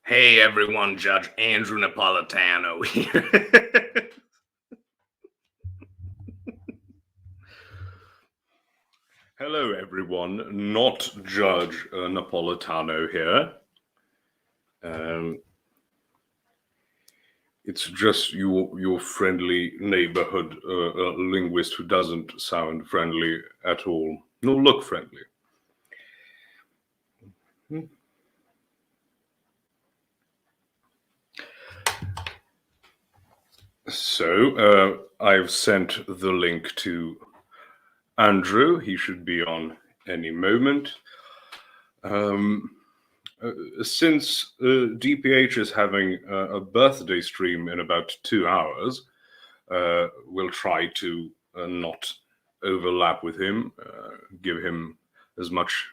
Hey everyone, Judge Andrew Napolitano here. Hello everyone, not Judge Napolitano here. It's just your friendly neighborhood linguist who doesn't sound friendly at all, nor look friendly. So I've sent the link to Andrew. He should be on any moment. Since DPH is having a birthday stream in about 2 hours, we'll try to not overlap with him, give him as much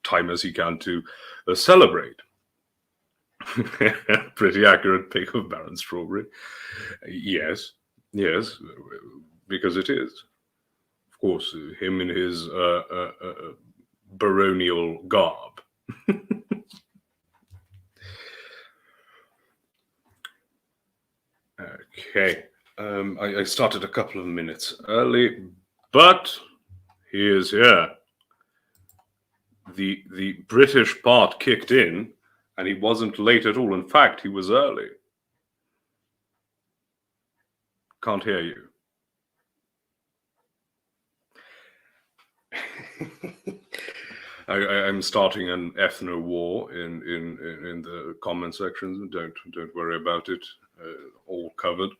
time as he can to celebrate. Pretty accurate pick of Baron Strawberry. Yes, because it is. Of course, him in his baronial garb. Okay, I started a couple of minutes early, but he is here. The British part kicked in, and he wasn't late at all. In fact, he was early. Can't hear you. I'm starting an ethno war in the comment sections. Don't worry about it. All covered.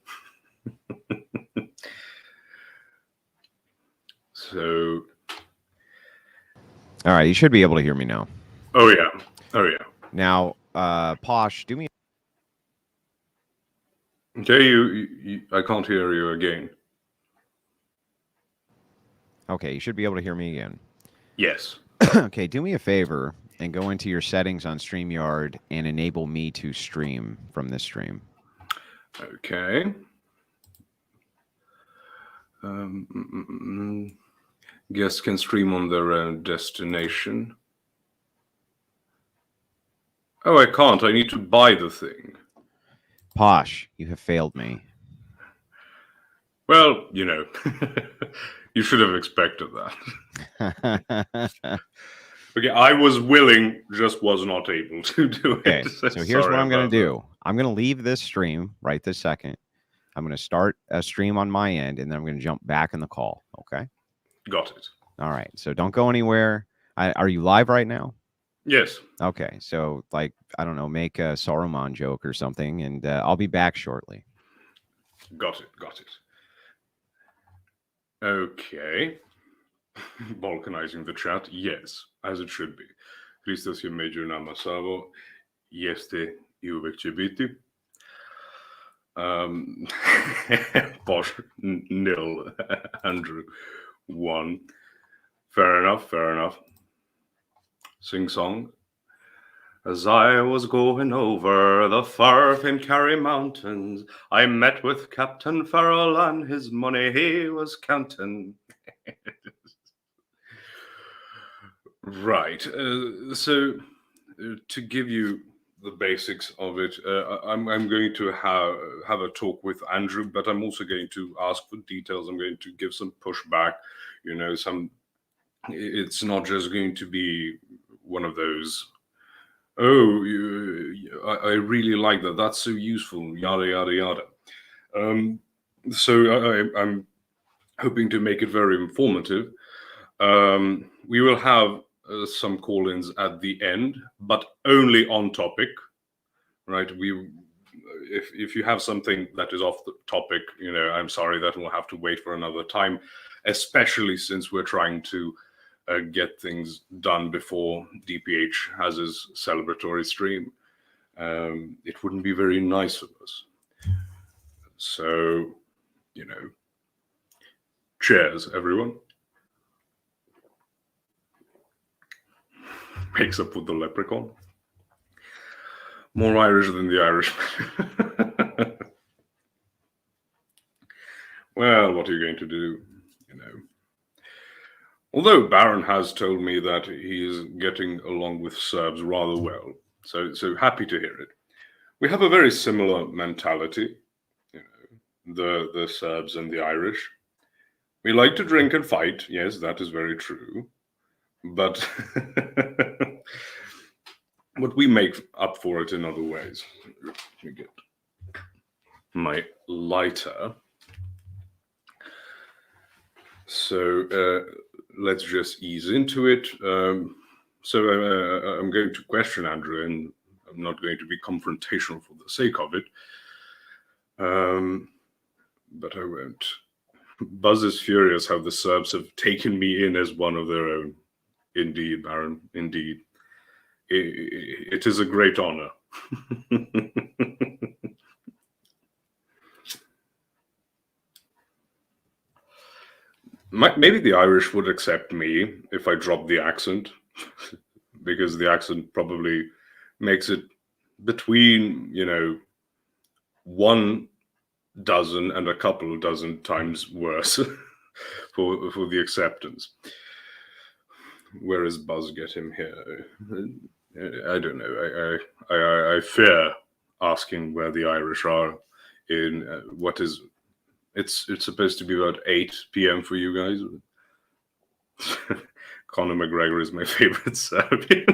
So. All right, you should be able to hear me now. Oh yeah. Now, Posh, do me. Okay, you I can't hear you again. Okay, you should be able to hear me again. Yes. Okay, do me a favor and go into your settings on StreamYard and enable me to stream from this stream. Okay. Guests can stream on their own destination. Oh, I can't. I need to buy the thing. Posh, you have failed me. Well, you know, you should have expected that. Okay, I was willing, just was not able to do it. Okay, so here's what I'm going to do. I'm going to leave this stream right this second. I'm going to start a stream on my end, and then I'm going to jump back in the call, okay? Got it. All right, so don't go anywhere. Are you live right now? Yes. Okay, so, like, I don't know, make a Saruman joke or something, and I'll be back shortly. Got it. Okay. Balkanizing the chat, yes, as it should be. Christos je među nama Savo, jeste I uvek će biti. Posh, nil. Andrew, 1. Fair enough. Sing song. As I was going over the Firth and Kerry Mountains, I met with Captain Farrell and his money he was counting. Right. So, to give you the basics of it, I'm going to have a talk with Andrew, but I'm also going to ask for details. I'm going to give some pushback. You know, it's not just going to be one of those. Oh, I really like that. That's so useful. Yada yada yada. So I'm hoping to make it very informative. We will have some call-ins at the end, but only on topic, right? If you have something that is off the topic, you know, I'm sorry, that will have to wait for another time, especially since we're trying to get things done before DPH has his celebratory stream. It wouldn't be very nice of us. So, you know, cheers, everyone. Makes up with the leprechaun. More Irish than the Irishman. Well, what are you going to do? You know. Although Baron has told me that he is getting along with Serbs rather well. So happy to hear it. We have a very similar mentality, the Serbs and the Irish. We like to drink and fight. Yes, that is very true. But but we make up for it in other ways. Let me get my lighter. So let's just ease into it. So I'm going to question Andrew, and I'm not going to be confrontational for the sake of it. But I won't. Buzz is furious how the Serbs have taken me in as one of their own. Indeed, Baron, indeed. It is a great honor. Maybe the Irish would accept me if I dropped the accent, because the accent probably makes it between, 1 dozen and a couple dozen times worse for the acceptance. Where is Buzz get him here? I don't know. I fear asking where the Irish are in what is. It's supposed to be about 8 p.m. for you guys. Conor McGregor is my favorite Serbian.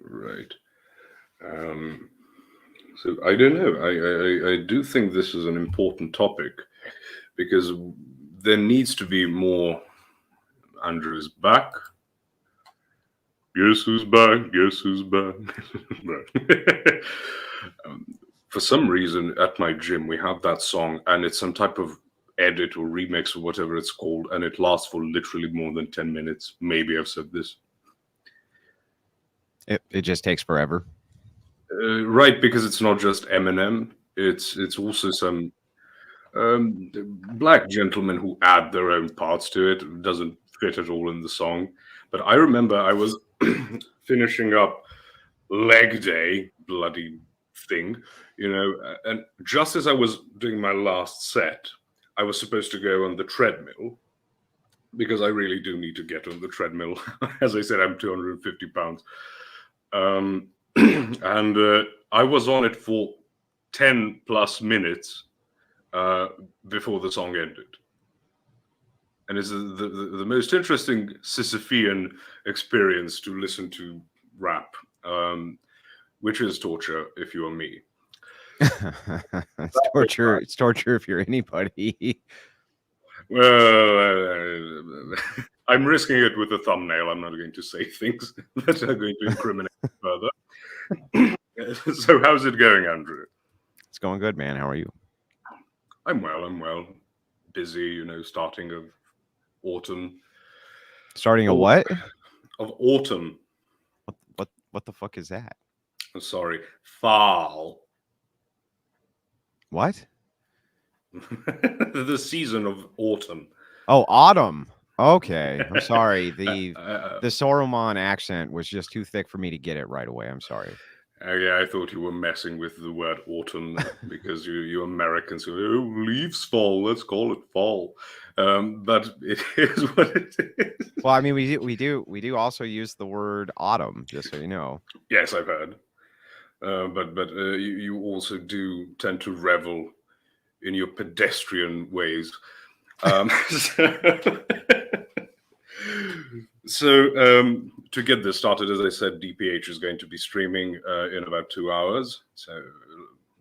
Right. So I don't know. I do think this is an important topic, because there needs to be more. Andrew is back. Guess who's back? Guess who's back? For some reason, at my gym, we have that song, and it's some type of edit or remix or whatever it's called, and it lasts for literally more than 10 minutes. Maybe I've said this. It just takes forever. Right, because it's not just Eminem. It's also some black gentlemen who add their own parts to it. It doesn't fit at all in the song. But I remember I was finishing up leg day, bloody thing, and just as I was doing my last set, I was supposed to go on the treadmill, because I really do need to get on the treadmill. As I said, I'm 250 pounds. And I was on it for 10 plus minutes before the song ended. And it's the most interesting Sisyphean experience to listen to rap, which is torture if you are me. It's torture. It's torture if you're anybody. Well, I'm risking it with the thumbnail. I'm not going to say things that are going to incriminate further. So how's it going, Andrew? It's going good, man. How are you? I'm well. Busy, starting of autumn. Starting a what? Of autumn. What the fuck is that? I'm sorry. Fall. What? The season of autumn. Oh, autumn. Okay. I'm sorry. The Saruman accent was just too thick for me to get it right away. I'm sorry. Yeah, I thought you were messing with the word autumn because you Americans go, oh, leaves fall. Let's call it fall. But it is what it is. Well, I mean, we do also use the word autumn, just so you know. Yes, I've heard. But you also do tend to revel in your pedestrian ways. So to get this started, as I said, DPH is going to be streaming in about 2 hours. So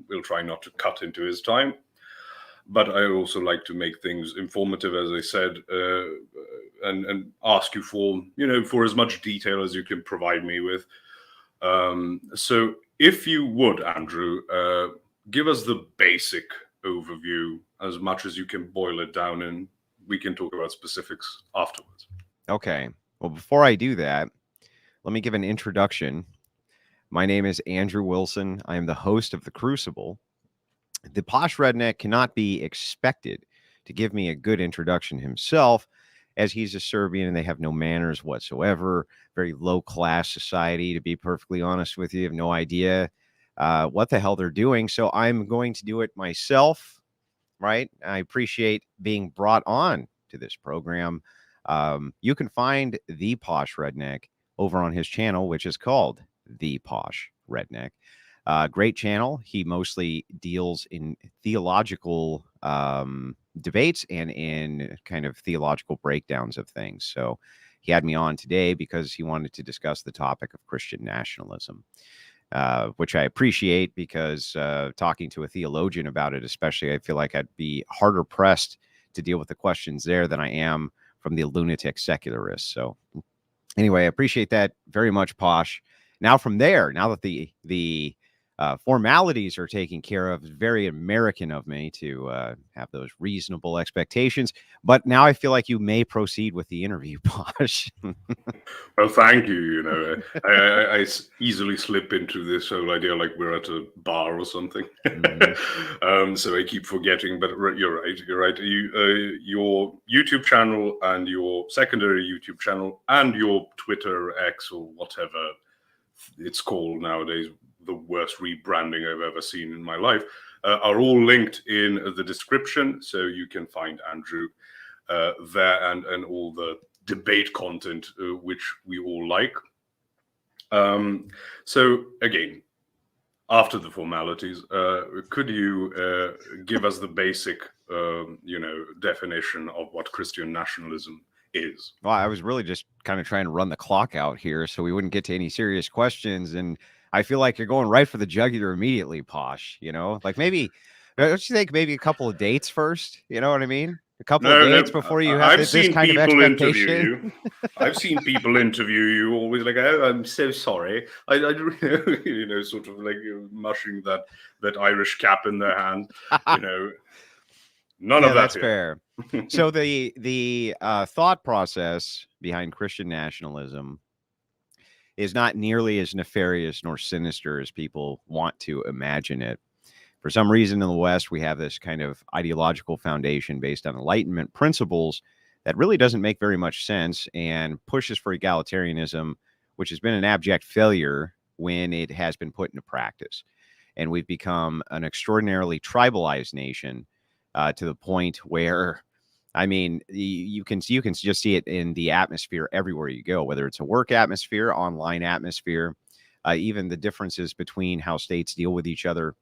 we'll try not to cut into his time. But I also like to make things informative, as I said, and ask you for as much detail as you can provide me with. So if you would, Andrew, give us the basic overview as much as you can boil it down, and we can talk about specifics afterwards. Okay. Well, before I do that, let me give an introduction. My name is Andrew Wilson. I am the host of The Crucible. The posh redneck cannot be expected to give me a good introduction himself, as he's a Serbian and they have no manners whatsoever. Very low-class society, to be perfectly honest with you. I have no idea what the hell they're doing. So I'm going to do it myself, right? I appreciate being brought on to this program. You can find the Posh Redneck over on his channel, which is called The Posh Redneck. Great channel. He mostly deals in theological debates and in kind of theological breakdowns of things. So he had me on today because he wanted to discuss the topic of Christian nationalism, which I appreciate, because talking to a theologian about it, especially, I feel like I'd be harder pressed to deal with the questions there than I am from the lunatic secularists. So anyway, I appreciate that very much, Posh. Now from there, now that the formalities are taken care of, it's very American of me to have those reasonable expectations. But now I feel like you may proceed with the interview, Posh. Well, thank you. You know, I easily slip into this whole idea like we're at a bar or something. So I keep forgetting. But you're right. You're right. Your YouTube channel and your secondary YouTube channel and your Twitter X or whatever it's called nowadays, the worst rebranding I've ever seen in my life, are all linked in the description, so you can find Andrew there and all the debate content which we all like. So again, after the formalities, could you give us the basic, definition of what Christian nationalism is? Well, I was really just kind of trying to run the clock out here so we wouldn't get to any serious questions. And I feel like you're going right for the jugular immediately, Posh. Like maybe, don't you think maybe a couple of dates first? You know what I mean? A couple of dates before you have this kind of expectation. Interview you. I've seen people interview you always like, "Oh, I'm so sorry." I sort of like mushing that Irish cap in their hand. None of that. That's fair. So the thought process behind Christian nationalism is not nearly as nefarious nor sinister as people want to imagine it. For some reason in the West, we have this kind of ideological foundation based on Enlightenment principles that really doesn't make very much sense and pushes for egalitarianism, which has been an abject failure when it has been put into practice. And we've become an extraordinarily tribalized nation to the point where, I mean, you can just see it in the atmosphere everywhere you go, whether it's a work atmosphere, online atmosphere, even the differences between how states deal with each other.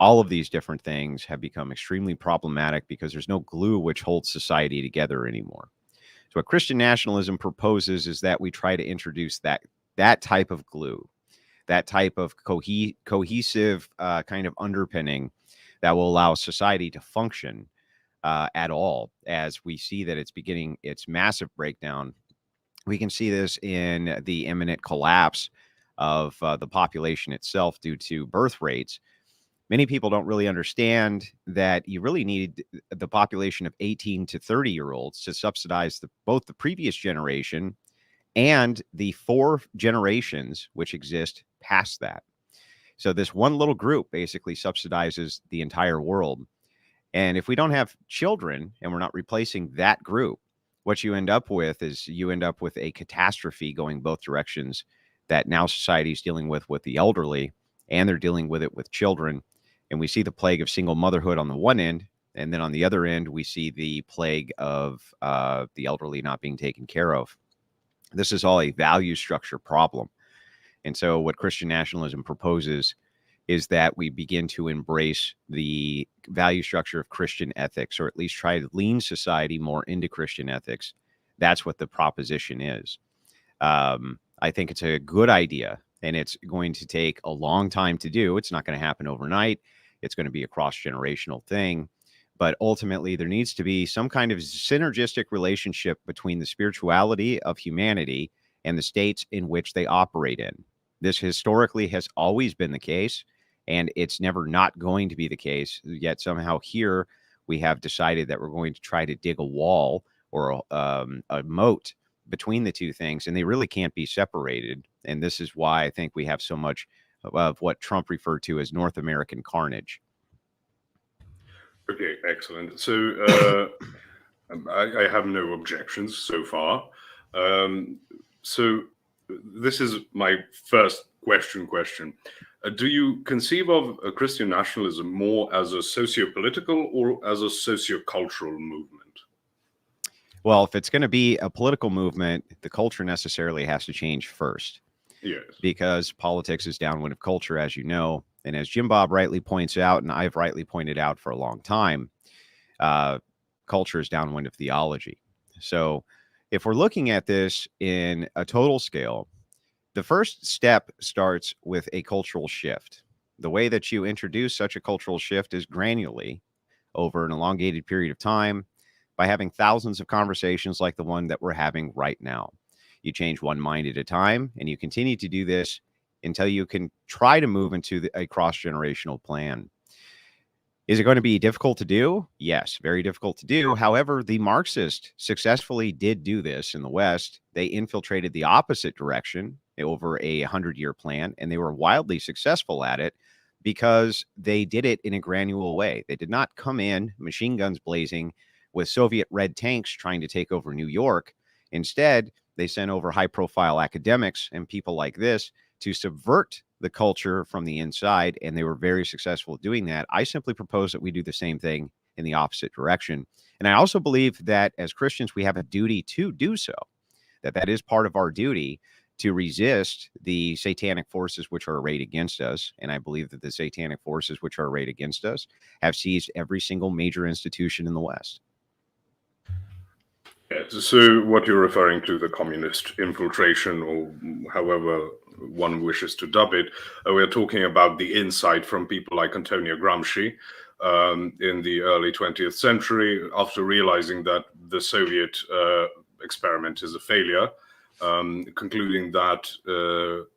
All of these different things have become extremely problematic because there's no glue which holds society together anymore. So what Christian nationalism proposes is that we try to introduce that type of glue, that type of cohesive kind of underpinning that will allow society to function at all. As we see that it's beginning its massive breakdown, we can see this in the imminent collapse of the population itself due to birth rates. Many people don't really understand that you really need the population of 18 to 30-year-olds to subsidize both the previous generation and the 4 generations which exist past that. So this one little group basically subsidizes the entire world. And if we don't have children and we're not replacing that group, what you end up with is a catastrophe going both directions that now society is dealing with the elderly, and they're dealing with it with children. And we see the plague of single motherhood on the one end, and then on the other end, we see the plague of the elderly not being taken care of. This is all a value structure problem. And so what Christian nationalism proposes is that we begin to embrace the value structure of Christian ethics, or at least try to lean society more into Christian ethics. That's what the proposition is. I think it's a good idea, and it's going to take a long time to do. It's not going to happen overnight. It's going to be a cross-generational thing. But ultimately, there needs to be some kind of synergistic relationship between the spirituality of humanity and the states in which they operate in. This historically has always been the case, and it's never not going to be the case. Yet somehow here we have decided that we're going to try to dig a wall or a moat between the two things, and they really can't be separated. And this is why I think we have so much of what Trump referred to as North American carnage. Okay, excellent. So I have no objections so far. So this is my first question. Do you conceive of Christian nationalism more as a socio-political or as a socio-cultural movement? Well, if it's going to be a political movement, the culture necessarily has to change first. Yes. Because politics is downwind of culture, as you know. And as Jim Bob rightly points out, and I've rightly pointed out for a long time, culture is downwind of theology. So if we're looking at this in a total scale, the first step starts with a cultural shift. The way that you introduce such a cultural shift is granularly over an elongated period of time by having thousands of conversations like the one that we're having right now. You change one mind at a time, and you continue to do this until you can try to move into a cross-generational plan. Is it going to be difficult to do? Yes, very difficult to do. However, the Marxists successfully did do this in the West. They infiltrated the opposite direction over a 100-year plan, and they were wildly successful at it because they did it in a granular way. They did not come in machine guns blazing with Soviet red tanks trying to take over New York. Instead, they sent over high-profile academics and people like this to subvert the culture from the inside, and they were very successful at doing that. I simply propose that we do the same thing in the opposite direction. And I also believe that as Christians, we have a duty to do so, that is part of our duty to resist the satanic forces which are arrayed against us. And I believe that the satanic forces which are arrayed against us have seized every single major institution in the West. Yes, so what you're referring to, the communist infiltration, or however one wishes to dub it, we're talking about the insight from people like Antonio Gramsci in the early 20th century, after realizing that the Soviet experiment is a failure, concluding that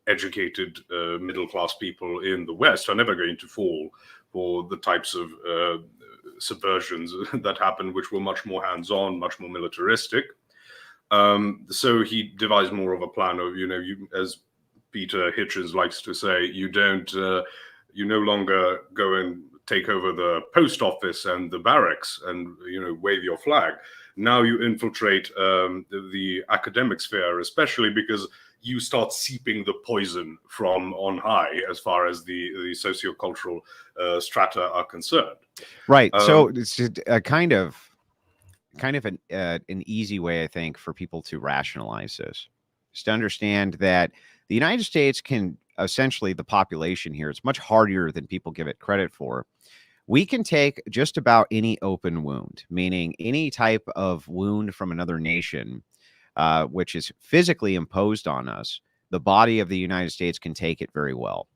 educated middle-class people in the West are never going to fall for the types of subversions that happened, which were much more hands-on, much more militaristic. So he devised more of a plan of, as Peter Hitchens likes to say, you no longer go and take over the post office and the barracks and, wave your flag. Now you infiltrate the academic sphere, especially because you start seeping the poison from on high as far as the sociocultural strata are concerned. Right. So it's a kind of an easy way, I think, for people to rationalize this, is to understand that the United States can essentially, the population here, it's much harder than people give it credit for. We can take just about any open wound, meaning any type of wound from another nation, which is physically imposed on us. The body of the United States can take it very well.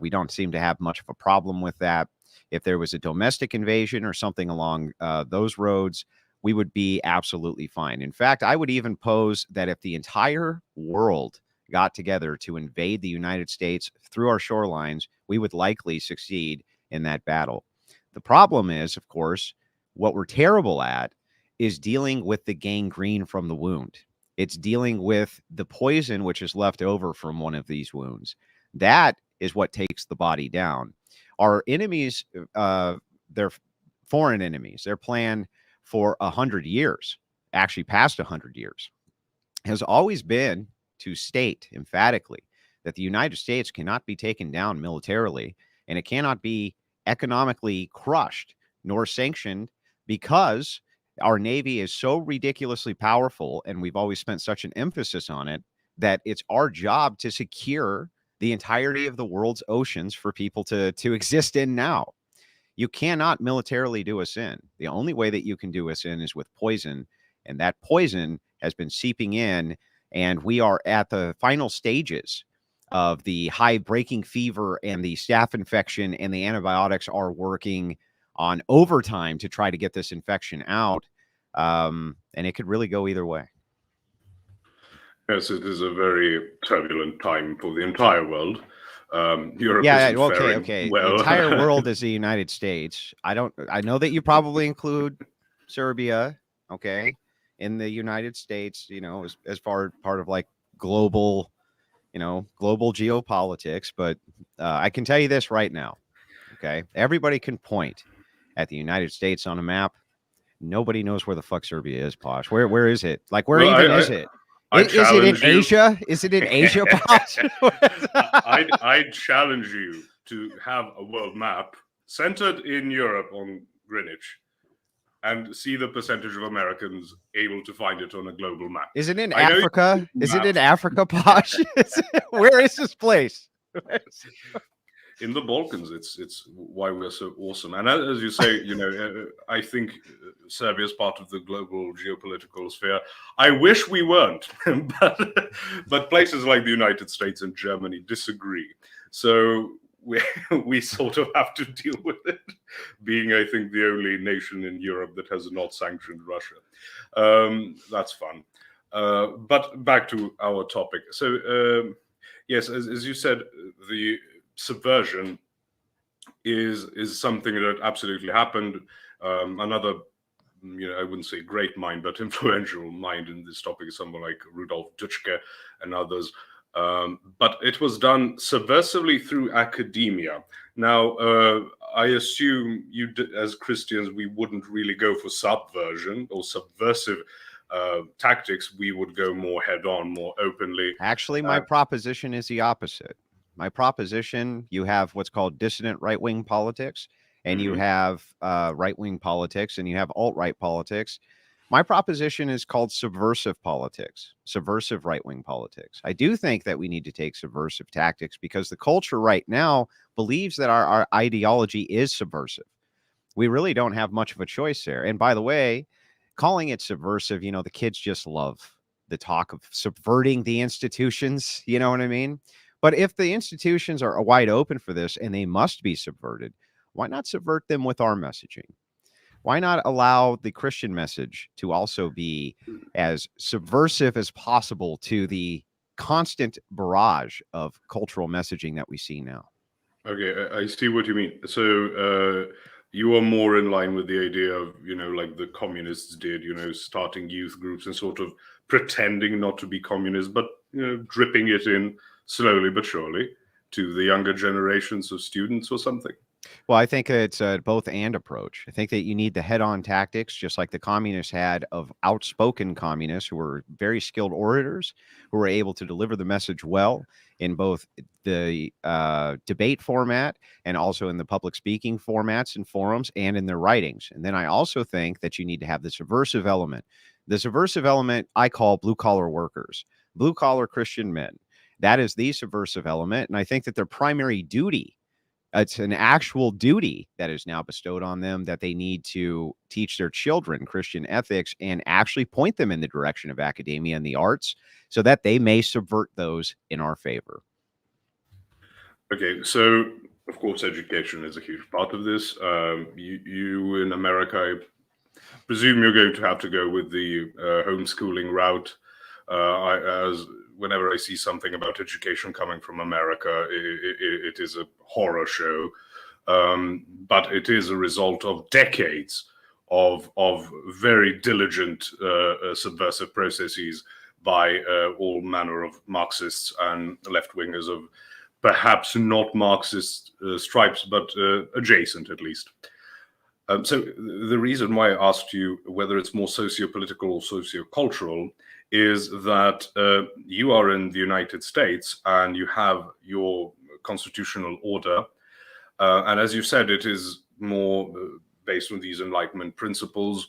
We don't seem to have much of a problem with that. If there was a domestic invasion or something along those roads, we would be absolutely fine. In fact, I would even pose that if the entire world got together to invade the United States through our shorelines, we would likely succeed in that battle. The problem is, of course, what we're terrible at is dealing with the gangrene from the wound. It's dealing with the poison which is left over from one of these wounds. That is what takes the body down. Our enemies, they're foreign enemies. Their plan for 100 years, actually past 100 years, has always been to state emphatically that the United States cannot be taken down militarily, and it cannot be economically crushed nor sanctioned, because our Navy is so ridiculously powerful, and we've always spent such an emphasis on it, that it's our job to secure the entirety of the world's oceans for people to exist in now. You cannot militarily do us in. The only way that you can do us in is with poison, and that poison has been seeping in, and we are at the final stages of the high breaking fever and the staph infection, and the antibiotics are working on overtime to try to get this infection out. And it could really go either way. Yes, it is a very turbulent time for the entire world. Europe Yeah, isn't faring okay. well. The entire world is the United States. I know that you probably include Serbia, okay, in the United States, as part of like global geopolitics. But I can tell you this right now, okay? Everybody can point at the United States on a map. Nobody knows where the fuck Serbia is, Posh. Where is it? Like, where is it? Is it in Asia? Is it in Asia, Posh? I challenge you to have a world map centered in Europe on Greenwich. and see the percentage of Americans able to find it on a global map. Is it in I know you Africa? can Is it in maps. Africa, Posh? Where is this place? In the Balkans. It's why we're so awesome. And as you say, I think Serbia is part of the global geopolitical sphere. I wish we weren't, but places like the United States and Germany disagree. So we sort of have to deal with it, being, I think, the only nation in Europe that has not sanctioned Russia. That's fun. But back to our topic. So, yes, as you said, the subversion is something that absolutely happened. Another, I wouldn't say great mind, but influential mind in this topic is someone like Rudolf Dutschke and others. But it was done subversively through academia. Now, I assume as Christians, we wouldn't really go for subversion or subversive tactics. We would go more head-on, more openly. Actually, my proposition is the opposite. My proposition, you have what's called dissident right-wing politics, and you have right-wing politics, and you have alt-right politics. My proposition is called subversive politics, subversive right-wing politics. I do think that we need to take subversive tactics because the culture right now believes that our ideology is subversive. We really don't have much of a choice there. And by the way, calling it subversive, the kids just love the talk of subverting the institutions. You know what I mean? But if the institutions are wide open for this and they must be subverted, why not subvert them with our messaging? Why not allow the Christian message to also be as subversive as possible to the constant barrage of cultural messaging that we see now? Okay, I see what you mean. So you are more in line with the idea of, like the communists did, starting youth groups and sort of pretending not to be communists, but, dripping it in slowly but surely to the younger generations of students or something. Well, I think it's a both and approach. I think that you need the head-on tactics, just like the communists had, of outspoken communists who were very skilled orators, who were able to deliver the message well in both the debate format and also in the public speaking formats and forums and in their writings. And then I also think that you need to have the subversive element. The subversive element I call blue-collar workers, blue-collar Christian men. That is the subversive element. And I think that their primary duty, it's an actual duty that is now bestowed on them, that they need to teach their children Christian ethics and actually point them in the direction of academia and the arts so that they may subvert those in our favor. Okay, so of course, education is a huge part of this. You in America, I presume you're going to go with the homeschooling route. As whenever I see something about education coming from America, it is a horror show. But it is a result of decades of very diligent subversive processes by all manner of Marxists and left-wingers of perhaps not Marxist stripes, but adjacent at least. So the reason why I asked you whether it's more socio-political or socio-cultural is that you are in the United States and you have your constitutional order. And as you said, it is more based on these Enlightenment principles,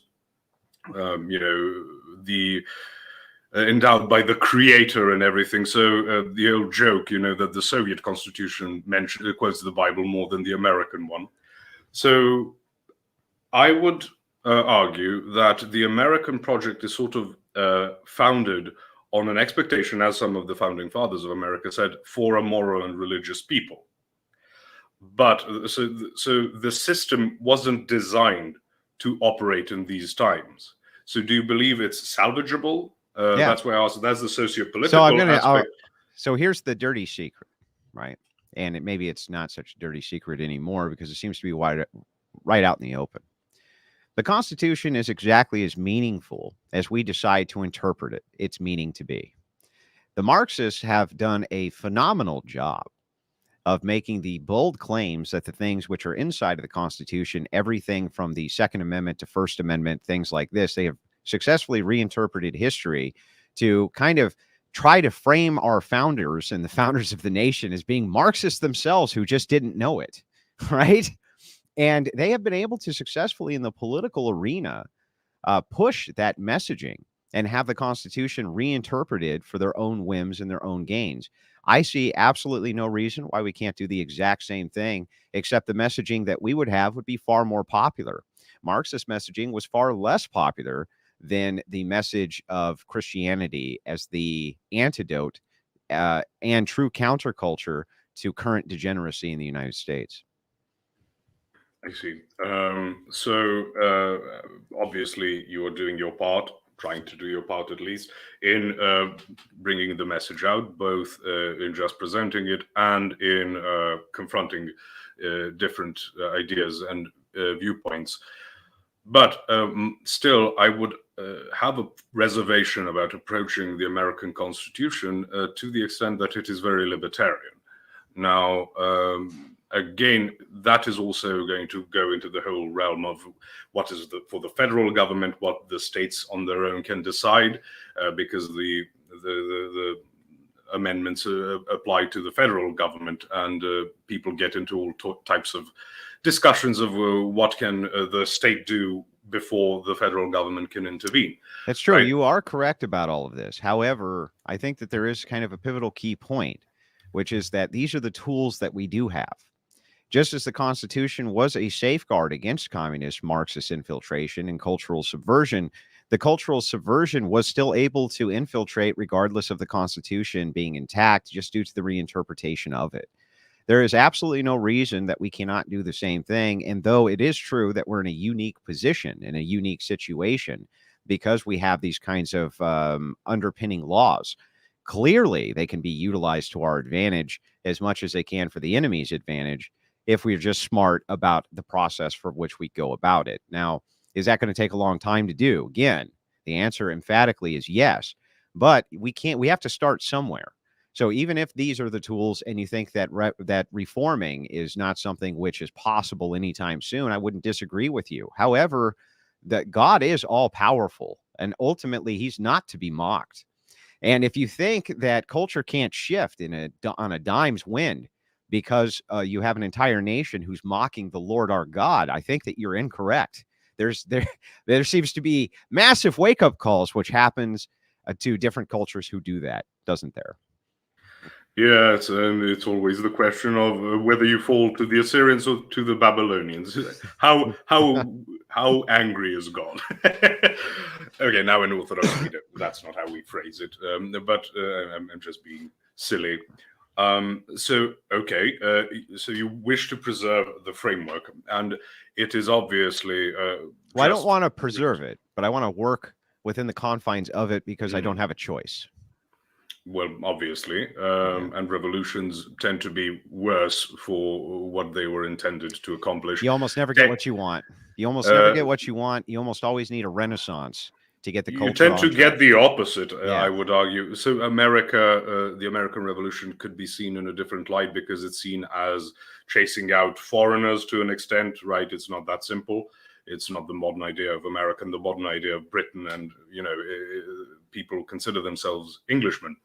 endowed by the creator and everything. So the old joke, that the Soviet constitution quotes the Bible more than the American one. So I would argue that the American project is sort of founded on an expectation, as some of the founding fathers of America said, for a moral and religious people. But so the system wasn't designed to operate in these times. So do you believe it's salvageable? Yeah. That's why I asked. That's the socio-political aspect. So here's the dirty secret, right? And maybe it's not such a dirty secret anymore because it seems to be right out in the open. The Constitution is exactly as meaningful as we decide to interpret its meaning to be. The Marxists have done a phenomenal job of making the bold claims that the things which are inside of the Constitution, everything from the Second Amendment to First Amendment, things like this, they have successfully reinterpreted history to kind of try to frame our founders and the founders of the nation as being Marxists themselves who just didn't know it, right? And they have been able to successfully in the political arena push that messaging and have the Constitution reinterpreted for their own whims and their own gains. I see absolutely no reason why we can't do the exact same thing, except the messaging that we would have would be far more popular. Marxist messaging was far less popular than the message of Christianity as the antidote and true counterculture to current degeneracy in the United States. I see. Obviously you are doing your part, trying to do your part at least, in bringing the message out, both in just presenting it and in confronting different ideas and viewpoints. But still, I would have a reservation about approaching the American Constitution to the extent that it is very libertarian. Now, again, that is also going to go into the whole realm of what is for the federal government, what the states on their own can decide, because the amendments apply to the federal government, and people get into all types of discussions of what can the state do before the federal government can intervene. That's true. Right? You are correct about all of this. However, I think that there is kind of a pivotal key point, which is that these are the tools that we do have. Just as the Constitution was a safeguard against communist Marxist infiltration and cultural subversion, the cultural subversion was still able to infiltrate regardless of the Constitution being intact, just due to the reinterpretation of it. There is absolutely no reason that we cannot do the same thing. And though it is true that we're in a unique position, in a unique situation, because we have these kinds of underpinning laws, clearly they can be utilized to our advantage as much as they can for the enemy's advantage, if we're just smart about the process for which we go about it. Now, is that going to take a long time to do? Again, the answer emphatically is yes, but we have to start somewhere. So even if these are the tools and you think that that reforming is not something which is possible anytime soon, I wouldn't disagree with you. However, that God is all powerful, and ultimately he's not to be mocked. And if you think that culture can't shift on a dime's wind because you have an entire nation who's mocking the Lord our God, I think that you're incorrect. There seems to be massive wake-up calls, which happens to different cultures who do that, doesn't there? Yeah, it's always the question of whether you fall to the Assyrians or to the Babylonians. How angry is God? Okay, now in Orthodox, that's not how we phrase it. But I'm just being silly. So you wish to preserve the framework, and it is obviously. Well, I don't want to preserve it, but I want to work within the confines of it because I don't have a choice. Well, obviously, and revolutions tend to be worse for what they were intended to accomplish. You almost never get what you want. You almost never get what you want. You almost always need a renaissance to get the culture. You tend to get the opposite, I would argue. So the American Revolution could be seen in a different light because it's seen as chasing out foreigners to an extent, right? It's not that simple. It's not the modern idea of America and the modern idea of Britain, and people consider themselves Englishmen.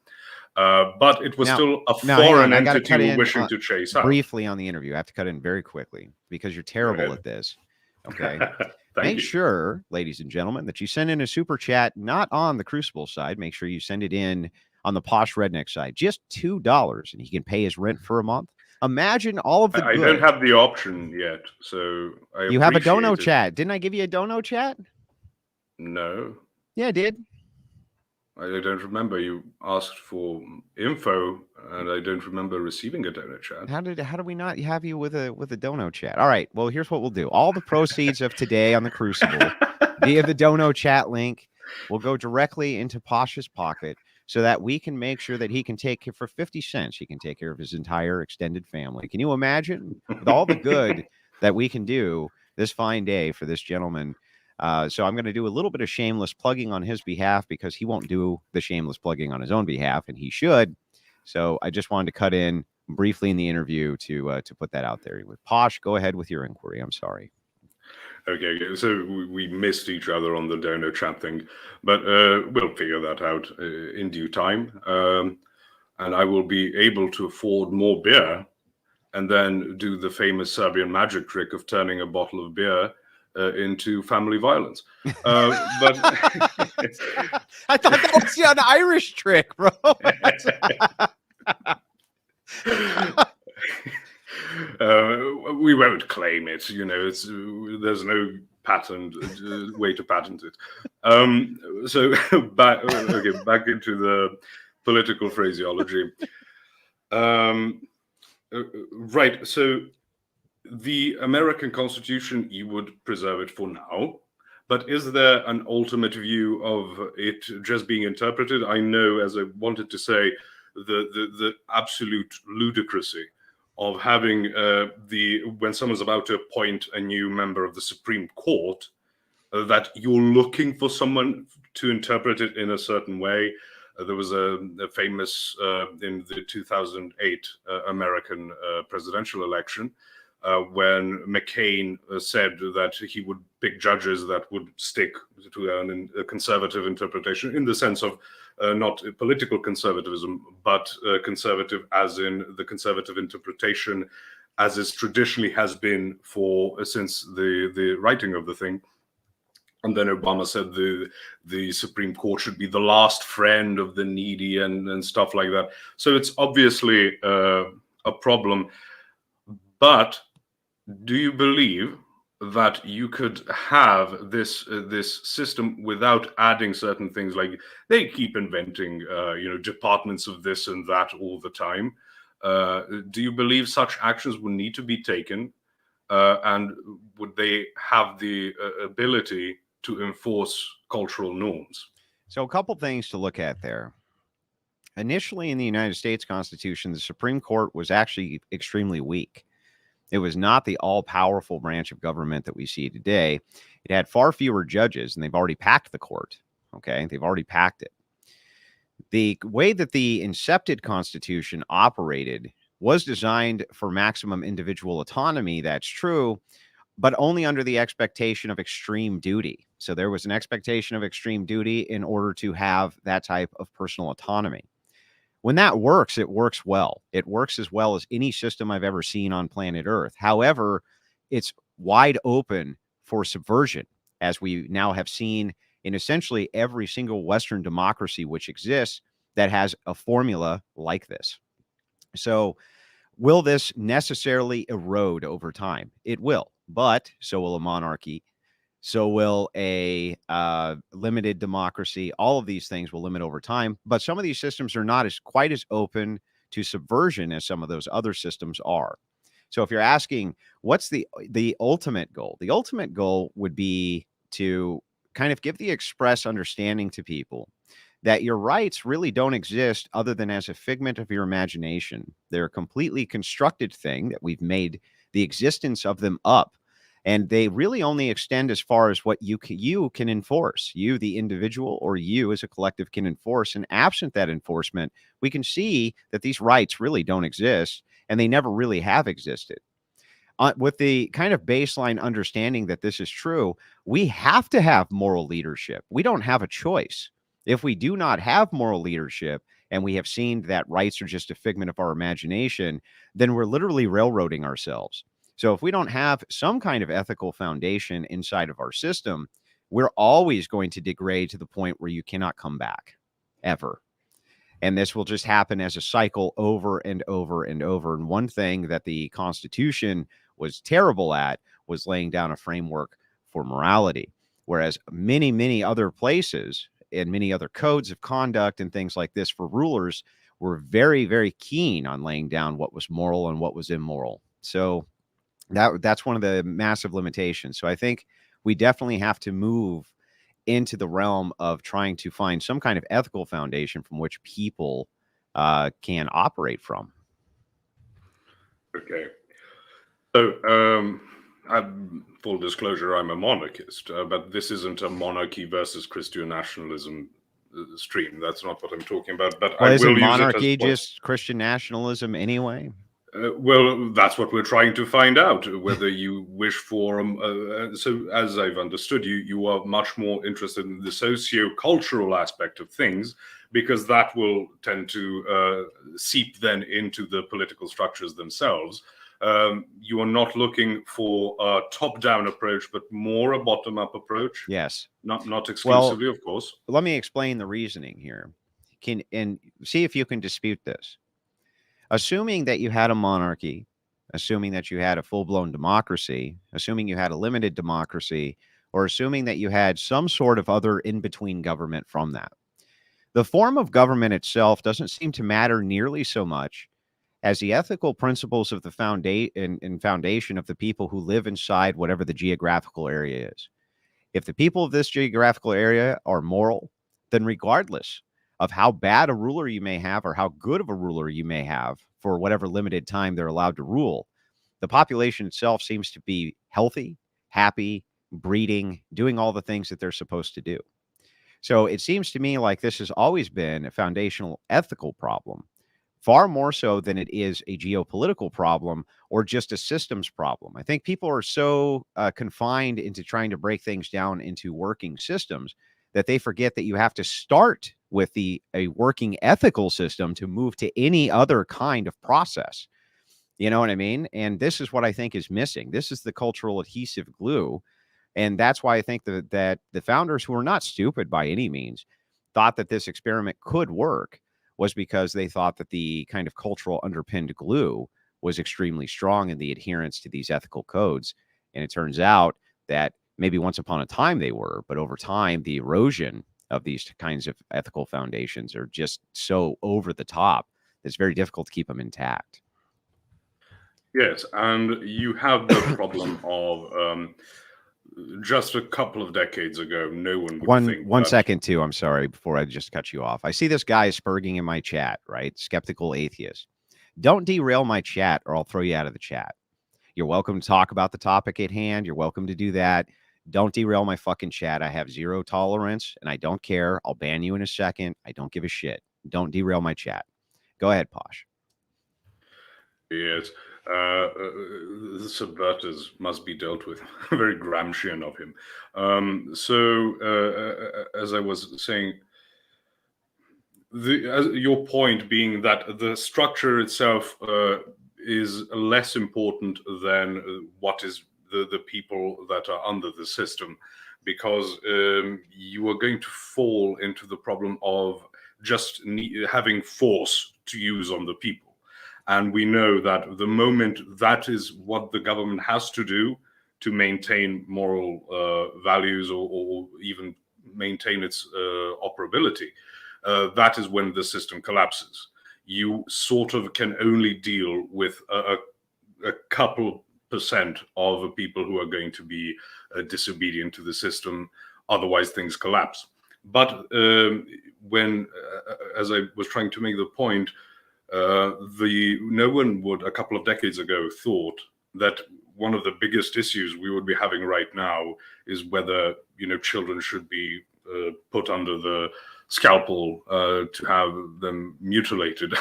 But it was still a foreign entity wishing to chase out. Briefly on the interview, I have to cut in very quickly because you're terrible at this. Okay. Make sure, ladies and gentlemen, that you send in a super chat, not on the Crucible side. Make sure you send it in on the Posh Redneck side. Just $2, and he can pay his rent for a month. Imagine all of the I don't have the option yet, so you have a dono chat. Didn't I give you a dono chat? No. Yeah, I did. I don't remember. You asked for info, and I don't remember receiving a dono chat. How did we not have you with a dono chat? All right. Well, here's what we'll do. All the proceeds of today on the Crucible via the dono chat link will go directly into Posh's pocket, so that we can make sure that he can take care for 50 cents. He can take care of his entire extended family. Can you imagine with all the good that we can do this fine day for this gentleman? So I'm going to do a little bit of shameless plugging on his behalf because he won't do the shameless plugging on his own behalf, and he should. So I just wanted to cut in briefly in the interview to put that out there. With Posh, go ahead with your inquiry. I'm sorry. Okay, so we missed each other on the dono chat thing, but we'll figure that out in due time. And I will be able to afford more beer and then do the famous Serbian magic trick of turning a bottle of beer into family violence. But I thought that was an Irish trick, bro. We won't claim it. There's no patent way to patent it. So back into the political phraseology. Right. So the American Constitution, you would preserve it for now. But is there an ultimate view of it just being interpreted? I know, as I wanted to say, the absolute ludicrousy of having when someone's about to appoint a new member of the Supreme Court, that you're looking for someone to interpret it in a certain way. There was a famous in the 2008 American presidential election, when McCain said that he would pick judges that would stick to a conservative interpretation, in the sense of not political conservatism, but conservative as in the conservative interpretation as it traditionally has been since the writing of the thing. And then Obama said the Supreme Court should be the last friend of the needy and stuff like that. So it's obviously a problem. But do you believe that you could have this system without adding certain things? Like, they keep inventing departments of this and that all the time. Do you believe such actions would need to be taken, and would they have the ability to enforce cultural norms? So a couple things to look at there. Initially, in the United States Constitution, the Supreme Court was actually extremely weak. It was not the all-powerful branch of government that we see today. It had far fewer judges, and they've already packed the court. Okay, they've already packed it. The way that the incepted Constitution operated was designed for maximum individual autonomy. That's true, but only under the expectation of extreme duty. So there was an expectation of extreme duty in order to have that type of personal autonomy. When that works, it works well. It works as well as any system I've ever seen on planet Earth. However, it's wide open for subversion, as we now have seen in essentially every single Western democracy which exists that has a formula like this. So will this necessarily erode over time? It will, but so will a monarchy. So will a limited democracy. All of these things will limit over time. But some of these systems are not quite as open to subversion as some of those other systems are. So if you're asking, what's the ultimate goal? The ultimate goal would be to kind of give the express understanding to people that your rights really don't exist other than as a figment of your imagination. They're a completely constructed thing that we've made the existence of them up. And they really only extend as far as what you can enforce. You, the individual, or you as a collective can enforce. And absent that enforcement, we can see that these rights really don't exist, and they never really have existed. With the kind of baseline understanding that this is true, we have to have moral leadership. We don't have a choice. If we do not have moral leadership, and we have seen that rights are just a figment of our imagination, then we're literally railroading ourselves. So if we don't have some kind of ethical foundation inside of our system, we're always going to degrade to the point where you cannot come back, ever. And this will just happen as a cycle over and over and over. And one thing that the Constitution was terrible at was laying down a framework for morality, whereas many, many other places and many other codes of conduct and things like this for rulers were very, very keen on laying down what was moral and what was immoral. So that's one of the massive limitations. So I think we definitely have to move into the realm of trying to find some kind of ethical foundation from which people can operate from. Okay. So, full disclosure, I'm a monarchist, but this isn't a monarchy versus Christian nationalism stream. That's not what I'm talking about. But well, I isn't will monarchy use it as just Christian nationalism anyway? Well, that's what we're trying to find out, whether you wish for so as I've understood you are much more interested in the socio-cultural aspect of things, because that will tend to seep then into the political structures themselves. You are not looking for a top-down approach, but more a bottom-up approach. Yes. Not exclusively, of course. Let me explain the reasoning here. And see if you can dispute this. Assuming that you had a monarchy, assuming that you had a full-blown democracy, assuming you had a limited democracy, or assuming that you had some sort of other in-between government from that, the form of government itself doesn't seem to matter nearly so much as the ethical principles of the foundation of the people who live inside whatever the geographical area is. If the people of this geographical area are moral, then regardless of how bad a ruler you may have or how good of a ruler you may have for whatever limited time they're allowed to rule, the population itself seems to be healthy, happy, breeding, doing all the things that they're supposed to do. So it seems to me like this has always been a foundational ethical problem, far more so than it is a geopolitical problem or just a systems problem. I think people are so confined into trying to break things down into working systems that they forget that you have to start with a working ethical system to move to any other kind of process. You know what I mean? And this is what I think is missing. This is the cultural adhesive glue. And that's why I think that the founders, who are not stupid by any means, thought that this experiment could work, was because they thought that the kind of cultural underpinned glue was extremely strong in the adherence to these ethical codes. And it turns out that maybe once upon a time they were, but over time, the erosion of these kinds of ethical foundations are just so over the top that it's very difficult to keep them intact. Yes, and you have the problem of just a couple of decades ago, no one would think one second too. I'm sorry, before I just cut you off. I see this guy spurging in my chat, right? Skeptical atheist. Don't derail my chat or I'll throw you out of the chat. You're welcome to talk about the topic at hand. You're welcome to do that. Don't derail my fucking chat. I have zero tolerance and I don't care. I'll ban you in a second. I don't give a shit. Don't derail my chat. Go ahead, Posh. Yes. The subverters must be dealt with. Very Gramscian of him. As I was saying, your point being that the structure itself is less important than what is the people that are under the system, because you are going to fall into the problem of just having force to use on the people. And we know that the moment that is what the government has to do to maintain moral values or even maintain its operability, that is when the system collapses. You sort of can only deal with a couple percent of the people who are going to be disobedient to the system. Otherwise, things collapse. But when, as I was trying to make the point, no one would a couple of decades ago thought that one of the biggest issues we would be having right now is whether children should be put under the scalpel to have them mutilated.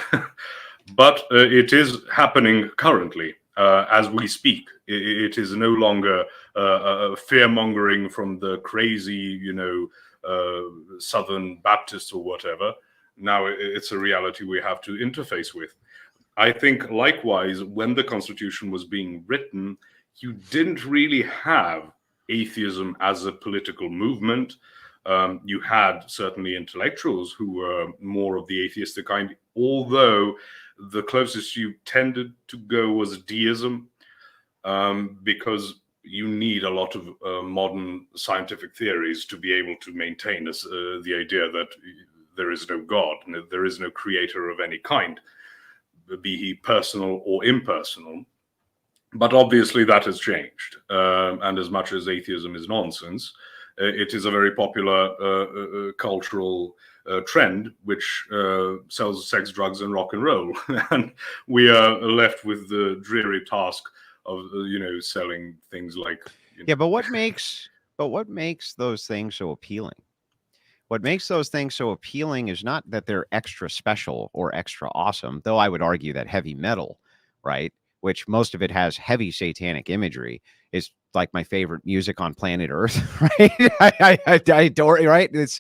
But it is happening currently as we speak. It is no longer fear mongering from the crazy Southern Baptists or whatever. Now it's a reality we have to interface with. I think likewise, when the Constitution was being written, you didn't really have atheism as a political movement. You had certainly intellectuals who were more of the atheistic kind, although the closest you tended to go was deism, because you need a lot of modern scientific theories to be able to maintain the idea that there is no God, there is no creator of any kind, be he personal or impersonal. But obviously that has changed. And as much as atheism is nonsense, it is a very popular cultural trend which sells sex, drugs, and rock and roll. And we are left with the dreary task of, selling things like... Yeah, but what makes those things so appealing? What makes those things so appealing is not that they're extra special or extra awesome, though I would argue that heavy metal, right, which most of it has heavy satanic imagery, is like my favorite music on planet Earth, right? I adore it, right? It's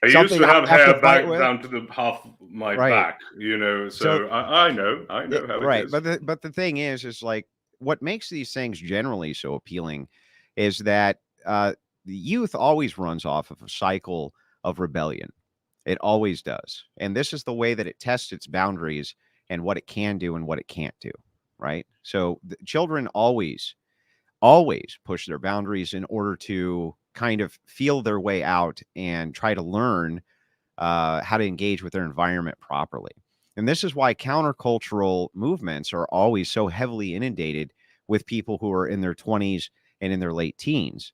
I used to have hair back down to the half my Right. back, you know. So So I know how it right, is. but the thing is like what makes these things generally so appealing is that the youth always runs off of a cycle of rebellion. It always does, and this is the way that it tests its boundaries and what it can do and what it can't do. Right. So the children always push their boundaries in order to kind of feel their way out and try to learn how to engage with their environment properly. And this is why countercultural movements are always so heavily inundated with people who are in their 20s and in their late teens.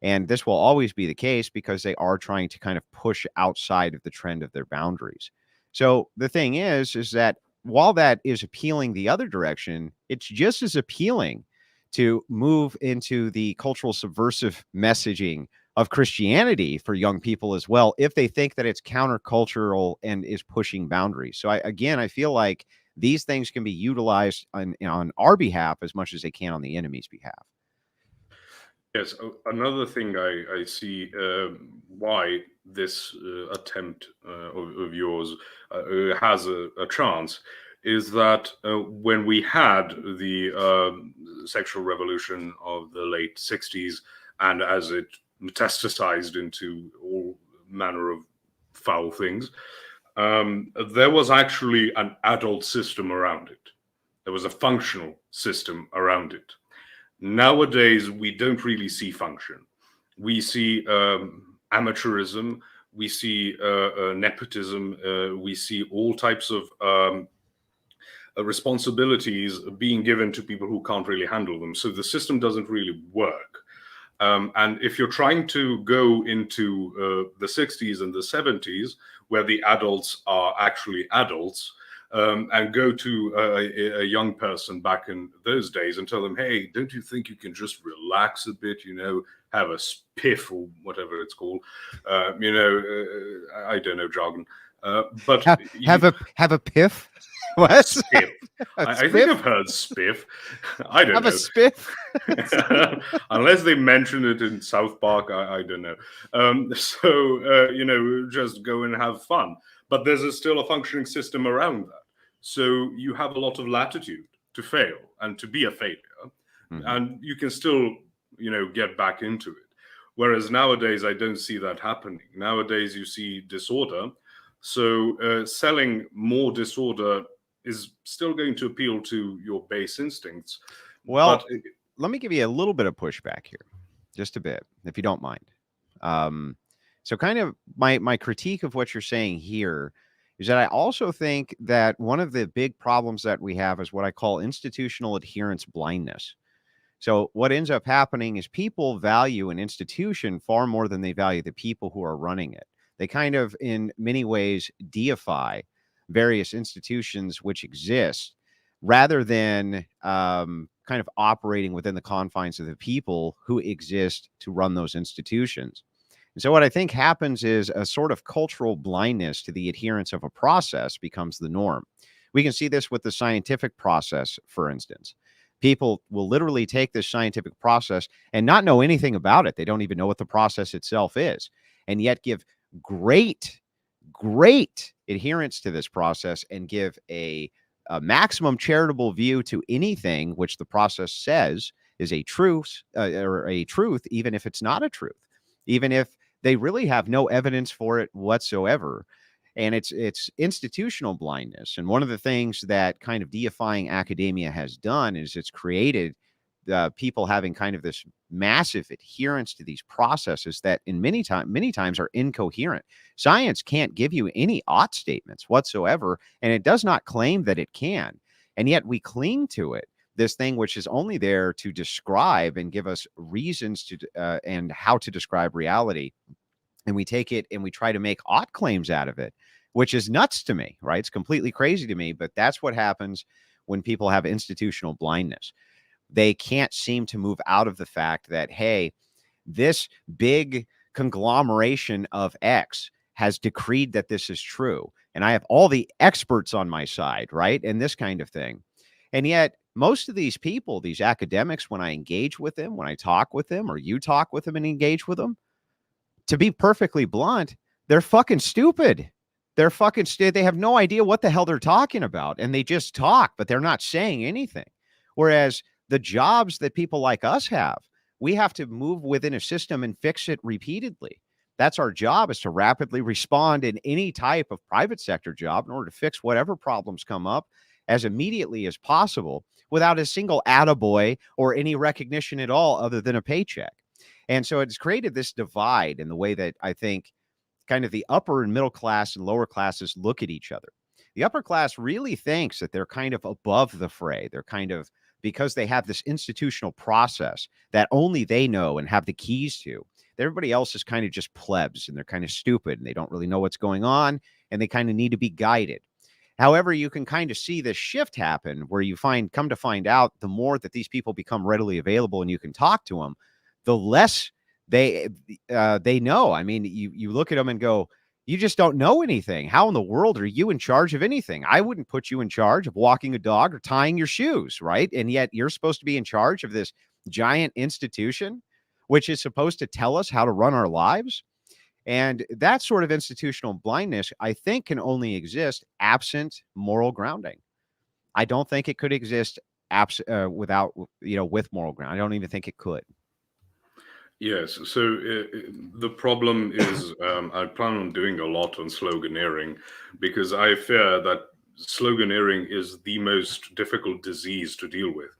And this will always be the case because they are trying to kind of push outside of the trend of their boundaries. So the thing is that while that is appealing the other direction, it's just as appealing to move into the cultural subversive messaging of Christianity for young people as well, if they think that it's countercultural and is pushing boundaries. So I feel like these things can be utilized on our behalf as much as they can on the enemy's behalf. Yes, another thing I see why this attempt of yours has a chance is that when we had the sexual revolution of the late 60s, and as it metastasized into all manner of foul things, there was actually an adult system around it. There was a functional system around it. Nowadays, we don't really see function. We see amateurism, we see nepotism, we see all types of responsibilities being given to people who can't really handle them. So the system doesn't really work. And if you're trying to go into the 60s and the 70s, where the adults are actually adults, and go to a young person back in those days and tell them, hey, don't you think you can just relax a bit, have a spiff or whatever it's called, I don't know jargon, but have a piff. What? Spiff. I think I've heard spiff. I don't know. Have a spiff. Unless they mention it in South Park, I don't know. Just go and have fun. But there's still a functioning system around that. So you have a lot of latitude to fail and to be a failure. Mm-hmm. And you can still, get back into it. Whereas nowadays, I don't see that happening. Nowadays, you see disorder. So selling more disorder is still going to appeal to your base instincts. Well, let me give you a little bit of pushback here, just a bit, if you don't mind. So kind of my critique of what you're saying here is that I also think that one of the big problems that we have is what I call institutional adherence blindness. So what ends up happening is people value an institution far more than they value the people who are running it. They kind of, in many ways, deify various institutions which exist rather than kind of operating within the confines of the people who exist to run those institutions. And so what I think happens is a sort of cultural blindness to the adherence of a process becomes the norm. We can see this with the scientific process, for instance. People will literally take this scientific process and not know anything about it. They don't even know what the process itself is, and yet give great adherence to this process and give a maximum charitable view to anything which the process says is a truth, even if it's not a truth, even if they really have no evidence for it whatsoever. And it's institutional blindness. And one of the things that kind of deifying academia has done is it's created people having kind of this massive adherence to these processes that in many times are incoherent. Science can't give you any ought statements whatsoever, and it does not claim that it can. And yet we cling to it, this thing which is only there to describe and give us reasons to and how to describe reality. And we take it and we try to make ought claims out of it, which is nuts to me, right? It's completely crazy to me, but that's what happens when people have institutional blindness. They can't seem to move out of the fact that, hey, this big conglomeration of X has decreed that this is true. And I have all the experts on my side, right? And this kind of thing. And yet most of these people, these academics, when I engage with them, when I talk with them, or you talk with them and engage with them, to be perfectly blunt, they're fucking stupid. they're fucking they have no idea what the hell they're talking about, and they just talk, but they're not saying anything. Whereas the jobs that people like us have, we have to move within a system and fix it repeatedly. That's our job, is to rapidly respond in any type of private sector job in order to fix whatever problems come up as immediately as possible without a single attaboy or any recognition at all other than a paycheck. And so it's created this divide in the way that I think kind of the upper and middle class and lower classes look at each other. The upper class really thinks that they're kind of above the fray. They're kind of, because they have this institutional process that only they know and have the keys to. Everybody else is kind of just plebs, and they're kind of stupid, and they don't really know what's going on, and they kind of need to be guided. However, you can kind of see this shift happen where you come to find out, the more that these people become readily available and you can talk to them, the less they know. I mean, you look at them and go, you just don't know anything. How in the world are you in charge of anything? I wouldn't put you in charge of walking a dog or tying your shoes, right? And yet you're supposed to be in charge of this giant institution, which is supposed to tell us how to run our lives. And that sort of institutional blindness, I think, can only exist absent moral grounding. I don't think it could exist without, with moral ground. I don't even think it could. Yes. So the problem is, I plan on doing a lot on sloganeering, because I fear that sloganeering is the most difficult disease to deal with.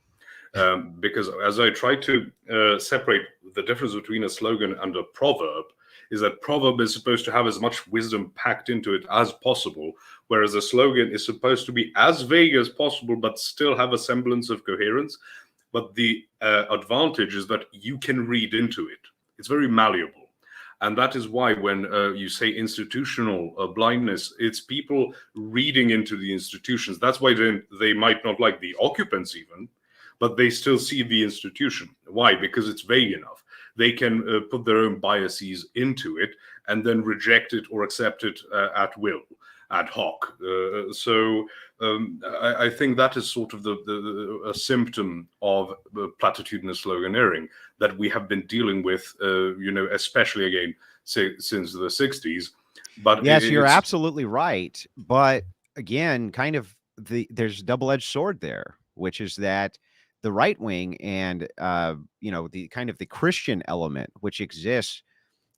Because as I try to separate the difference between a slogan and a proverb, is that proverb is supposed to have as much wisdom packed into it as possible, whereas a slogan is supposed to be as vague as possible, but still have a semblance of coherence. But the advantage is that you can read into it. It's very malleable. And that is why when you say institutional blindness, it's people reading into the institutions. That's why they might not like the occupants even, but they still see the institution. Why? Because it's vague enough. They can put their own biases into it and then reject it or accept it at will, ad hoc. I think that is sort of a symptom of platitudinous sloganeering that we have been dealing with, especially again since the 60s. But yes, you're absolutely right. But again, kind of there's a double-edged sword there, which is that the right wing and the kind of the Christian element, which exists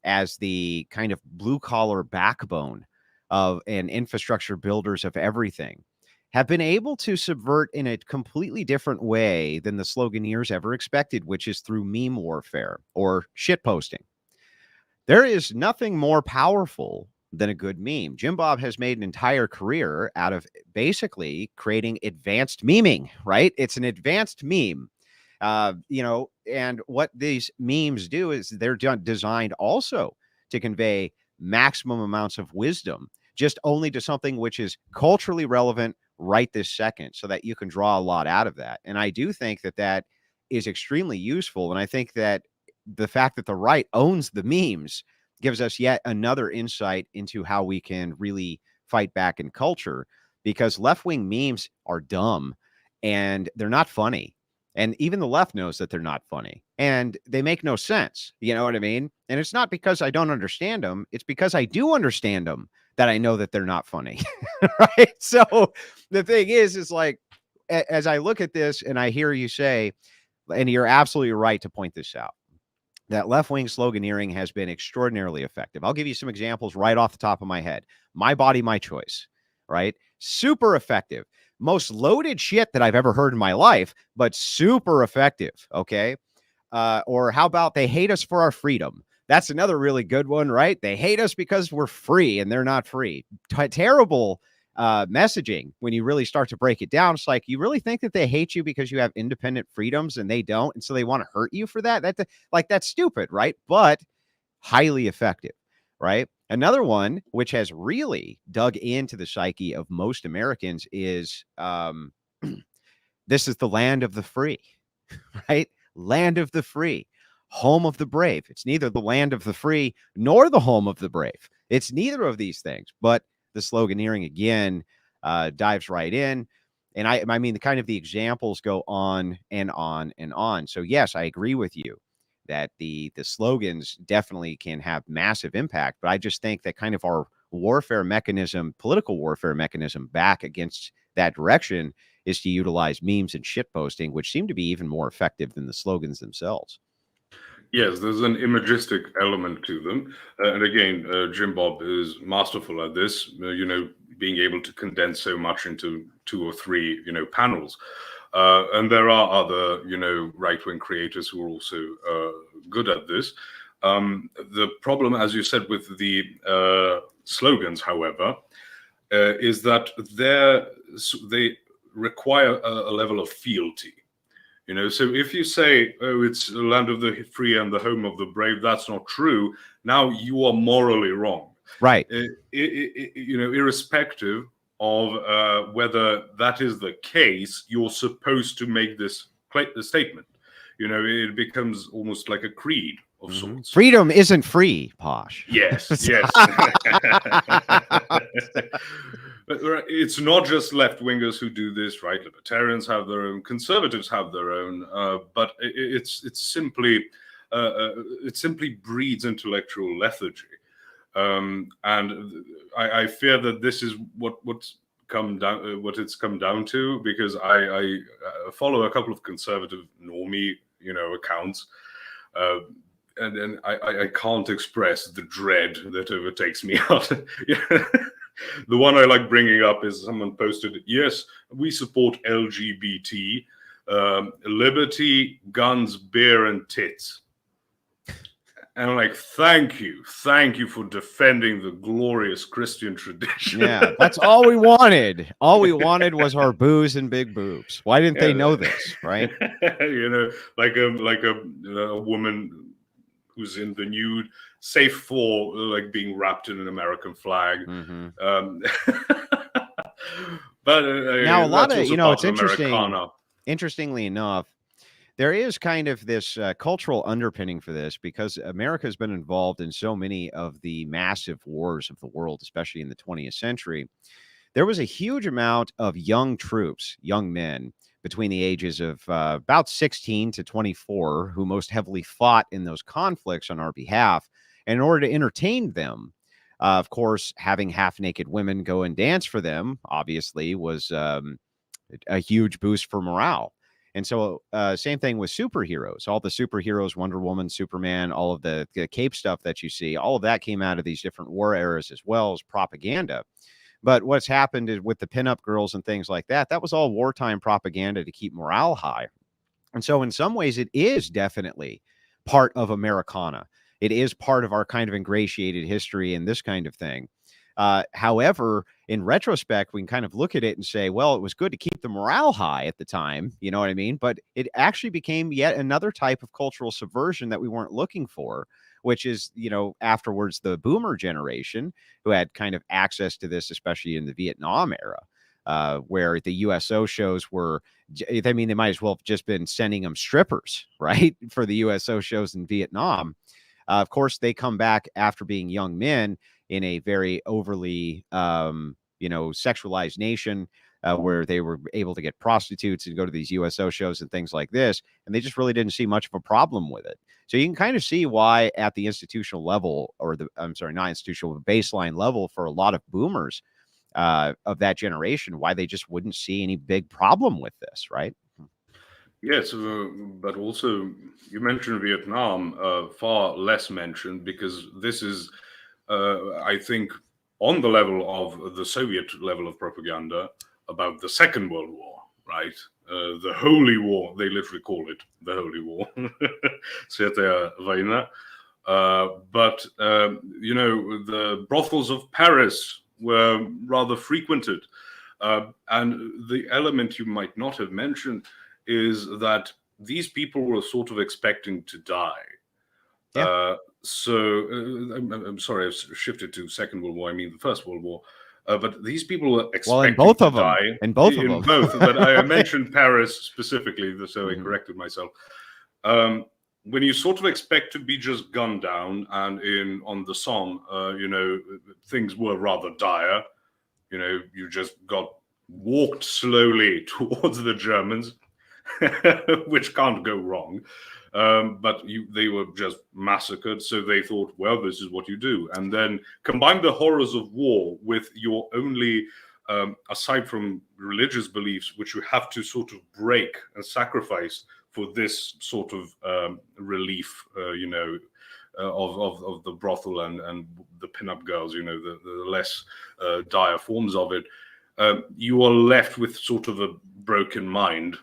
as the kind of blue collar backbone of and infrastructure builders of everything, have been able to subvert in a completely different way than the sloganeers ever expected, which is through meme warfare or shit posting. There is nothing more powerful than a good meme. Jim Bob has made an entire career out of basically creating advanced memeing, right? It's an advanced meme. And what these memes do is they're designed also to convey maximum amounts of wisdom, just only to something which is culturally relevant right this second, so that you can draw a lot out of that. And I do think that that is extremely useful. And I think that the fact that the right owns the memes gives us yet another insight into how we can really fight back in culture, because left-wing memes are dumb and they're not funny. And even the left knows that they're not funny and they make no sense. You know what I mean? And it's not because I don't understand them. It's because I do understand them that I know that they're not funny. Right. So the thing is like, as I look at this and I hear you say, and you're absolutely right to point this out, that left-wing sloganeering has been extraordinarily effective. I'll give you some examples right off the top of my head. My body, my choice, right? Super effective. Most loaded shit that I've ever heard in my life, but super effective, okay? Or how about they hate us for our freedom? That's another really good one, right? They hate us because we're free and they're not free. Terrible messaging when you really start to break it down. It's like, you really think that they hate you because you have independent freedoms and they don't, and so they want to hurt you for that? That's stupid, right? But highly effective, right? Another one which has really dug into the psyche of most Americans is this is the land of the free, right? Land of the free, home of the brave. It's neither the land of the free nor the home of the brave. It's neither of these things, but the sloganeering again dives right in. And I mean, the kind of the examples go on and on and on. So yes, I agree with you that the slogans definitely can have massive impact, but I just think that kind of our warfare mechanism, political warfare mechanism back against that direction is to utilize memes and shitposting, which seem to be even more effective than the slogans themselves. Yes, there's an imagistic element to them. And again, Jim Bob is masterful at this, being able to condense so much into 2 or 3, panels. And there are other, right-wing creators who are also good at this. The problem, as you said, with the slogans, however, is that they require a level of fealty. So if you say, oh, it's the land of the free and the home of the brave, that's not true. Now you are morally wrong. Right. Irrespective of whether that is the case, you're supposed to make this statement. It becomes almost like a creed of sorts. Freedom isn't free, Posh. Yes, yes. It's not just left-wingers who do this, right? Libertarians have their own, conservatives have their own, but it simply breeds intellectual lethargy, and I fear that this is what it's come down to, because I follow a couple of conservative normie, accounts. And I can't express the dread that overtakes me. The one I like bringing up is someone posted, yes, we support LGBT, liberty, guns, beer, and tits. And I'm like, thank you for defending the glorious Christian tradition. Yeah, that's all we wanted. All we wanted was our booze and big boobs. Why didn't they know this, right? Like a woman who's in the nude, safe for like being wrapped in an American flag. But now a lot of it's interesting. Interestingly enough, there is kind of this cultural underpinning for this, because America has been involved in so many of the massive wars of the world, especially in the 20th century. There was a huge amount of young troops, young men, between the ages of about 16 to 24, who most heavily fought in those conflicts on our behalf. And in order to entertain them, of course, having half-naked women go and dance for them, obviously, was a huge boost for morale. And so same thing with superheroes. All the superheroes, Wonder Woman, Superman, all of the cape stuff that you see, all of that came out of these different war eras as well as propaganda. But what's happened is with the pinup girls and things like that, that was all wartime propaganda to keep morale high. And so in some ways, it is definitely part of Americana. It is part of our kind of ingratiated history and this kind of thing. However, in retrospect, we can kind of look at it and say, well, it was good to keep the morale high at the time. You know what I mean? But it actually became yet another type of cultural subversion that we weren't looking for, which is, afterwards the boomer generation who had kind of access to this, especially in the Vietnam era, where the USO shows were, they might as well have just been sending them strippers, right, for the USO shows in Vietnam. Of course, they come back after being young men in a very overly, sexualized nation, where they were able to get prostitutes and go to these USO shows and things like this. And they just really didn't see much of a problem with it. So you can kind of see why at the institutional level, or not institutional, baseline level for a lot of boomers of that generation, why they just wouldn't see any big problem with this, right? Yes, but also you mentioned Vietnam, far less mentioned, because this is, I think, on the level of the Soviet level of propaganda about the Second World War, right? The Holy War, they literally call it the Holy War. Святая война. But, the brothels of Paris were rather frequented. And the element you might not have mentioned is that these people were sort of expecting to die. Yeah. I'm sorry, I've shifted to Second World War. I mean the First World War. But these people were expecting in both to of them. die. In both of them. Both, but I mentioned Paris specifically, so I corrected myself. When you sort of expect to be just gunned down, and on the Somme, things were rather dire. You just walked slowly towards the Germans, which can't go wrong. but they were just massacred. So they thought, well, this is what you do. And then combine the horrors of war with your only, aside from religious beliefs, which you have to sort of break and sacrifice for this sort of relief, of the brothel and the pinup girls, the less dire forms of it. You are left with sort of a broken mind,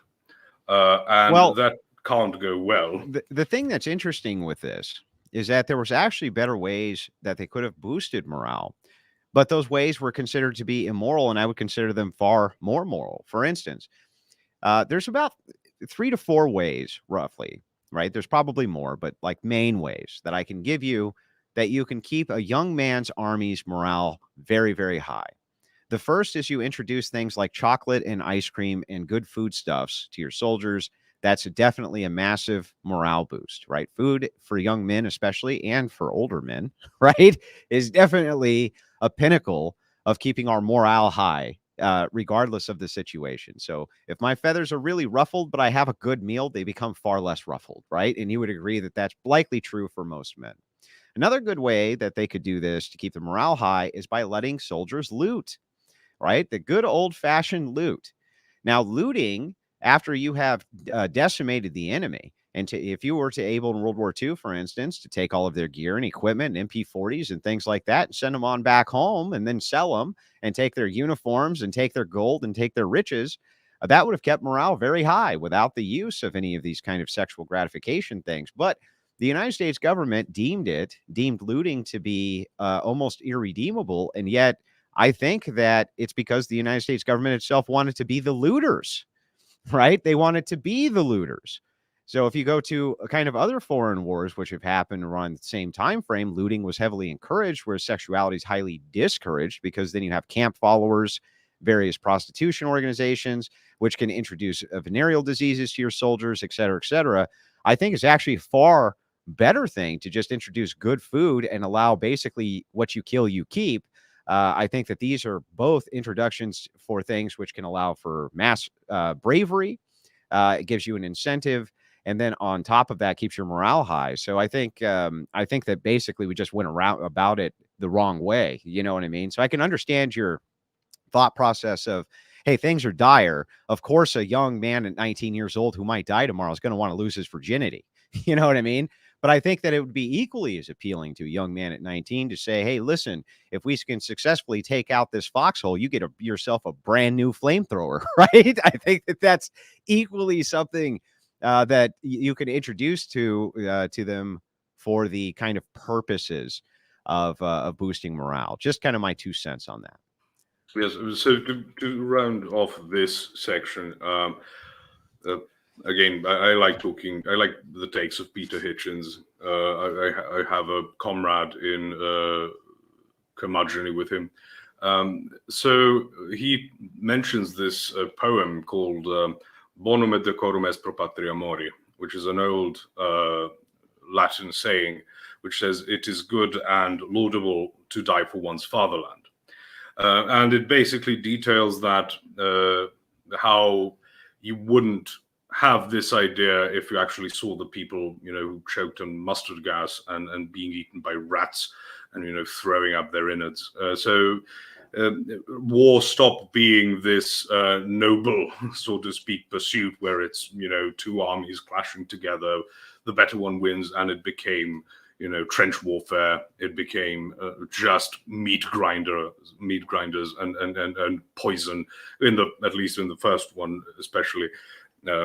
and that can't go well. The thing that's interesting with this is that there was actually better ways that they could have boosted morale, but those ways were considered to be immoral, and I would consider them far more moral. For instance, there's about 3 to 4 ways, roughly, right? There's probably more, but like main ways that I can give you that you can keep a young man's army's morale very, very high. The first is you introduce things like chocolate and ice cream and good foodstuffs to your soldiers. That's definitely a massive morale boost, right? Food for young men, especially, and for older men, right, is definitely a pinnacle of keeping our morale high, regardless of the situation. So if my feathers are really ruffled, but I have a good meal, they become far less ruffled, right? And you would agree that that's likely true for most men. Another good way that they could do this to keep the morale high is by letting soldiers loot, right? The good old-fashioned loot. Now, looting after you have decimated the enemy, and if you were to able in World War II, for instance, to take all of their gear and equipment and MP40s and things like that and send them on back home and then sell them and take their uniforms and take their gold and take their riches, that would have kept morale very high without the use of any of these kind of sexual gratification things. But the United States government deemed looting to be almost irredeemable, and yet I think that it's because the United States government itself wanted to be the looters, right? They wanted to be the looters. So if you go to a kind of other foreign wars, which have happened around the same time frame, looting was heavily encouraged, whereas sexuality is highly discouraged, because then you have camp followers, various prostitution organizations, which can introduce venereal diseases to your soldiers, et cetera, et cetera. I think it's actually a far better thing to just introduce good food and allow basically what you kill, you keep. I think that these are both introductions for things which can allow for mass bravery. It gives you an incentive, and then on top of that, keeps your morale high. So I think that basically we just went around about it the wrong way. You know what I mean? So I can understand your thought process of, hey, things are dire. Of course, a young man at 19 years old who might die tomorrow is going to want to lose his virginity. You know what I mean? But I think that it would be equally as appealing to a young man at 19 to say, hey, listen, if we can successfully take out this foxhole, you get yourself a brand new flamethrower, right? I think that that's equally something that you can introduce to them for the kind of purposes of boosting morale. Just kind of my 2 cents on that. Yes. So to round off this section, again, I like talking. I like the takes of Peter Hitchens. I have a comrade in curmudgeonly with him. So he mentions this poem called Bonum et decorum est pro patria mori, which is an old Latin saying, which says it is good and laudable to die for one's fatherland. And it basically details that how you wouldn't have this idea if you actually saw the people, who choked on mustard gas and being eaten by rats and, throwing up their innards. So war stopped being this noble, so to speak, pursuit where it's, 2 armies clashing together, the better one wins, and it became, trench warfare. It became just meat grinders and poison, at least in the first one, especially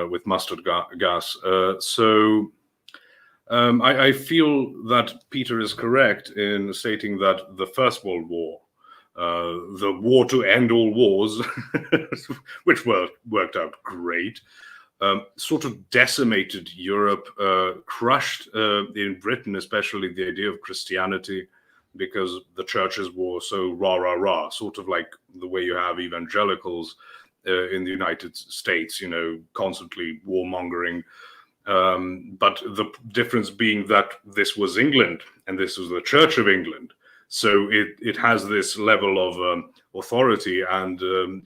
with mustard gas. So I feel that Peter is correct in stating that the First World War, the war to end all wars, which worked out great, sort of decimated Europe, crushed in Britain, especially the idea of Christianity, because the churches were so rah, sort of like the way you have evangelicals in the United States, constantly warmongering. But the difference being that this was England and this was the Church of England. So it has this level of authority and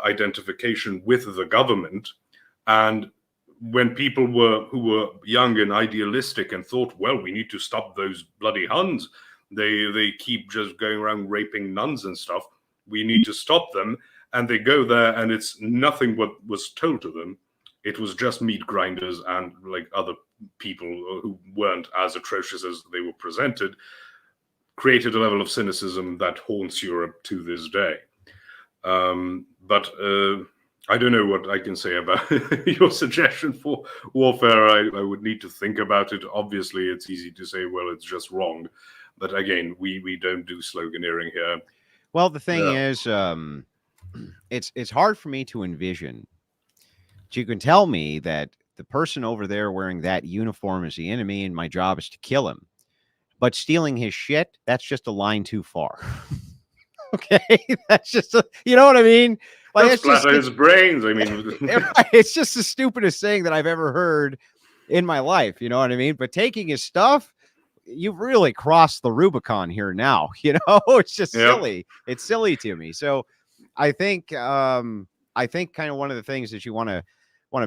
identification with the government. And when people who were young and idealistic and thought, well, we need to stop those bloody Huns. They keep just going around raping nuns and stuff. We need to stop them. And they go there, and it's nothing what was told to them. It was just meat grinders and like other people who weren't as atrocious as they were presented, created a level of cynicism that haunts Europe to this day. But I don't know what I can say about your suggestion for warfare. I would need to think about it. Obviously, it's easy to say, well, it's just wrong. But again, we don't do sloganeering here. Well, the thing is, it's hard for me to envision. You can tell me that the person over there wearing that uniform is the enemy, and my job is to kill him. But stealing his shit, that's just a line too far. Okay, that's just you know what I mean? Like, it's just his brains. I mean, it's just the stupidest thing that I've ever heard in my life. You know what I mean? But taking his stuff, you've really crossed the Rubicon here now. You know, it's just silly. It's silly to me. So I think kind of one of the things that you want to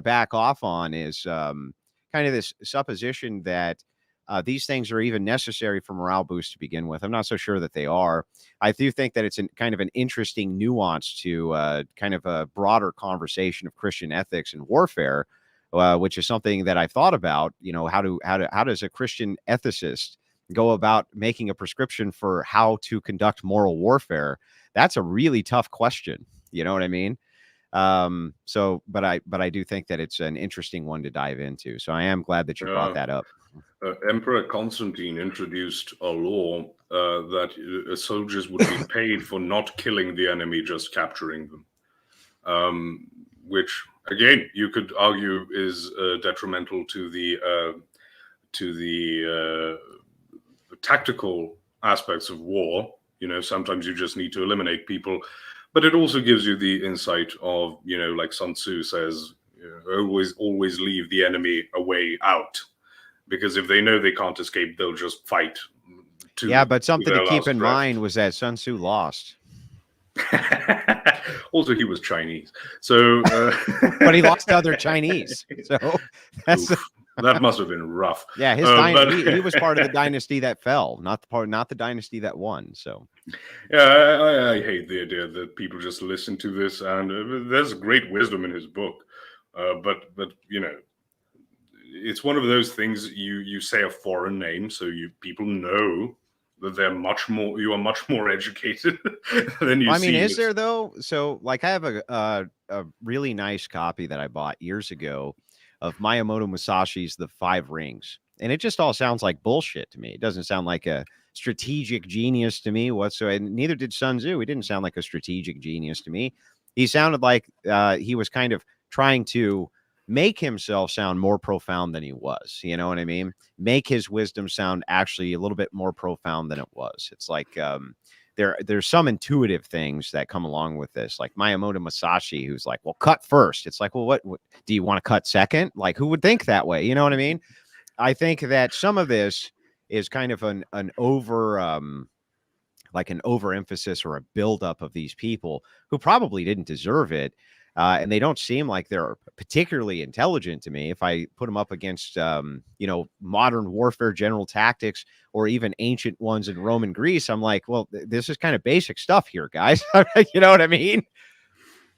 back off on is kind of this supposition that these things are even necessary for morale boost to begin with. I'm not so sure that they are. I do think that it's kind of an interesting nuance to kind of a broader conversation of Christian ethics and warfare, which is something that I've thought about. You know, how does a Christian ethicist go about making a prescription for how to conduct moral warfare? That's a really tough question. You know what I mean? But I do think that it's an interesting one to dive into. So I am glad that you brought that up. Emperor Constantine introduced a law that soldiers would be paid for not killing the enemy, just capturing them, which again you could argue is detrimental to the tactical aspects of war. You know, sometimes you just need to eliminate people, but it also gives you the insight of, you know, like Sun Tzu says, always leave the enemy a way out. Because if they know they can't escape, they'll just fight. But something to keep in mind was that Sun Tzu lost. Also, he was Chinese, so but he lost to other Chinese. So that must have been rough. Yeah, his dynasty. He was part of the dynasty that fell, not the dynasty that won. So yeah, I hate the idea that people just listen to this, and there's great wisdom in his book, but you know. It's one of those things you say a foreign name, so people know that you are much more educated than you. I mean, is there though? So, like, I have a really nice copy that I bought years ago of Miyamoto Musashi's The Five Rings, and it just all sounds like bullshit to me. It doesn't sound like a strategic genius to me whatsoever. And neither did Sun Tzu. He didn't sound like a strategic genius to me. He sounded like he was kind of trying to make himself sound more profound than he was. You know what I mean? Make his wisdom sound actually a little bit more profound than it was. It's like there's some intuitive things that come along with this, like Miyamoto Musashi, who's like, well, cut first. It's like, well, what do you want to cut second? Like, who would think that way? You know what I mean? I think that some of this is kind of an overemphasis or a buildup of these people who probably didn't deserve it. And they don't seem like they're particularly intelligent to me. If I put them up against, modern warfare general tactics or even ancient ones in Rome and Greece, I'm like, well, this is kind of basic stuff here, guys. You know what I mean?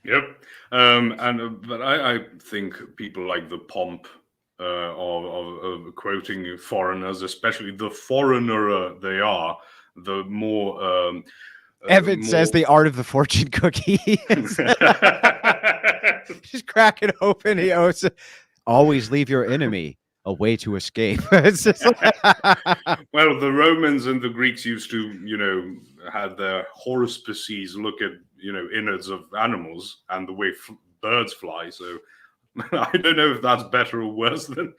Yep. But I think people like the pomp of quoting foreigners, especially the foreigner they are, the more... Evan says the art of the fortune cookie. Just crack it open. He always leave your enemy a way to escape. It's just well, the Romans and the Greeks used to, had their haruspices look at, innards of animals and the way birds fly. So I don't know if that's better or worse than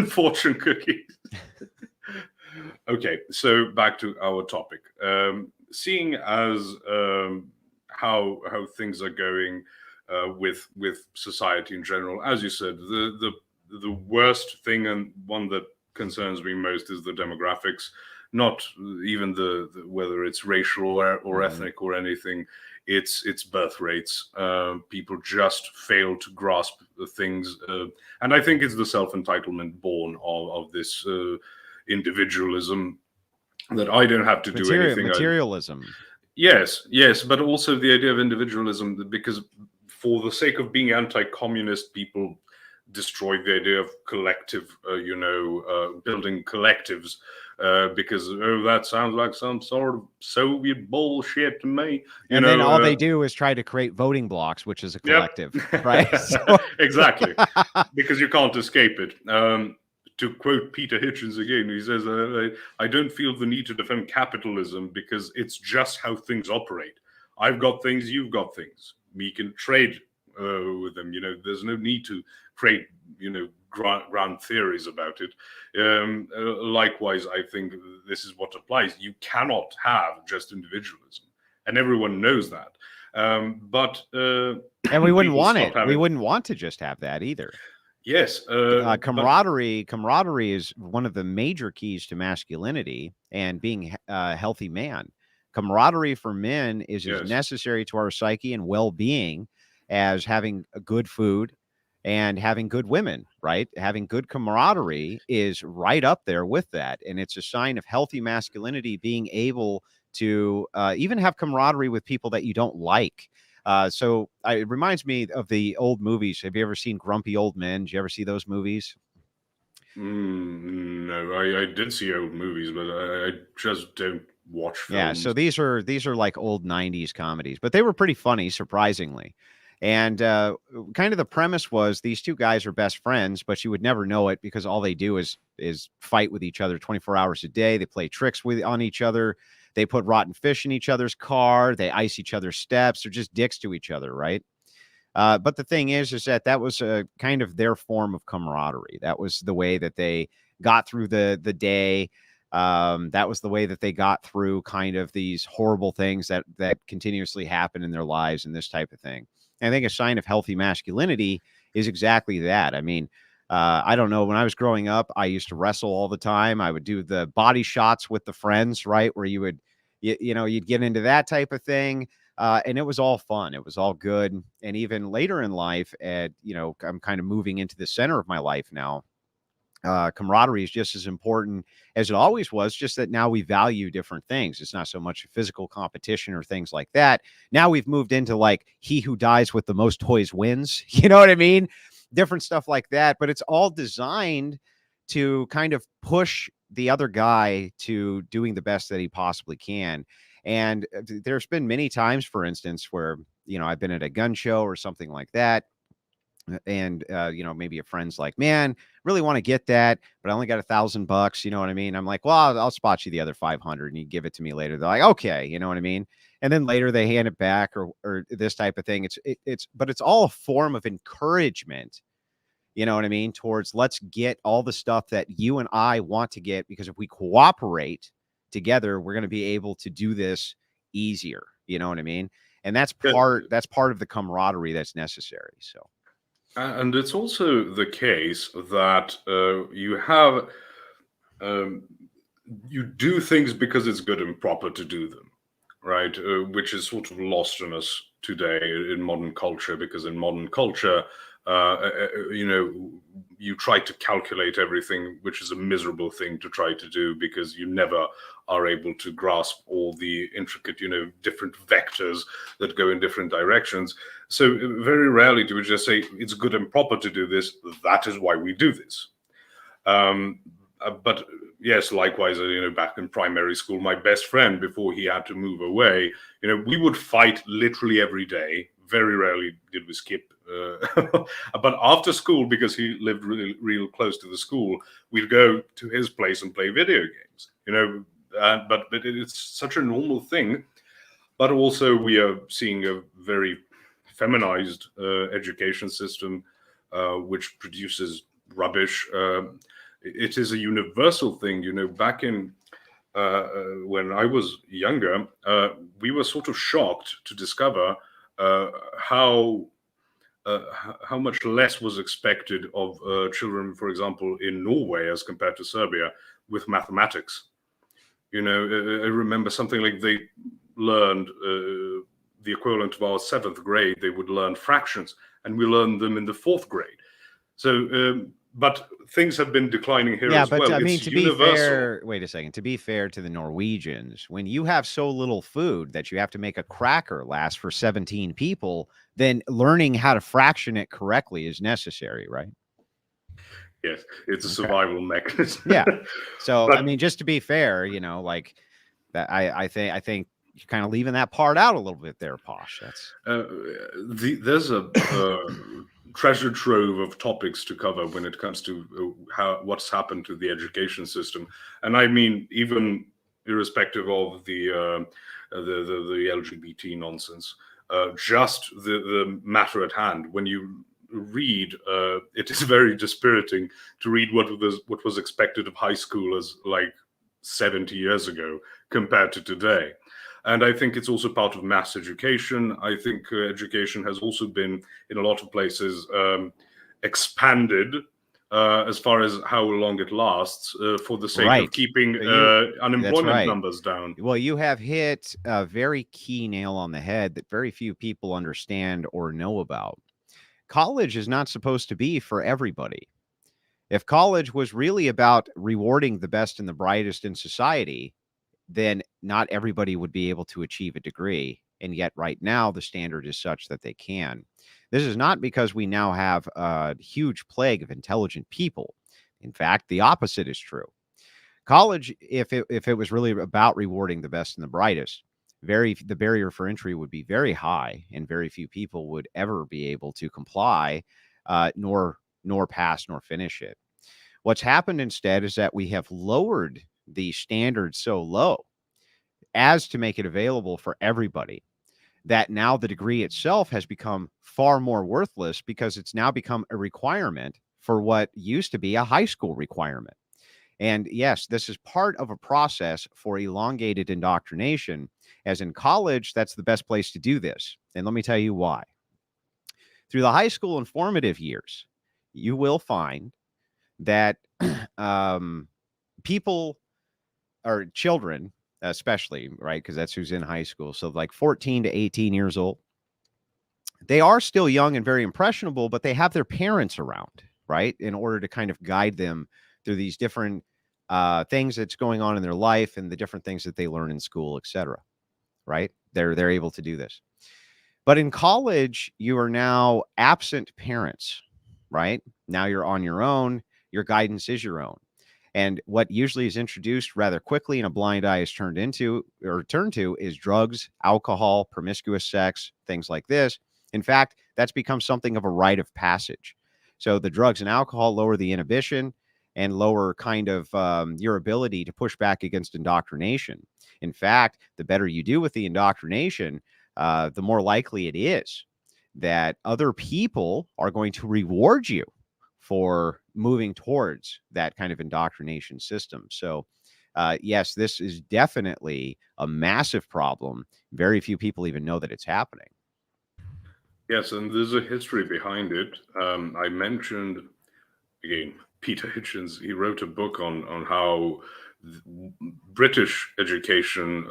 fortune cookies. Okay, so back to our topic. Seeing as how things are going with society in general, as you said, the worst thing and one that concerns me most is the demographics. not even whether it's racial or ethnic or anything. It's birth rates. People just fail to grasp the things, and I think it's the self-entitlement born of this individualism, that I don't have to do anything. Materialism. Yes, but also the idea of individualism, because for the sake of being anti-communist, people destroyed the idea of collective, building collectives, because that sounds like some sort of Soviet bullshit to me. Then all they do is try to create voting blocks, which is a collective, right? Exactly, because you can't escape it. To quote Peter Hitchens again, he says, I don't feel the need to defend capitalism because it's just how things operate. I've got things, you've got things. We can trade with them. There's no need to create, grand theories about it. Likewise, I think this is what applies. You cannot have just individualism, and everyone knows that. And we wouldn't want it. We wouldn't want to just have that either. Yes. Camaraderie is one of the major keys to masculinity and being a healthy man. Camaraderie for men is as necessary to our psyche and well-being as having a good food and having good women, right? Having good camaraderie is right up there with that. And it's a sign of healthy masculinity, being able to even have camaraderie with people that you don't like. So it reminds me of the old movies. Have you ever seen Grumpy Old Men? Did you ever see those movies? No, I did see old movies, but I just don't watch films. Yeah, so these are like old 90s comedies, but they were pretty funny, surprisingly. And kind of the premise was these two guys are best friends, but you would never know it because all they do is fight with each other 24 hours a day. They play tricks on each other. They put rotten fish in each other's car. They ice each other's steps. They're just dicks to each other, right? But the thing is that was kind of their form of camaraderie. That was the way that they got through the day. That was the way that they got through kind of these horrible things that continuously happen in their lives and this type of thing. And I think a sign of healthy masculinity is exactly that. I mean, I don't know. When I was growing up, I used to wrestle all the time. I would do the body shots with the friends, right? Where you would, you'd get into that type of thing. And it was all fun. It was all good. And even later in life, I'm kind of moving into the center of my life now. Camaraderie is just as important as it always was, just that now we value different things. It's not so much physical competition or things like that. Now we've moved into like he who dies with the most toys wins. You know what I mean? Different stuff like that. But it's all designed to kind of push the other guy to doing the best that he possibly can. And there's been many times, for instance, where, I've been at a gun show or something like that. And, maybe a friend's like, man, really want to get that, but I only got $1,000. You know what I mean? I'm like, well, I'll spot you the other 500 and you give it to me later. They're like, okay. You know what I mean? And then later they hand it back or this type of thing. But it's all a form of encouragement. You know what I mean? Towards let's get all the stuff that you and I want to get, because if we cooperate together, we're going to be able to do this easier. You know what I mean? And that's part of the camaraderie that's necessary. So. And it's also the case that you do things because it's good and proper to do them, right? Which is sort of lost on us today in modern culture, because in modern culture, you try to calculate everything, which is a miserable thing to try to do, because you never are able to grasp all the intricate, different vectors that go in different directions. So very rarely do we just say it's good and proper to do this. That is why we do this. But yes, likewise, back in primary school, my best friend, before he had to move away, we would fight literally every day. Very rarely did we skip. But after school, because he lived real close to the school, we'd go to his place and play video games. But it's such a normal thing. But also we are seeing a very feminized education system, which produces rubbish. It is a universal thing. Back in when I was younger, we were sort of shocked to discover how much less was expected of children, for example, in Norway as compared to Serbia with mathematics. I remember something like they learned the equivalent of our seventh grade. They would learn fractions, and we learned them in the fourth grade. So, but things have been declining here Yeah, as but well. I mean, It's to be universal. fair, wait a second. To be fair to the Norwegians, when you have so little food that you have to make a cracker last for 17 people, then learning how to fraction it correctly is necessary, right? Yes, it's a Okay. survival mechanism. Yeah. So, I But mean, just to be fair, like that, I think you're kind of leaving that part out a little bit there, Posh. That's there's a treasure trove of topics to cover when it comes to what's happened to the education system, and I mean even irrespective of the LGBT nonsense, just the matter at hand. When you read, it is very dispiriting to read what was expected of high schoolers like 70 years ago compared to today. And I think it's also part of mass education. I think education has also been, in a lot of places, expanded as far as how long it lasts for the sake of right. keeping That's unemployment right. numbers down. Well, you have hit a very key nail on the head that very few people understand or know about. College is not supposed to be for everybody. If college was really about rewarding the best and the brightest in society, then not everybody would be able to achieve a degree. And yet, right now, the standard is such that they can. This is not because we now have a huge plague of intelligent people. In fact, the opposite is true. College, if it was really about rewarding the best and the brightest, the barrier for entry would be very high, and very few people would ever be able to comply, nor pass nor finish it. What's happened instead is that we have lowered the standard so low as to make it available for everybody, that now the degree itself has become far more worthless because it's now become a requirement for what used to be a high school requirement. And yes, this is part of a process for elongated indoctrination, as in college, that's the best place to do this. And let me tell you why. Through the high school informative years, you will find that people or children, especially, right? Because that's who's in high school. So, like 14 to 18 years old, they are still young and very impressionable, but they have their parents around, right? In order to kind of guide them through these different things that's going on in their life and the different things that they learn in school, et cetera, right? They're able to do this. But in college, you are now absent parents, right? Now you're on your own. Your guidance is your own. And what usually is introduced rather quickly and a blind eye is turned to is drugs, alcohol, promiscuous sex, things like this. In fact, that's become something of a rite of passage. So the drugs and alcohol lower the inhibition and lower kind of your ability to push back against indoctrination. In fact, the better you do with the indoctrination, the more likely it is that other people are going to reward you for moving towards that kind of indoctrination system. So, yes, this is definitely a massive problem. Very few people even know that it's happening. Yes, and there's a history behind it. I mentioned again Peter Hitchens. He wrote a book on how British education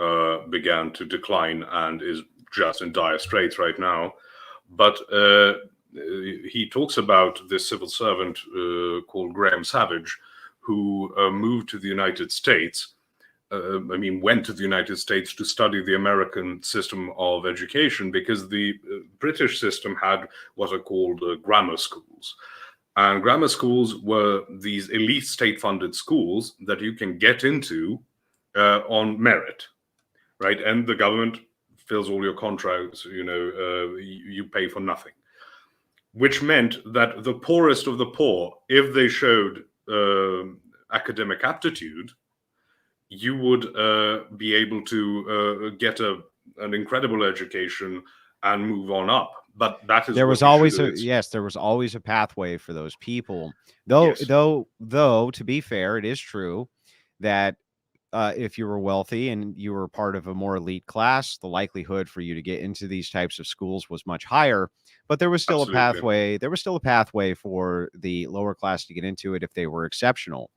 began to decline and is just in dire straits right now. But he talks about this civil servant called Graham Savage, who moved to the United States. Went to the United States to study the American system of education because the British system had what are called grammar schools. And grammar schools were these elite state funded schools that you can get into on merit, right? And the government fills all your contracts, you pay for nothing, which meant that the poorest of the poor, if they showed academic aptitude, you would be able to get an incredible education and move on up. But that is There what was we should always do. there was always a pathway for those people. Though, Yes, though, to be fair, it is true that if you were wealthy and you were part of a more elite class, the likelihood for you to get into these types of schools was much higher. But there was still a absolutely. pathway. There was still a pathway for the lower class to get into it if they were exceptional.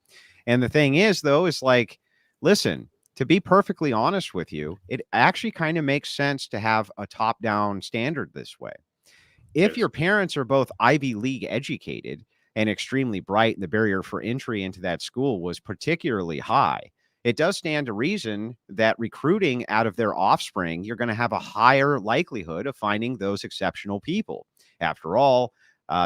And the thing is, though, is like, listen, to be perfectly honest with you, it actually kind of makes sense to have a top-down standard this way. If Yes. your parents are both Ivy League educated and extremely bright, and the barrier for entry into that school was particularly high, it does stand to reason that recruiting out of their offspring, you're going to have a higher likelihood of finding those exceptional people. After all,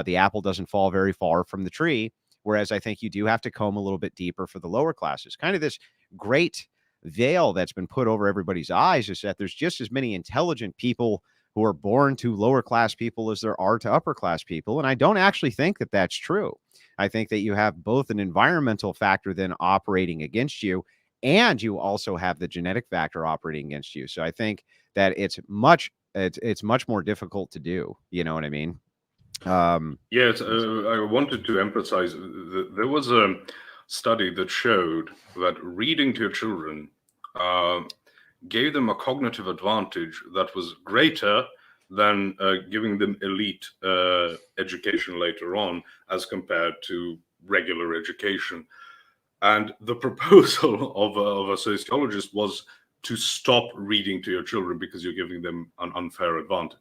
the apple doesn't fall very far from the tree. Whereas I think you do have to comb a little bit deeper for the lower classes. Kind of this great veil that's been put over everybody's eyes is that there's just as many intelligent people who are born to lower class people as there are to upper class people. And I don't actually think that that's true. I think that you have both an environmental factor then operating against you, and you also have the genetic factor operating against you. So I think that it's much more difficult to do. You know what I mean? Yes, I wanted to emphasize there was a study that showed that reading to your children gave them a cognitive advantage that was greater than giving them elite education later on as compared to regular education. And the proposal of a sociologist was to stop reading to your children because you're giving them an unfair advantage.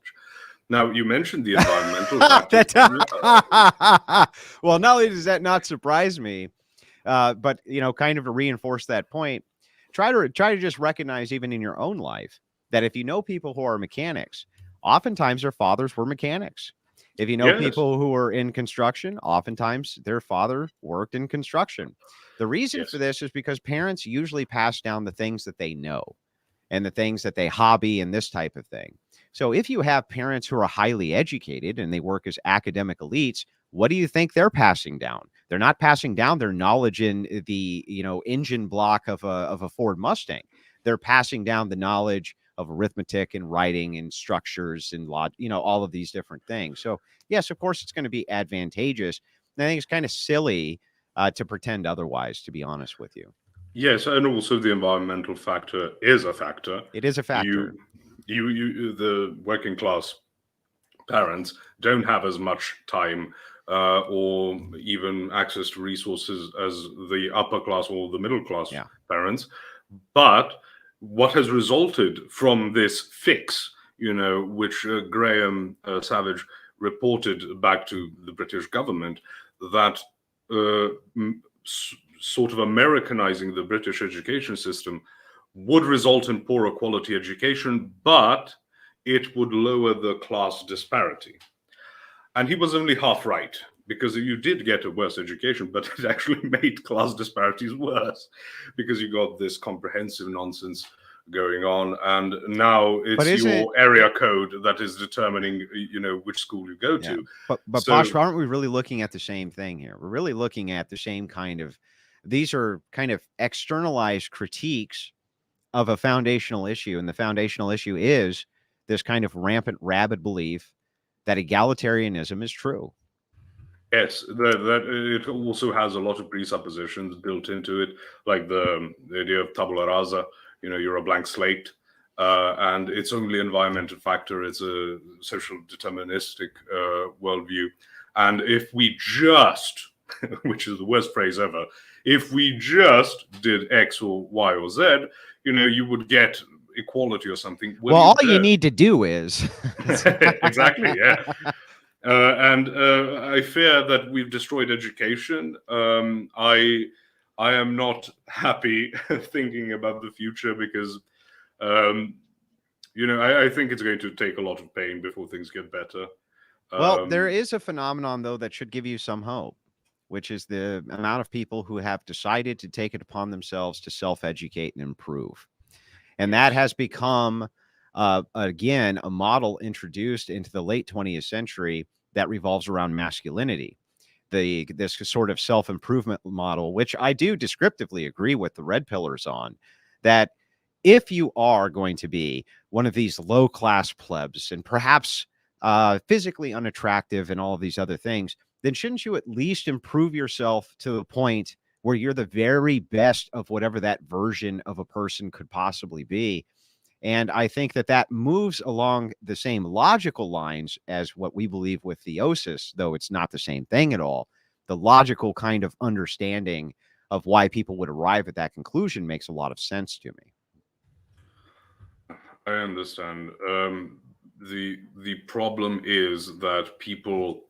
Now, you mentioned the environmental factor. Well, not only does that not surprise me, but kind of to reinforce that point, try to just recognize even in your own life that if you know people who are mechanics, oftentimes their fathers were mechanics. If you know Yes. people who are in construction, oftentimes their father worked in construction. The reason Yes. for this is because parents usually pass down the things that they know and the things that they hobby and this type of thing. So if you have parents who are highly educated and they work as academic elites, what do you think they're passing down? They're not passing down their knowledge in the engine block of a Ford Mustang. They're passing down the knowledge of arithmetic and writing and structures and all of these different things. So yes, of course, it's going to be advantageous. And I think it's kind of silly to pretend otherwise, to be honest with you. Yes, and also the environmental factor is a factor. It is a factor. The working class parents don't have as much time or even access to resources as the upper class or the middle class parents. But what has resulted from this fix, which Graham Savage reported back to the British government, that sort of Americanizing the British education system would result in poorer quality education, but it would lower the class disparity. And he was only half right, because you did get a worse education, but it actually made class disparities worse, because you got this comprehensive nonsense going on, and now it's your area code that is determining which school you go to. But so, Bosch, aren't we really looking at the same thing here? We're really looking at the same kind of, these are kind of externalized critiques of a foundational issue, and the foundational issue is this kind of rampant, rabid belief that egalitarianism is true. Yes, that it also has a lot of presuppositions built into it, like the idea of tabula rasa. You're a blank slate, and it's only environmental factor. It's a social deterministic worldview. And if we just, which is the worst phrase ever, if we just did X or Y or Z, you would get equality or something. Well, all you need to do is exactly, yeah. And I fear that we've destroyed education. I am not happy thinking about the future because, I think it's going to take a lot of pain before things get better. Well, there is a phenomenon, though, that should give you some hope, which is the amount of people who have decided to take it upon themselves to self-educate and improve. And that has become, again, a model introduced into the late 20th century that revolves around masculinity. This sort of self-improvement model, which I do descriptively agree with the red pillars on, that if you are going to be one of these low-class plebs and perhaps physically unattractive and all of these other things, then shouldn't you at least improve yourself to the point where you're the very best of whatever that version of a person could possibly be? And I think that moves along the same logical lines as what we believe with theosis, though it's not the same thing at all. The logical kind of understanding of why people would arrive at that conclusion makes a lot of sense to me. I understand. The problem is that people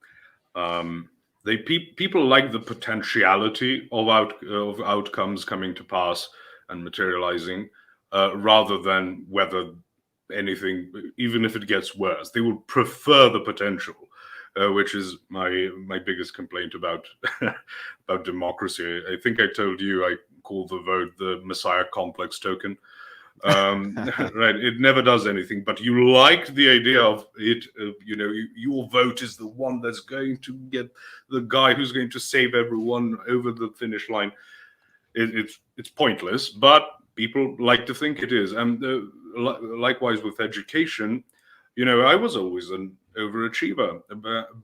like the potentiality of outcomes coming to pass and materializing, rather than whether anything, even if it gets worse, they will prefer the potential, which is my biggest complaint about about democracy. I think I told you I call the vote the Messiah complex token. Right, it never does anything, but you like the idea of it. Your vote is the one that's going to get the guy who's going to save everyone over the finish line. It's pointless, but people like to think it is. And likewise with education, I was always an overachiever,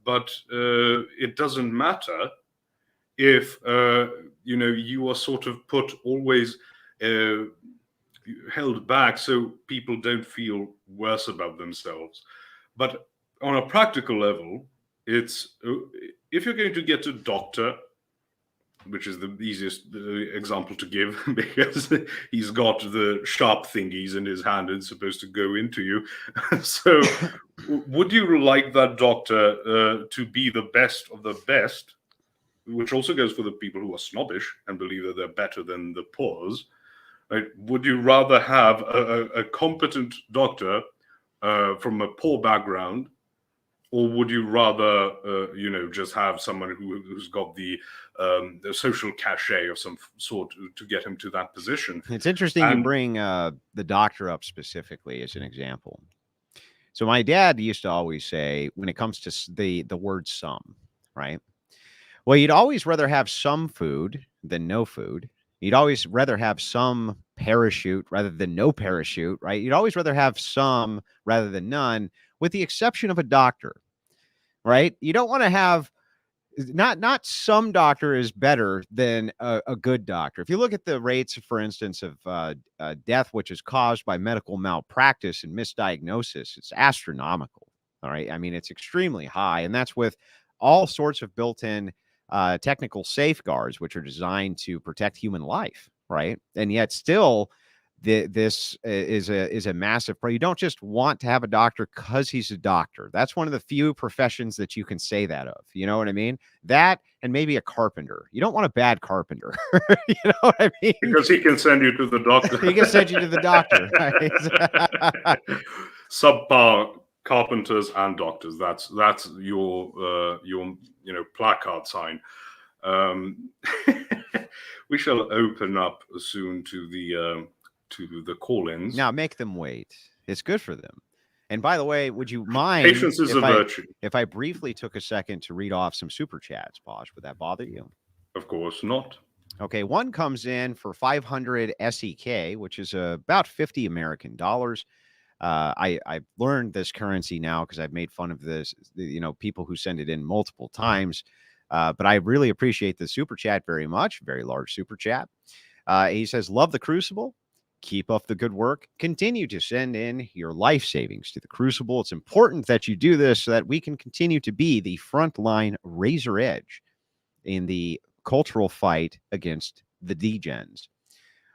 but it doesn't matter if you are sort of put always held back so people don't feel worse about themselves. But on a practical level, it's if you're going to get a doctor, which is the easiest example to give, because he's got the sharp thingies in his hand and supposed to go into you. So would you like that doctor to be the best of the best, which also goes for the people who are snobbish and believe that they're better than the poors? Right? Would you rather have a competent doctor from a poor background, or would you rather, just have someone who's got the social cachet of some sort to get him to that position? It's interesting you bring the doctor up specifically as an example. So my dad used to always say, when it comes to the word "some," right? Well, you'd always rather have some food than no food. You'd always rather have some parachute rather than no parachute, right? You'd always rather have some rather than none, with the exception of a doctor, right? You don't want to have not some doctor is better than a good doctor. If you look at the rates, for instance, of death, which is caused by medical malpractice and misdiagnosis, it's astronomical. All right. I mean, it's extremely high. And that's with all sorts of built-in technical safeguards, which are designed to protect human life, right? And yet still, this is a massive problem. You don't just want to have a doctor because he's a doctor. That's one of the few professions that you can say that of. You know what I mean? That and maybe a carpenter. You don't want a bad carpenter. You know what I mean? Because he can send you to the doctor. He can send you to the doctor. Right? Subpar carpenters and doctors. That's your placard sign. We shall open up soon to the call-ins. Now make them wait. It's good for them. And by the way, would you mind Patience is a virtue. If I briefly took a second to read off some super chats, Posh? Would that bother you? Of course not. Okay, one comes in for 500 SEK, which is about 50 American dollars. I've learned this currency now because I've made fun of this, people who send it in multiple times. But I really appreciate the super chat very much. Very large super chat. He says, love the Crucible. Keep up the good work. Continue to send in your life savings to the Crucible. It's important that you do this so that we can continue to be the frontline razor edge in the cultural fight against the degens.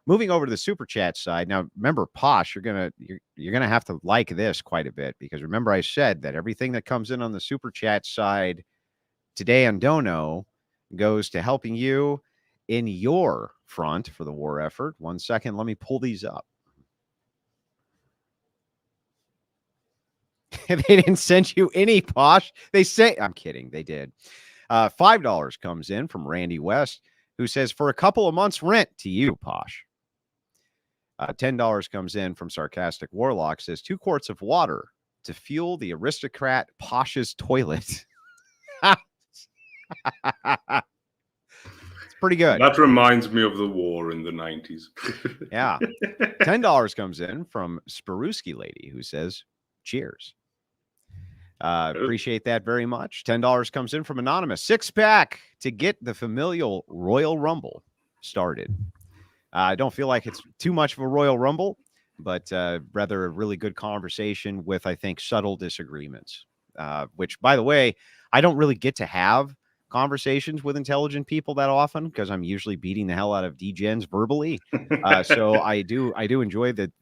Moving over to the super chat side. Now, remember, Posh, you're gonna have to like this quite a bit, because remember I said that everything that comes in on the super chat side today on Dono goes to helping you in your front for the war effort. 1 second, let me pull these up. They didn't send you any, Posh. They say, I'm kidding, they did. $5 comes in from Randy West, who says, for a couple of months rent to you, Posh. $10 comes in from Sarcastic Warlock, says 2 quarts of water to fuel the aristocrat Posh's toilet. It's pretty good. That reminds me of the war in the 90s. Yeah. $10 comes in from Sparuski Lady, who says, cheers. Appreciate that very much. $10 comes in from Anonymous. 6-pack to get the familial Royal Rumble started. I don't feel like it's too much of a Royal Rumble, but rather a really good conversation with, I think, subtle disagreements, which, by the way, I don't really get to have conversations with intelligent people that often because I'm usually beating the hell out of degens verbally. So I do enjoy the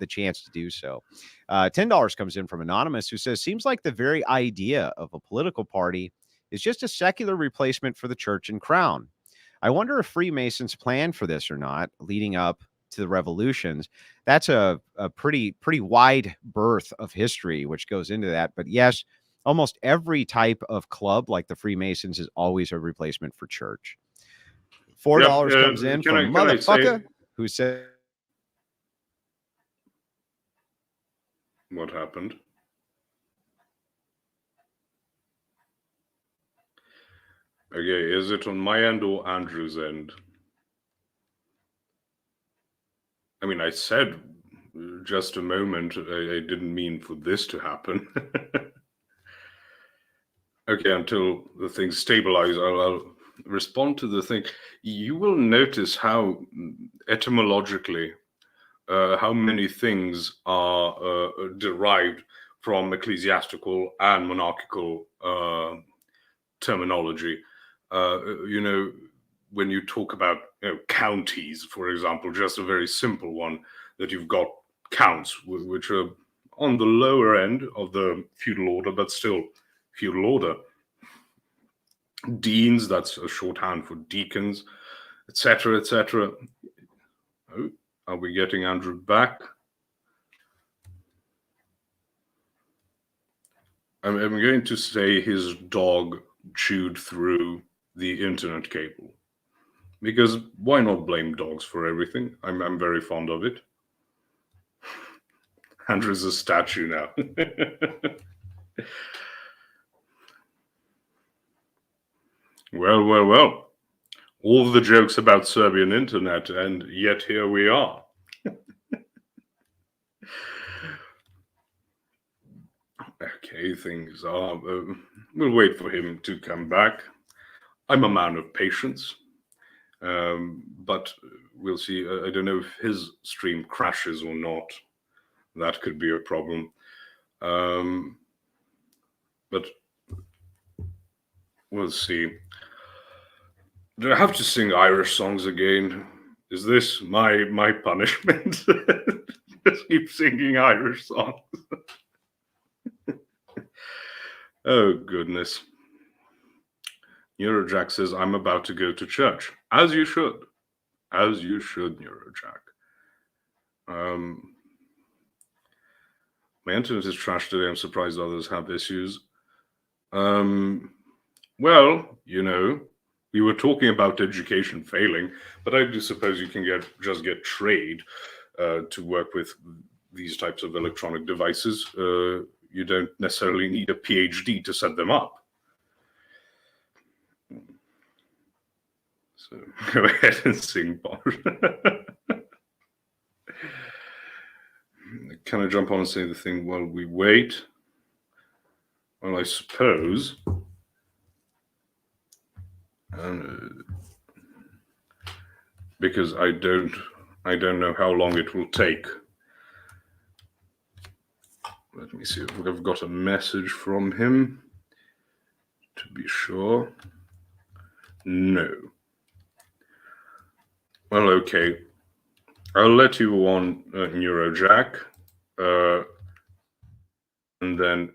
chance to do so. $10 comes in from Anonymous, who says, seems like the very idea of a political party is just a secular replacement for the church and crown. I wonder if Freemasons planned for this or not, leading up to the revolutions. That's a pretty wide berth of history, which goes into that. But yes, almost every type of club like the Freemasons is always a replacement for church. $4 comes in from Motherfucker, who said, what happened? Okay, is it on my end or Andrew's end? I mean, I said just a moment, I didn't mean for this to happen. Okay, until the things stabilize, I'll respond to the thing. You will notice how etymologically, how many things are derived from ecclesiastical and monarchical terminology. When you talk about counties, for example, just a very simple one, that you've got counts, which are on the lower end of the feudal order, but still feudal order. Deans, that's a shorthand for deacons, etc., etc. Oh, are we getting Andrew back? I'm going to say his dog chewed through the internet cable. Because why not blame dogs for everything? I'm very fond of it. Andrew's a statue now. Well. All the jokes about Serbian internet, and yet here we are. Okay, things are... we'll wait for him to come back. I'm a man of patience. But we'll see. I don't know if his stream crashes or not. That could be a problem. But we'll see. Do I have to sing Irish songs again? Is this my punishment? Just keep singing Irish songs. Oh, goodness. Neurojack says, I'm about to go to church. As you should. As you should, Neurojack. My internet is trash today. I'm surprised others have issues. Well, we were talking about education failing, but I do suppose you can just get trade to work with these types of electronic devices. You don't necessarily need a PhD to set them up. So go ahead and sing, Bosch. Can I jump on and say the thing while we wait? Well, I suppose. Because I don't know how long it will take. Let me see if I've got a message from him. To be sure. No. Well, okay. I'll let you on Neurojack. And then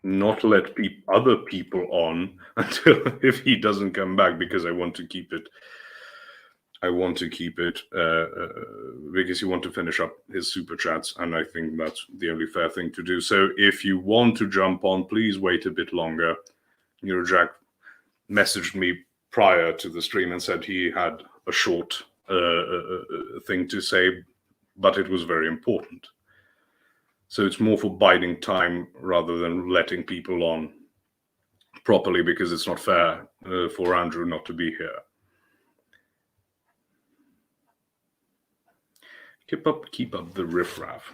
not let other people on until if he doesn't come back, because I want to keep it because you want to finish up his super chats, and I think that's the only fair thing to do. So if you want to jump on, please wait a bit longer. Neurojack messaged me prior to the stream and said he had a short thing to say, but it was very important. So it's more for biding time rather than letting people on properly, because it's not fair for Andrew not to be here. Keep up the riffraff.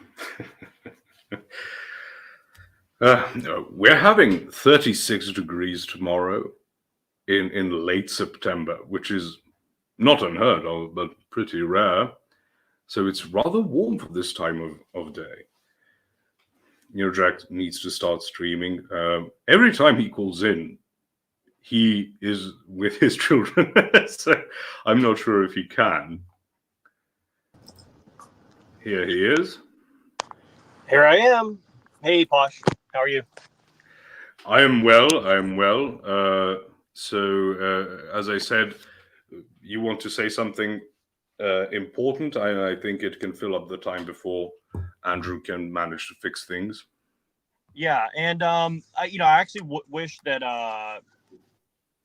We're having 36 degrees tomorrow in late September, which is not unheard of, but pretty rare. So it's rather warm for this time of day. Neurojack needs to start streaming. Every time he calls in, he is with his children. So I'm not sure if he can. Here he is. Here I am. Hey, Posh. How are you? I am well. I am well. As I said, you want to say something important. I think it can fill up the time before Andrew can manage to fix things. Yeah, and I actually wish that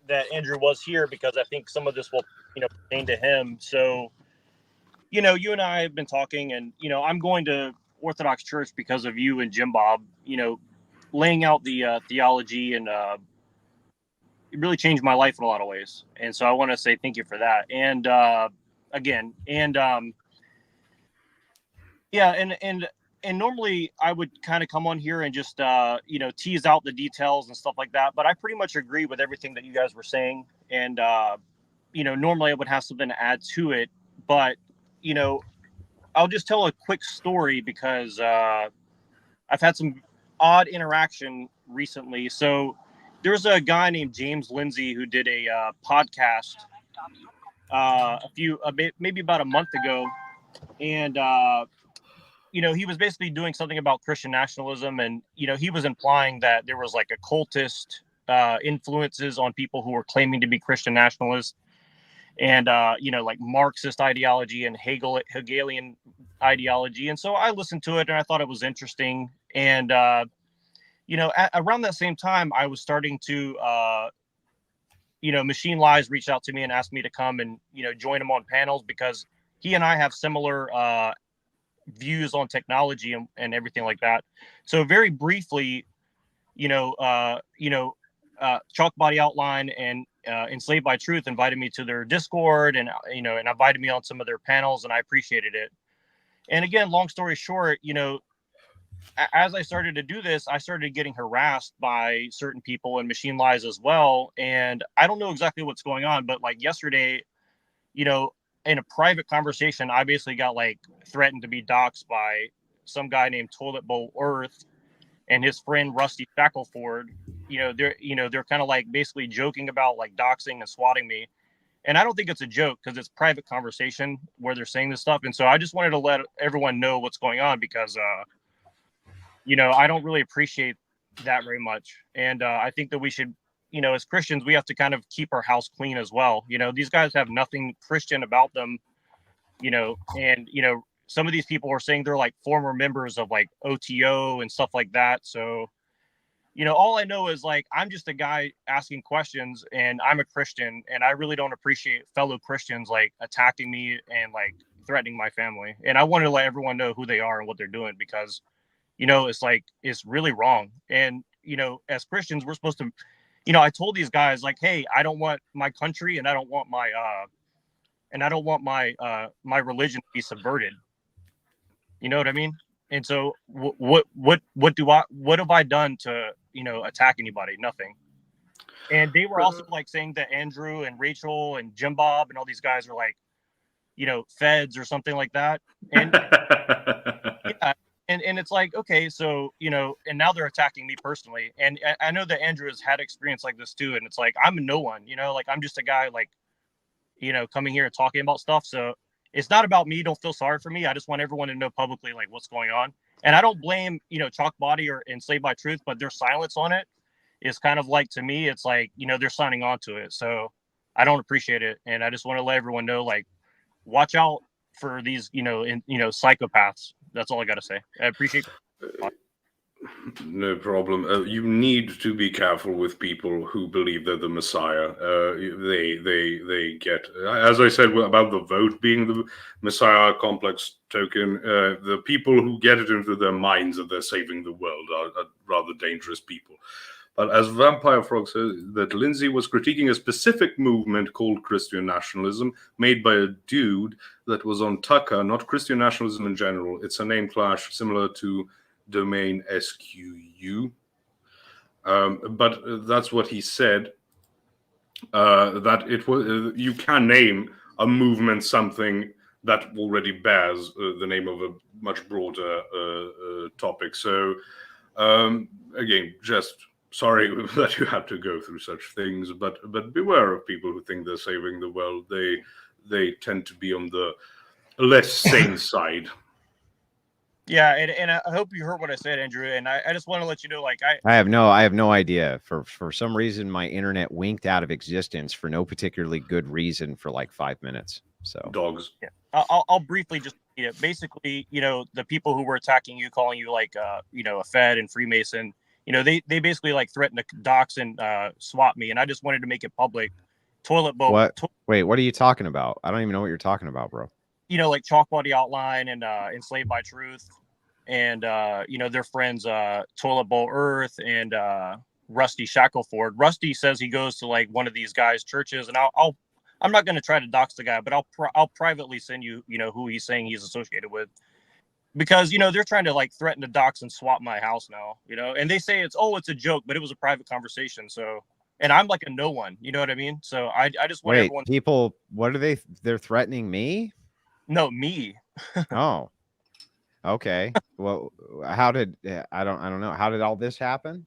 that Andrew was here, because I think some of this will pertain to him. So you and I have been talking, and I'm going to Orthodox Church because of you and Jim Bob. Laying out the theology, and it really changed my life in a lot of ways. And so I want to say thank you for that. And again, and yeah, and normally I would kind of come on here and just tease out the details and stuff like that, but I pretty much agree with everything that you guys were saying. And normally I would have something to add to it, but I'll just tell a quick story, because I've had some odd interaction recently. So there's a guy named James Lindsay who did a podcast maybe about a month ago, and he was basically doing something about Christian nationalism, and he was implying that there was like occultist influences on people who were claiming to be Christian nationalists, and like Marxist ideology and Hegelian ideology. And so I listened to it, and I thought it was interesting. And around that same time, I was starting to Machine Lies reached out to me and asked me to come and join him on panels, because he and I have similar views on technology and everything like that. So very briefly, Chalk Body Outline and Enslaved by Truth invited me to their Discord, and and invited me on some of their panels, and I appreciated it. And again, long story short, as I started to do this, I started getting harassed by certain people and Machine Lies as well. And I don't know exactly what's going on, but like yesterday, in a private conversation, I basically got like threatened to be doxxed by some guy named Toilet Bowl Earth and his friend Rusty Shackleford. They're kind of like basically joking about like doxing and swatting me. And I don't think it's a joke, because it's private conversation where they're saying this stuff. And so I just wanted to let everyone know what's going on, because I don't really appreciate that very much. And I think that we should, as Christians, we have to kind of keep our house clean as well. These guys have nothing Christian about them, and, some of these people are saying they're like former members of like OTO and stuff like that. So, all I know is like, I'm just a guy asking questions, and I'm a Christian, and I really don't appreciate fellow Christians like attacking me and like threatening my family. And I want to let everyone know who they are and what they're doing, because it's like, it's really wrong. And, as Christians, we're supposed to, I told these guys like, hey, I don't want my country, and I don't want my my religion to be subverted. You know what I mean? And so what have I done to, attack anybody? Nothing. And they were also like saying that Andrew and Rachel and Jim Bob and all these guys are like, feds or something like that. And yeah. And it's like, okay, so, and now they're attacking me personally. And I know that Andrew has had experience like this too. And it's like, I'm no one, like, I'm just a guy, like, coming here and talking about stuff. So it's not about me. Don't feel sorry for me. I just want everyone to know publicly, like, what's going on. And I don't blame, Chalk Body or Enslaved by Truth, but their silence on it is kind of like, to me, it's like, they're signing on to it. So I don't appreciate it. And I just want to let everyone know, like, watch out for these, psychopaths. That's all I got to say. I appreciate it. No problem. You need to be careful with people who believe they're the Messiah. They get, as I said about the vote being the Messiah complex token. The people who get it into their minds that they're saving the world are rather dangerous people. But as Vampire Frog says, that Lindsay was critiquing a specific movement called Christian Nationalism, made by a dude that was on Tucker, not Christian nationalism in general. It's a name clash similar to domain SQU. But that's what he said, that it was, you can name a movement something that already bears the name of a much broader topic. So again, just sorry that you had to go through such things, but beware of people who think they're saving the world. They tend to be on the less sane side. Yeah, and I hope you heard what I said, Andrew. And I just want to let you know, like I have no idea. For some reason, my internet winked out of existence for no particularly good reason for like 5 minutes. So Dogs. yeah, I'll briefly just read it. Basically, the people who were attacking you, calling you like a Fed and Freemason, they basically like threatened to dox and swap me, and I just wanted to make it public. Toilet bowl. what? Wait, what are you talking about? I don't even know what you're talking about, bro. Like Chalk Body Outline and Enslaved by Truth, and their friends Toilet Bowl Earth and Rusty Shackleford. Rusty says he goes to like one of these guys' churches, and I'm not going to try to dox the guy, but I'll privately send you who he's saying he's associated with, because they're trying to like threaten to dox and swap my house now, and they say it's a joke, but it was a private conversation. So, and I'm like a no one, you know what I mean? So I just want everyone. People, what are they? They're threatening me? No, me. Oh, okay. Well, how did I don't know. How did all this happen?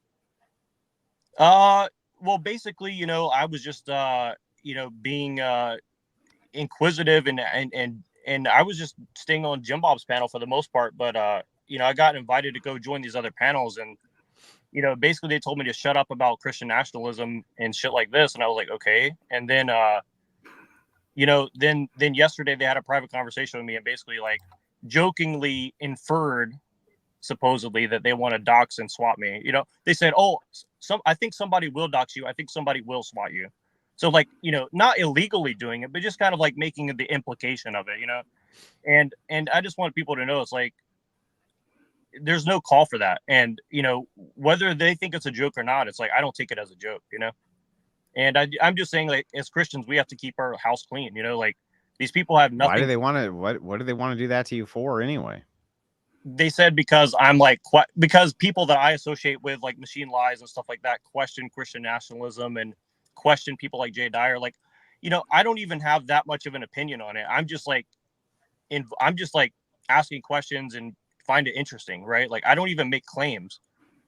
Well, basically, I was just being inquisitive and I was just staying on Jim Bob's panel for the most part, but I got invited to go join these other panels, and basically they told me to shut up about Christian nationalism and shit like this, and I was like, okay. And then then yesterday they had a private conversation with me and basically like jokingly inferred supposedly that they want to dox and swap me. They said, I think somebody will dox you, I think somebody will swat you. So like, not illegally doing it, but just kind of like making the implication of it, and I just want people to know it's like there's no call for that. And whether they think it's a joke or not, it's like I don't take it as a joke, and I'm just saying, like, as Christians, we have to keep our house clean, like these people have nothing. Why do they want to what do they want to do that to you for anyway? They said because I'm like because people that I associate with like Machine Lies and stuff like that question Christian nationalism and question people like Jay Dyer. Like, I don't even have that much of an opinion on it. I'm just like asking questions and find it interesting, right? Like, I don't even make claims,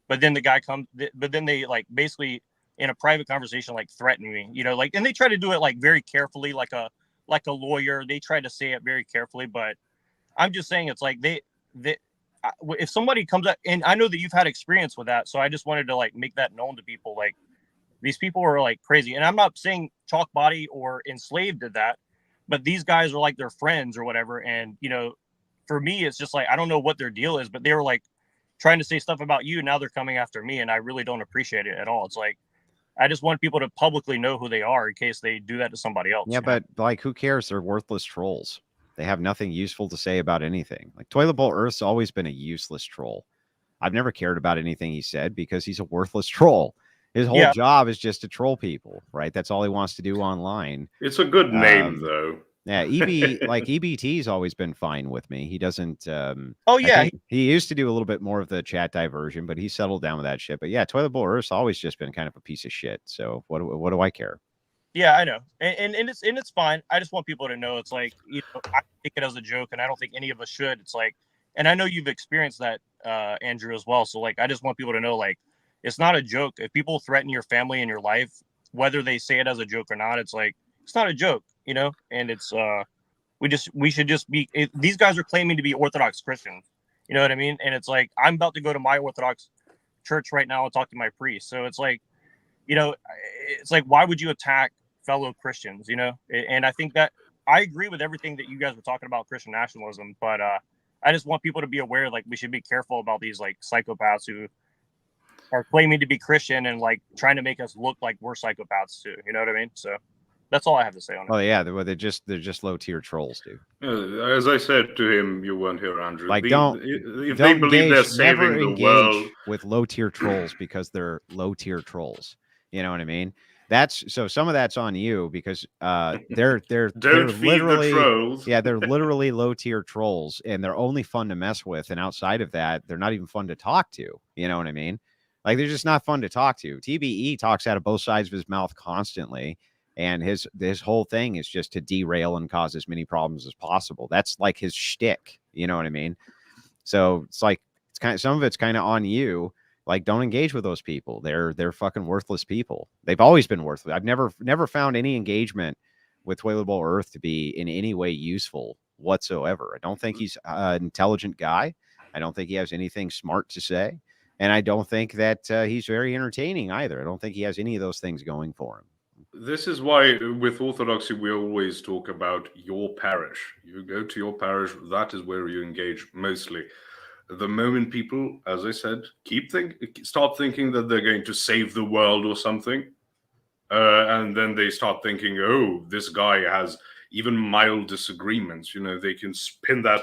but then the guy comes, but then they like basically in a private conversation like threaten me, like, and they try to do it like very carefully, like a lawyer. They try to say it very carefully, but I'm just saying it's like if somebody comes up, and I know that you've had experience with that, so I just wanted to like make that known to people. Like, these people are like crazy, and I'm not saying Chalk Body or Enslaved did that, but these guys are like their friends or whatever. And for me, it's just like I don't know what their deal is, but they were like trying to say stuff about you. Now they're coming after me, and I really don't appreciate it at all. It's like I just want people to publicly know who they are in case they do that to somebody else. Yeah, but like, who cares? They're worthless trolls. They have nothing useful to say about anything. Like, Toilet Bowl Earth's always been a useless troll. I've never cared about anything he said because he's a worthless troll. His whole job is just to troll people, right? That's all he wants to do online. It's a good name, though. Yeah, EBT's always been fine with me. He doesn't. Oh yeah, he used to do a little bit more of the chat diversion, but he settled down with that shit. But yeah, Toilet Bowl Earth's always just been kind of a piece of shit. So what do I care? Yeah, I know, and it's fine. I just want people to know it's like I take it as a joke, and I don't think any of us should. It's like, and I know you've experienced that, Andrew, as well. So like, I just want people to know like it's not a joke. If people threaten your family and your life, whether they say it as a joke or not, it's like it's not a joke, and it's we should just be. These guys are claiming to be Orthodox Christians, you know what I mean? And it's like I'm about to go to my Orthodox church right now and talk to my priest. So it's like, it's like, why would you attack fellow Christians, And I think that I agree with everything that you guys were talking about Christian nationalism, but I just want people to be aware, like, we should be careful about these like psychopaths who are claiming to be Christian and like trying to make us look like we're psychopaths too. You know what I mean? So that's all I have to say on it. Oh yeah, they're just low tier trolls, dude. As I said to him, you weren't here, Andrew. Like, if they believe they're saving the world with low tier trolls because they're low tier trolls. You know what I mean? So some of that's on you because they're literally the trolls. Yeah, they're literally low tier trolls, and they're only fun to mess with. And outside of that, they're not even fun to talk to. You know what I mean? Like, they're just not fun to talk to. TBE talks out of both sides of his mouth constantly, and his whole thing is just to derail and cause as many problems as possible. That's like his shtick. You know what I mean? So it's like some of it's kind of on you Like, don't engage with those people. They're fucking worthless people. They've always been worthless. I've never found any engagement with Toiletable Earth to be in any way useful whatsoever. I don't think he's an intelligent guy. I don't think he has anything smart to say. And I don't think that he's very entertaining either. I don't think he has any of those things going for him. This is why with Orthodoxy, we always talk about your parish. You go to your parish, that is where you engage mostly. The moment people, as I said, start thinking that they're going to save the world or something, and then they start thinking, oh, this guy has even mild disagreements. They can spin that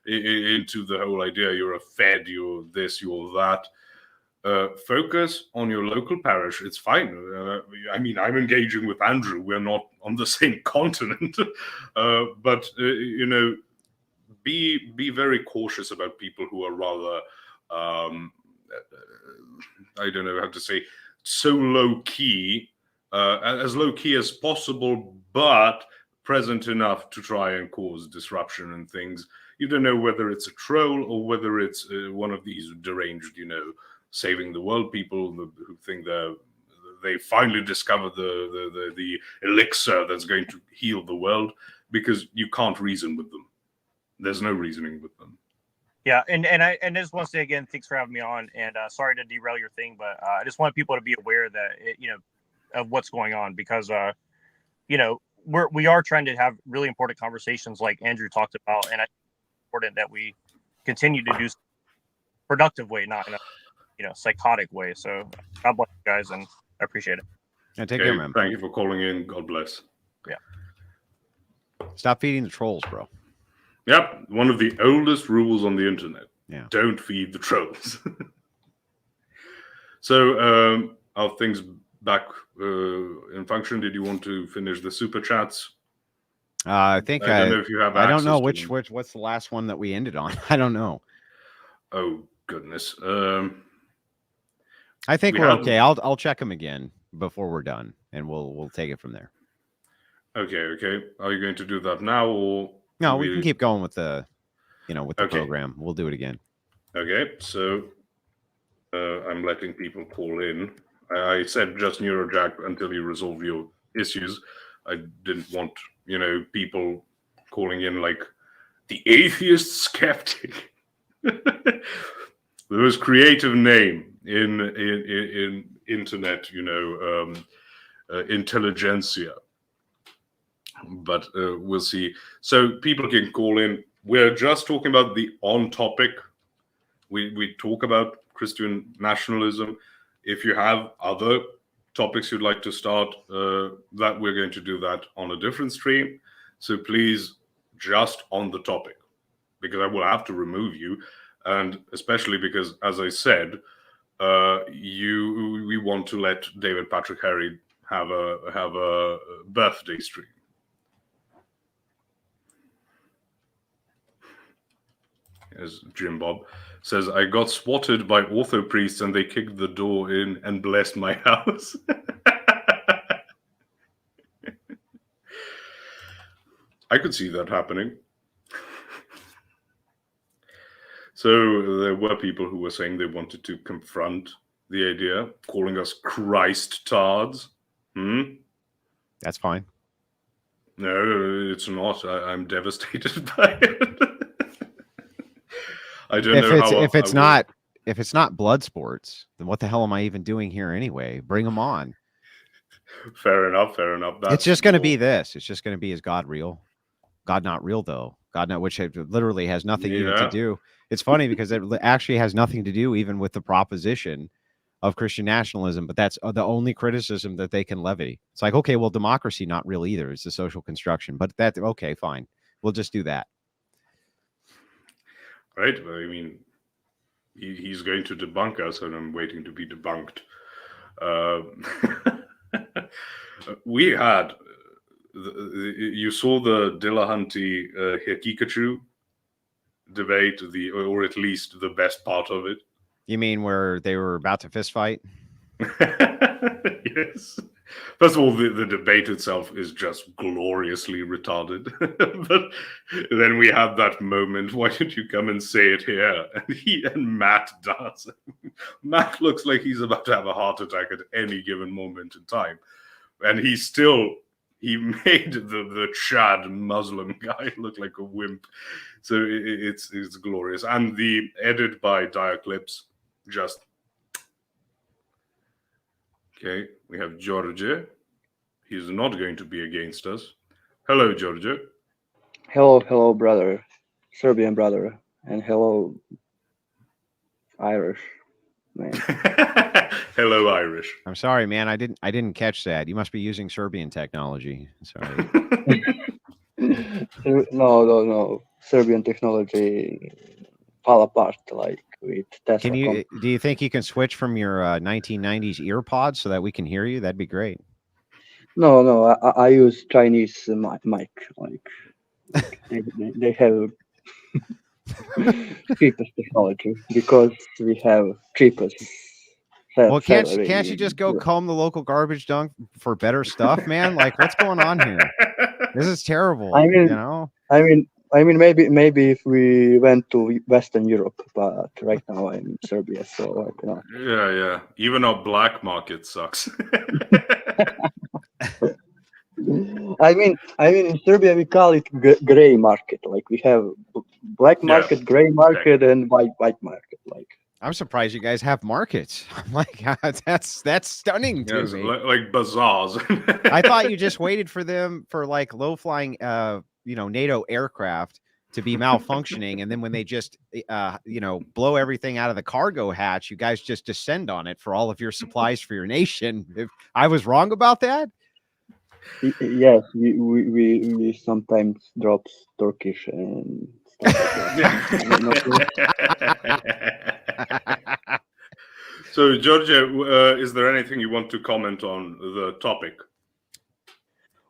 into the whole idea. You're a Fed, you're this, you're that. Focus on your local parish. It's fine. I'm engaging with Andrew. We're not on the same continent, but be very cautious about people who are rather, I don't know how to say, so low key, as low key as possible, but present enough to try and cause disruption and things. You don't know whether it's a troll or whether it's one of these deranged, saving the world people who think they finally discovered the elixir that's going to heal the world, because you can't reason with them. There's no reasoning with them. Yeah, and I just want to say again, thanks for having me on, and sorry to derail your thing, but I just want people to be aware that of what's going on, because we are trying to have really important conversations like Andrew talked about, and it's important that we continue to do productive way, not in a psychotic way. So God bless you guys, and I appreciate it. Yeah, take care, man. Thank you for calling in. God bless. Yeah. Stop feeding the trolls, bro. Yep, one of the oldest rules on the internet. Yeah. Don't feed the trolls. So, are things back in function? Did you want to finish the super chats? I think I don't know if you have. I don't know access to them. what's the last one that we ended on. I don't know. Oh goodness. I think we're okay. I'll check them again before we're done, and we'll take it from there. Okay. Are you going to do that now, or no? We can keep going with the program. We'll do it again. Okay, so I'm letting people call in. I said just Neurojack until you resolve your issues. I didn't want people calling in like the atheist skeptic. The most creative name in internet, intelligentsia. But we'll see. So people can call in. We're just talking about the on topic. We talk about Christian nationalism. If you have other topics you'd like to start, that we're going to do that on a different stream. So please, just on the topic, because I will have to remove you, and especially because, as I said, we want to let David Patrick Harry have a birthday stream. As Jim Bob says, I got swatted by ortho priests and they kicked the door in and blessed my house. I could see that happening. So there were people who were saying they wanted to confront the idea, calling us Christ tards. That's fine. No, it's not. I'm devastated by it. I don't know how. If it's not blood sports, then what the hell am I even doing here anyway? Bring them on. Fair enough. It's just going to be this. It's just going to be, is God real? God not real, though. God not, which literally has nothing even to do. It's funny because it actually has nothing to do even with the proposition of Christian nationalism, but that's the only criticism that they can levy. It's like, okay, well, democracy not real either. It's the social construction, but okay, fine. We'll just do that. Right. I mean, he's going to debunk us, and I'm waiting to be debunked. We had, you saw the Dillahunty Hikikachu debate, or at least the best part of it. You mean where they were about to fist fight? Yes. First of all, the debate itself is just gloriously retarded. But then we have that moment, why don't you come and say it here? And Matt does. Matt looks like he's about to have a heart attack at any given moment in time. And he made the Chad Muslim guy look like a wimp. So it's glorious. And the edit by Diaclips, just... Okay, we have George. He's not going to be against us. Hello, George. Hello, brother, Serbian brother, and hello, Irish man. Hello, Irish. I'm sorry, man. I didn't catch that. You must be using Serbian technology. Sorry. No. Serbian technology fall apart like with Tesla. Do you think you can switch from your 1990s ear pods so that we can hear you? That'd be great. No. I use Chinese mic. Like they have cheapest technology because we have cheapest. Well, can't you just go comb the local garbage dump for better stuff, man? Like, what's going on here? This is terrible. I mean, maybe if we went to Western Europe, but right now I'm in Serbia, so I cannot. Yeah. Even our black market sucks. I mean, in Serbia we call it gray market. Like we have black market, gray market, and white market. Like I'm surprised you guys have markets. I'm like, that's stunning to me. Like bazaars. I thought you just waited for them for like low flying, NATO aircraft to be malfunctioning, and then when they just, blow everything out of the cargo hatch, you guys just descend on it for all of your supplies for your nation. If I was wrong about that. Yes, we sometimes drop Turkish and stuff like that. So, Georgia, is there anything you want to comment on the topic?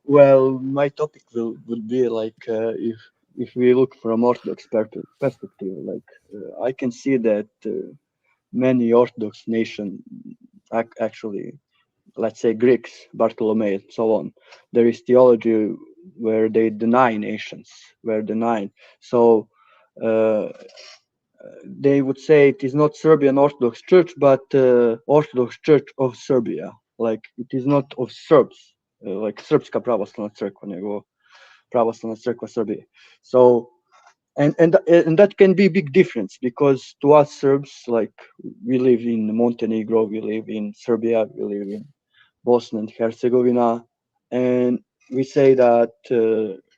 Well, my topic would be like if we look from Orthodox perspective, like I can see that many Orthodox nations actually, let's say Greeks, Bartholomew, and so on, there is theology where they deny nations, So they would say it is not Serbian Orthodox Church, but Orthodox Church of Serbia. Like it is not of Serbs, like Srpska pravoslavna crkva, nego pravoslavna crkva Serbia. So, and that can be a big difference because to us Serbs, like we live in Montenegro, we live in Serbia, we live in Bosnia and Herzegovina, and we say that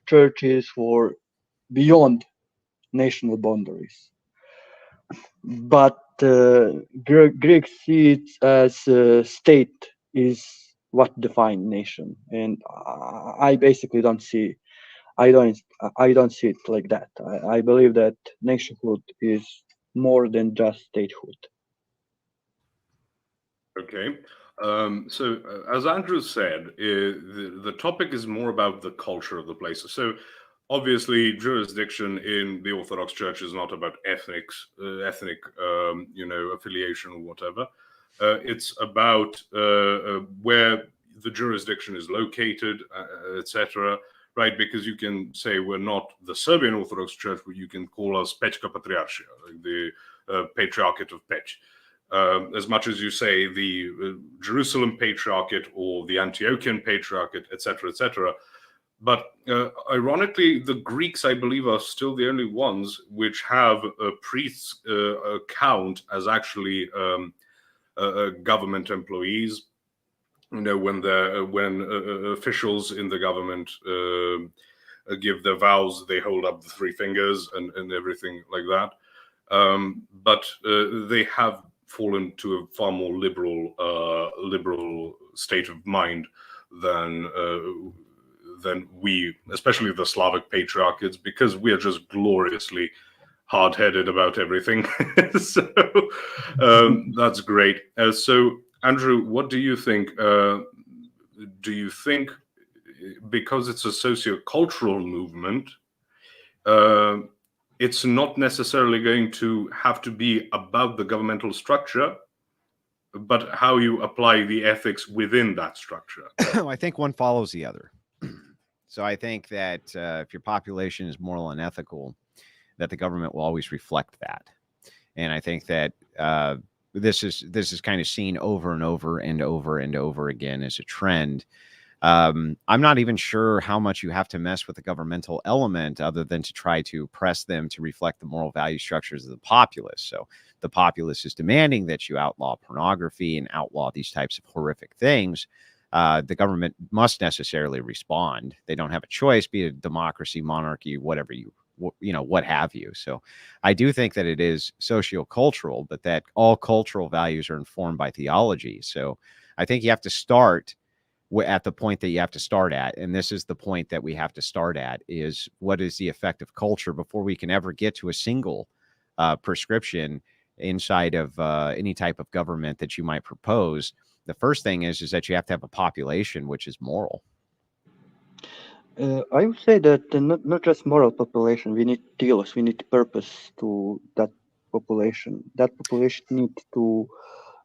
church is for beyond national boundaries. But Greeks see it as state is what defines nation, and I basically don't see. I don't see it like that. I believe that nationhood is more than just statehood. Okay. So as Andrew said, the topic is more about the culture of the place. So obviously, jurisdiction in the Orthodox Church is not about ethnic affiliation or whatever. It's about where the jurisdiction is located, etc. Right? Because you can say we're not the Serbian Orthodox Church, but you can call us Pečka Patriarchia, like the Patriarchate of Peć. As much as you say the Jerusalem Patriarchate or the Antiochian Patriarchate, etc., etc. But ironically, the Greeks, I believe, are still the only ones which have priests count as actually government employees. When officials in the government give their vows, they hold up the three fingers and everything like that. But they have fallen to a far more liberal state of mind than we, especially the Slavic patriarchates, because we are just gloriously hard-headed about everything. So that's great. So Andrew, what do you think? Do you think because it's a socio-cultural movement, it's not necessarily going to have to be about the governmental structure, but how you apply the ethics within that structure. I think one follows the other. So I think that if your population is moral and ethical, that the government will always reflect that. And I think that this is kind of seen over and over and over and over again as a trend. I'm not even sure how much you have to mess with the governmental element other than to try to press them to reflect the moral value structures of the populace. So the populace is demanding that you outlaw pornography and outlaw these types of horrific things. The government must necessarily respond. They don't have a choice, be it democracy, monarchy, whatever what have you. So I do think that it is sociocultural, but that all cultural values are informed by theology. So I think you have to start at the point that you have to start at. And this is the point that we have to start at, is what is the effect of culture before we can ever get to a single prescription inside of any type of government that you might propose. The first thing is that you have to have a population which is moral. I would say that not just moral population, we need telos, we need purpose to that population. That population needs to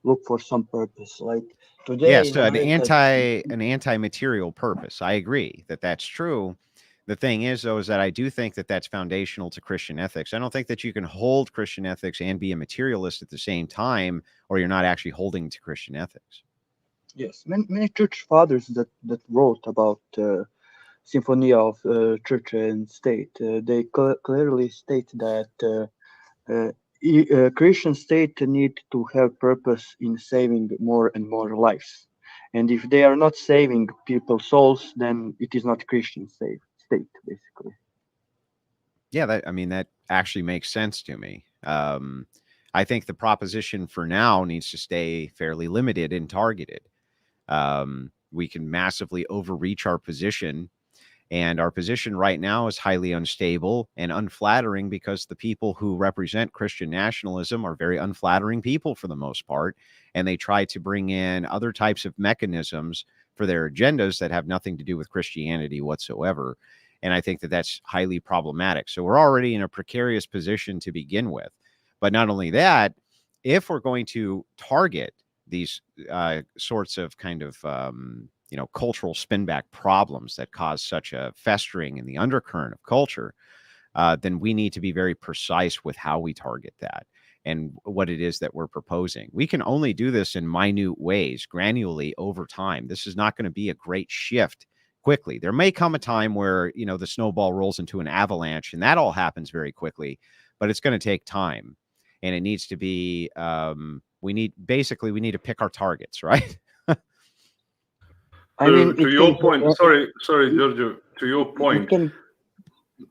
look for some purpose. Like today, yes, in America, an anti-material purpose. I agree that that's true. The thing is, though, is that I do think that that's foundational to Christian ethics. I don't think that you can hold Christian ethics and be a materialist at the same time, or you're not actually holding to Christian ethics. Yes, many church fathers that wrote about symphony of church and state, they clearly state that Christian state need to have purpose in saving more and more lives, and if they are not saving people's souls, then it is not Christian state, basically. Yeah, that actually makes sense to me. I think the proposition for now needs to stay fairly limited and targeted. We can massively overreach our position, and our position right now is highly unstable and unflattering because the people who represent Christian nationalism are very unflattering people for the most part, and they try to bring in other types of mechanisms for their agendas that have nothing to do with Christianity whatsoever. And I think that that's highly problematic. So we're already in a precarious position to begin with. But not only that, if we're going to target these sorts of kind of cultural spinback problems that cause such a festering in the undercurrent of culture, then we need to be very precise with how we target that and what it is that we're proposing. We can only do this in minute ways, granularly over time. This is not going to be a great shift quickly. There may come a time where, the snowball rolls into an avalanche, and that all happens very quickly, but it's going to take time. And it needs to be, we need to pick our targets, right? To your point, sorry, Giorgio, to your point,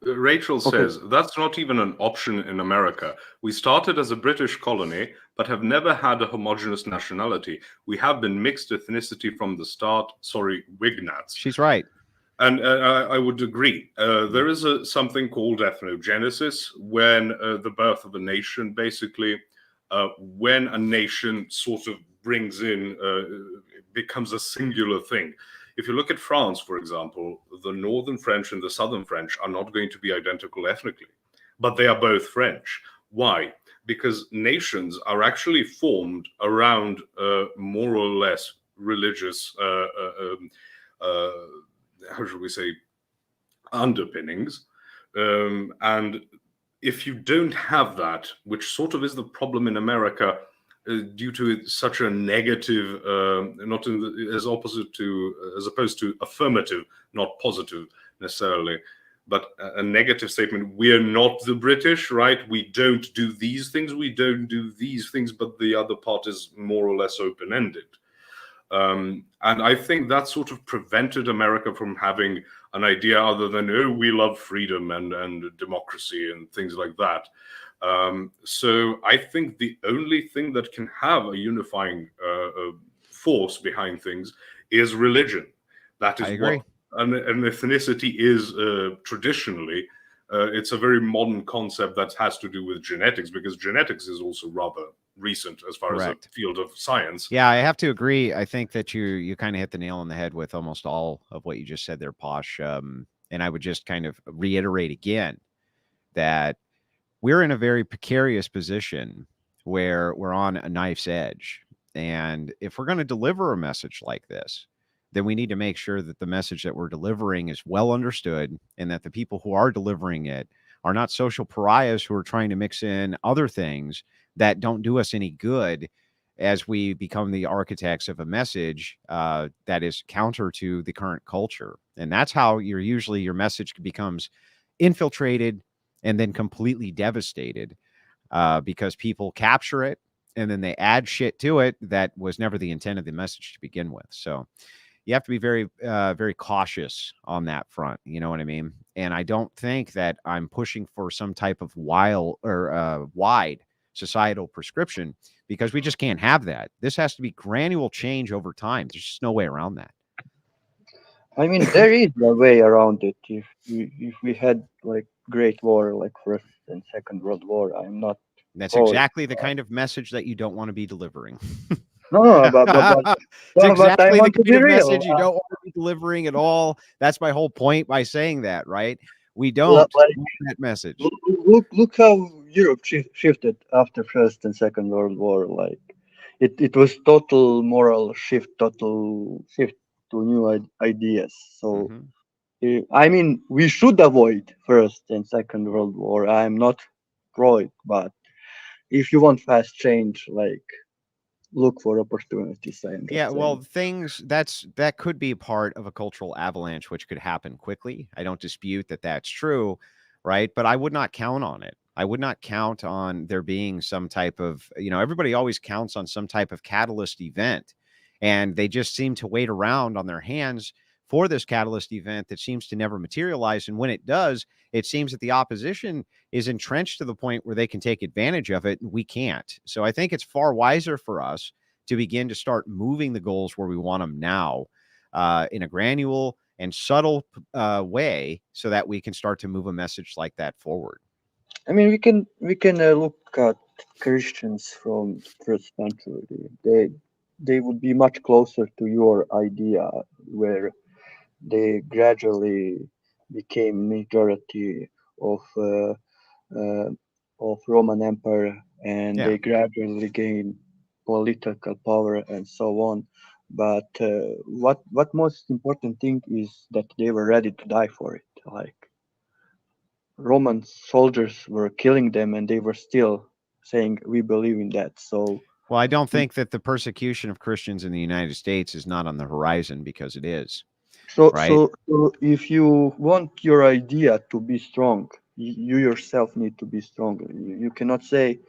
Rachel says that's not even an option in America. We started as a British colony, but have never had a homogeneous nationality. We have been mixed ethnicity from the start. Sorry, Wignats. She's right. And I would agree. There is something called ethnogenesis, when the birth of a nation, basically, when a nation sort of brings in, becomes a singular thing. If you look at France, for example, the Northern French and the Southern French are not going to be identical ethnically, but they are both French. Why? Because nations are actually formed around more or less religious, how should we say, underpinnings. And if you don't have that, which sort of is the problem in America, due to such a negative, as opposed to affirmative, not positive necessarily, but a negative statement. We're not the British, right? We don't do these things. We don't do these things, but the other part is more or less open-ended. And I think that sort of prevented America from having an idea other than, oh, we love freedom and democracy and things like that. So I think the only thing that can have a unifying force behind things is religion. That is what an ethnicity is traditionally. It's a very modern concept that has to do with genetics, because genetics is also rather recent as far as the field of science. Yeah, I have to agree. I think that you kind of hit the nail on the head with almost all of what you just said there, Posh. And I would just kind of reiterate again that we're in a very precarious position where we're on a knife's edge. And if we're going to deliver a message like this, then we need to make sure that the message that we're delivering is well understood, and that the people who are delivering it are not social pariahs who are trying to mix in other things that don't do us any good as we become the architects of a message that is counter to the current culture. And that's how your message becomes infiltrated and then completely devastated, because people capture it and then they add shit to it that was never the intent of the message to begin with. So you have to be very, very cautious on that front. You know what I mean? And I don't think that I'm pushing for some type of wide societal prescription, because we just can't have that. This has to be gradual change over time. There's just no way around that. I mean, there is a way around it. If we had like Great War, like First and Second World War, I'm not. That's exactly the kind of message that you don't want to be delivering. No, but it's exactly I the want to be kind of real. message you don't want to be delivering at all. That's my whole point by saying that, right? We don't want that message. Look how Europe shifted after First and Second World War. Like it was total moral shift, total shift to new ideas. So I mean, we should avoid First and Second World War. I'm not pro it, but if you want fast change, like look for opportunities. Yeah, well, that could be part of a cultural avalanche, which could happen quickly. I don't dispute that that's true, right? But I would not count on it. I would not count on there being some type of, everybody always counts on some type of catalyst event, and they just seem to wait around on their hands for this catalyst event that seems to never materialize. And when it does, it seems that the opposition is entrenched to the point where they can take advantage of it, and we can't. So I think it's far wiser for us to begin to start moving the goals where we want them now, in a granular and subtle way, so that we can start to move a message like that forward. I mean, we can look at Christians from first century. They would be much closer to your idea, where they gradually became majority of Roman Empire, and they gradually gained political power and so on. But what most important thing is that they were ready to die for it. Like Roman soldiers were killing them, and they were still saying, "We believe in that." So, well, I don't think that the persecution of Christians in the United States is not on the horizon, because it is. So, right? so if you want your idea to be strong, you yourself need to be strong. You cannot say,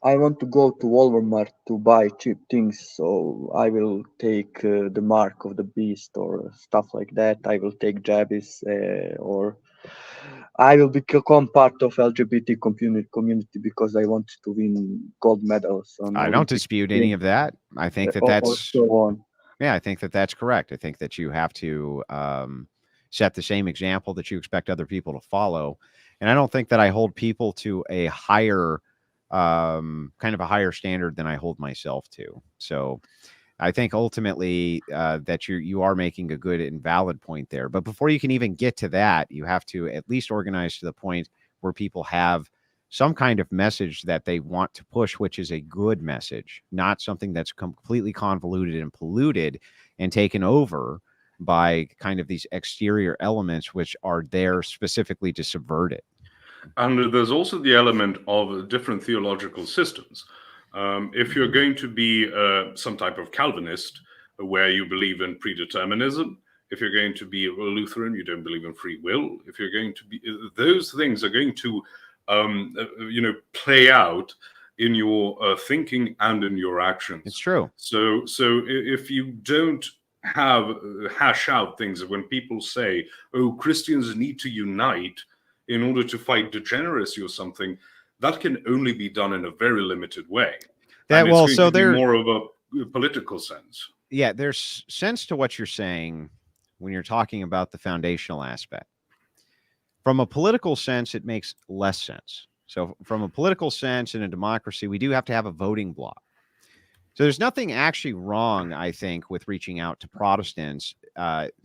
I want to go to Walmart to buy cheap things, so I will take the mark of the beast or stuff like that. I will take jabbies, or I will become part of LGBT community because I want to win gold medals. I don't dispute any of that. I think that that's so on. Yeah, I think that that's correct. I think that you have to set the same example that you expect other people to follow. And I don't think that I hold people to a higher kind of a higher standard than I hold myself to. So I think ultimately that you are making a good and valid point there. But before you can even get to that, you have to at least organize to the point where people have some kind of message that they want to push, which is a good message, not something that's completely convoluted and polluted and taken over by kind of these exterior elements, which are there specifically to subvert it. And there's also the element of different theological systems. If you're going to be some type of Calvinist, where you believe in predeterminism, if you're going to be a Lutheran, you don't believe in free will. If you're going to be, those things are going to play out in your thinking and in your actions. It's true. So if you don't hash out things, when people say, "Oh, Christians need to unite in order to fight degeneracy or something," that can only be done in a very limited way. There's more of a political sense. Yeah, there's sense to what you're saying when you're talking about the foundational aspect. From a political sense, it makes less sense. So from a political sense, in a democracy, we do have to have a voting bloc. So there's nothing actually wrong, I think, with reaching out to Protestants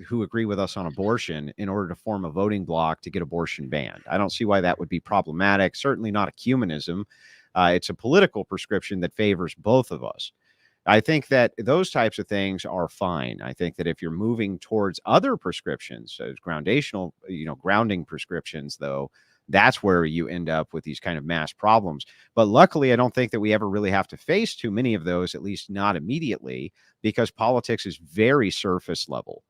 who agree with us on abortion in order to form a voting bloc to get abortion banned. I don't see why that would be problematic. Certainly not ecumenism. It's a political prescription that favors both of us. I think that those types of things are fine. I think that if you're moving towards other prescriptions, so groundational, grounding prescriptions, though, that's where you end up with these kind of mass problems. But luckily, I don't think that we ever really have to face too many of those, at least not immediately, because politics is very surface level.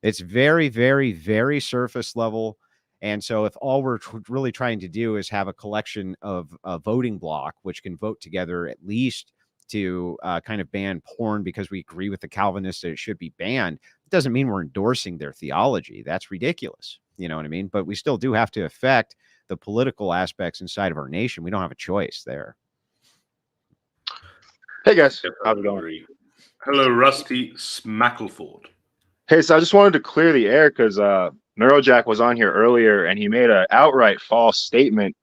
It's very, very, very surface level. And so if all we're really trying to do is have a collection of a voting bloc, which can vote together at least to kind of ban porn because we agree with the Calvinists that it should be banned, it doesn't mean we're endorsing their theology. That's ridiculous. You know what I mean? But we still do have to affect the political aspects inside of our nation. We don't have a choice there. Hey guys, Yep, how's it going? Hello, Rusty Smackleford. Hey, so I just wanted to clear the air because Neurojack was on here earlier and he made an outright false statement.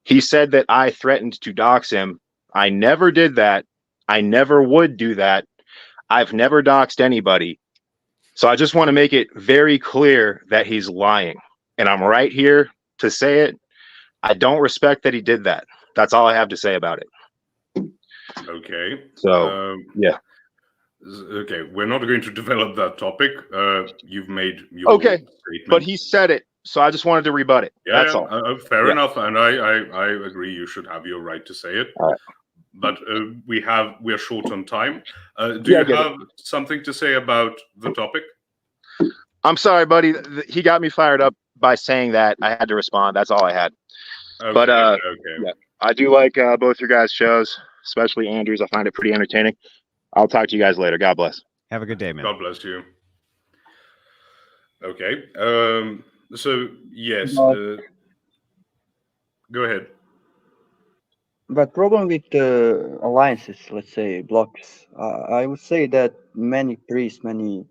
He said that I threatened to dox him. I never did that. I never would do that. I've never doxed anybody. So I just want to make it very clear that he's lying. And I'm right here to say it. I don't respect that he did that. That's all I have to say about it. Okay. So, yeah. Okay, we're not going to develop that topic. You've made your statement. But he said it, so I just wanted to rebut it. Yeah, that's all. Fair enough, and I agree. You should have your right to say it. All right. But we are short on time. Do you have something to say about the topic? I'm sorry, buddy. He got me fired up by saying that. I had to respond. That's all I had. Okay, but okay. Yeah, I do like both your guys' shows, especially Andrew's. I find it pretty entertaining. I'll talk to you guys later. God bless. Have a good day, man. God bless you. Okay. So yes, go ahead. But problem with alliances, let's say blocks, I would say that many priests, many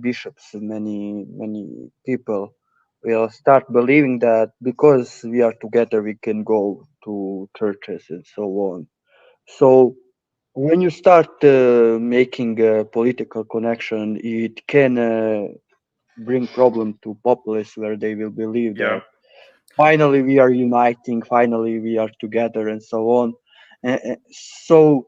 bishops, many people will start believing that because we are together, we can go to churches and so on. So when you start making a political connection, it can bring problem to populace where they will believe that finally we are uniting, finally we are together, and so on. So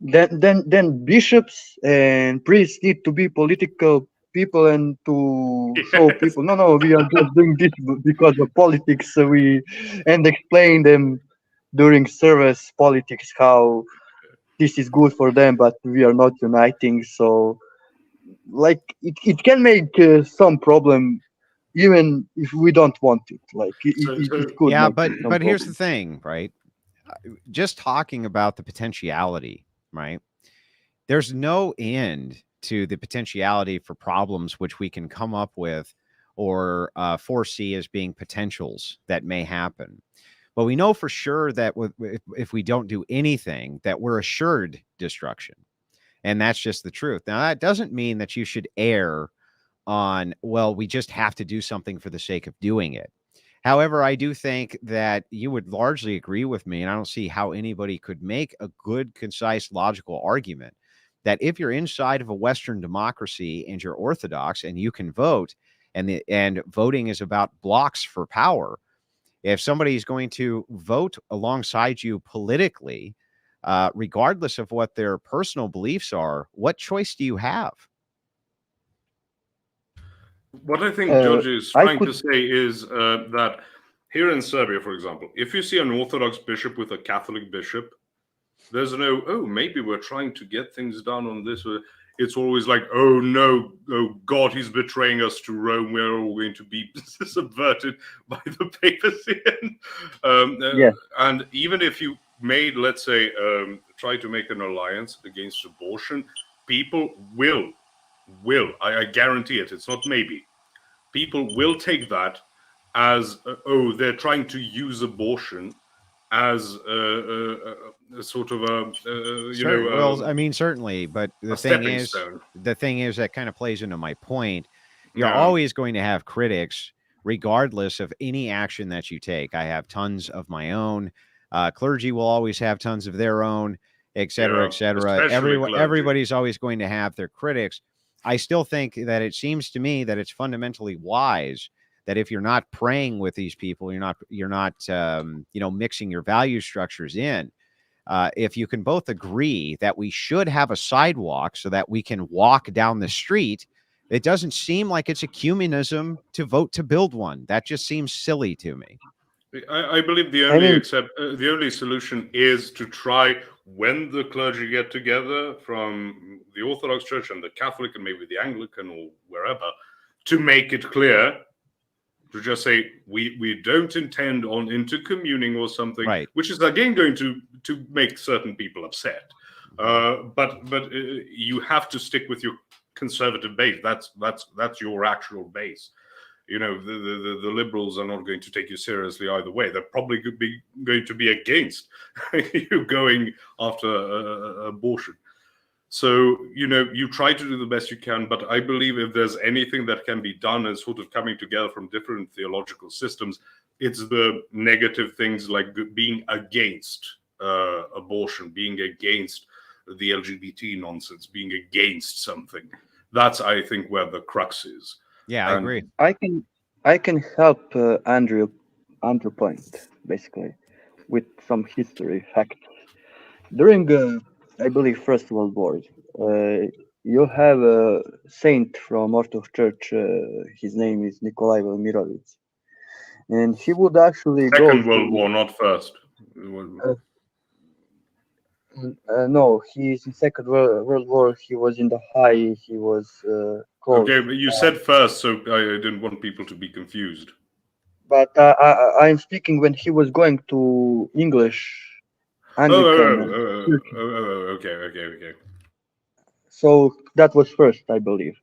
then bishops and priests need to be political people and to show people, no, we are just doing this because of politics. And explain them during service politics how this is good for them, but we are not uniting. So like it can make some problem even if we don't want it. Like it could. Yeah, but here's the thing, right? Just talking about the potentiality, right? There's no end to the potentiality for problems which we can come up with or foresee as being potentials that may happen. But we know for sure that if we don't do anything, that we're assured destruction. And that's just the truth. Now, that doesn't mean that you should err on, well, we just have to do something for the sake of doing it. However, I do think that you would largely agree with me, and I don't see how anybody could make a good, concise, logical argument that if you're inside of a Western democracy and you're Orthodox and you can vote, and voting is about blocks for power, if somebody's going to vote alongside you politically, regardless of what their personal beliefs are, what choice do you have? What I think George is trying to say is that here in Serbia, for example, if you see an Orthodox bishop with a Catholic bishop, there's no, oh, maybe we're trying to get things done on this. It's always like, oh no, oh God, he's betraying us to Rome. We're all going to be subverted by the papacy. And even if you made, let's say, try to make an alliance against abortion, people will, I guarantee it, it's not maybe, people will take that as, oh, they're trying to use abortion as a sort of well, I mean, certainly, but the thing is that kind of plays into my point. You're always going to have critics, regardless of any action that you take. I have tons of my own. Clergy will always have tons of their own, et cetera, et cetera. Everybody's always going to have their critics. I still think that it seems to me that it's fundamentally wise that if you're not praying with these people, you're not mixing your value structures in, if you can both agree that we should have a sidewalk so that we can walk down the street, it doesn't seem like it's ecumenism to vote to build one. That just seems silly to me. I believe the only solution is to try, when the clergy get together from the Orthodox Church and the Catholic and maybe the Anglican or wherever, to make it clear, to just say we don't intend on intercommuning or something, right, which is again going to make certain people upset. But you have to stick with your conservative base. That's your actual base. You know, the liberals are not going to take you seriously either way. They're probably going to be against you going after abortion. So, you know, you try to do the best you can, but I believe if there's anything that can be done as sort of coming together from different theological systems, it's the negative things like being against abortion, being against the LGBT nonsense, being against something. That's, I think, where the crux is. Yeah, I agree. I can help Andrew point, basically, with some history facts. During, I believe, First World War, you have a saint from Orthodox Church. His name is Nikolai Velimirovich, and he would actually Second World War, not first. No, he's in Second World War. He was in the high. He was close. Okay, but you said first, so I didn't want people to be confused. But I'm speaking when he was going to English. Anglican. Okay. So that was first, I believe.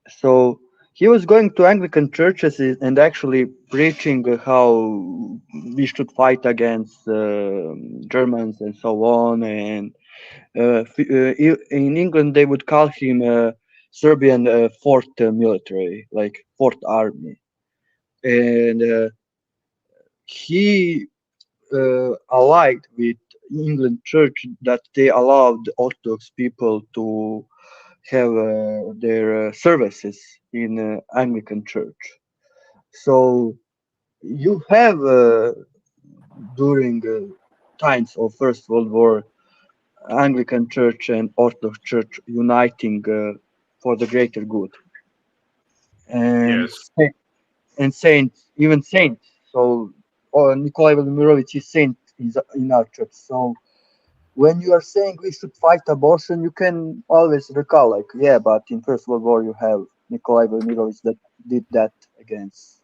So he was going to Anglican churches and actually preaching how we should fight against Germans and so on. And in England, they would call him Serbian Fourth Military, like Fourth Army. And he allied with England Church that they allowed Orthodox people to have their services in Anglican Church. So you have during times of First World War, Anglican Church and Orthodox Church uniting for the greater good. And yes. And saints. So Nikolai Velimirovich is saint in our church. So when you are saying we should fight abortion, you can always recall, like, yeah, but in First World War you have Nikolai Velimirovich that did that against.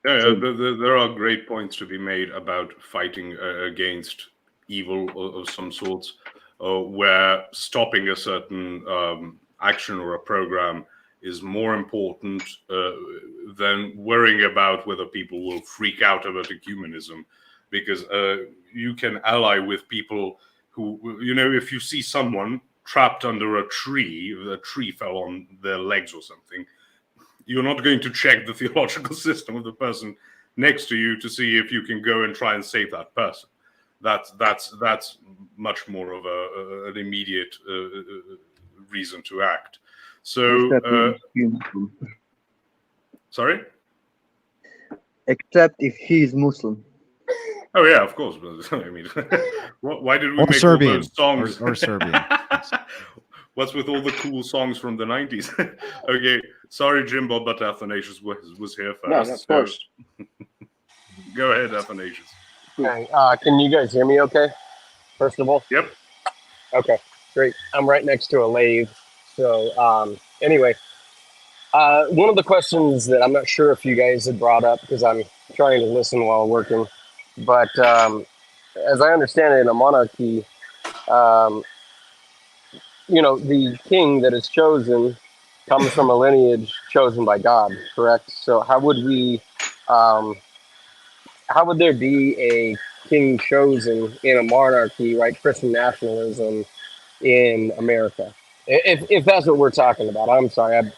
Yeah, there are great points to be made about fighting against evil of some sorts, where stopping a certain action or a program is more important than worrying about whether people will freak out about ecumenism, because you can ally with people who, you know, if you see someone trapped under a tree fell on their legs or something, you're not going to check the theological system of the person next to you to see if you can go and try and save that person. That's much more of an immediate reason to act. So, sorry? Except if he is Muslim. Oh yeah, of course. I mean, why did we make Serbian, all those songs? Or Serbian. What's with all the cool songs from the 90s? Okay, sorry, Jimbo, but Athanasius was here first. No, of course. Go ahead, Athanasius. Okay, can you guys hear me okay, first of all? Yep. Okay, great. I'm right next to a lathe. So anyway, one of the questions that I'm not sure if you guys had brought up, because I'm trying to listen while working, but as I understand it, in a monarchy, you know, the king that is chosen comes from a lineage chosen by God, correct? So how would there be a king chosen in a monarchy, right? Christian nationalism in America, if that's what we're talking about. I'm sorry.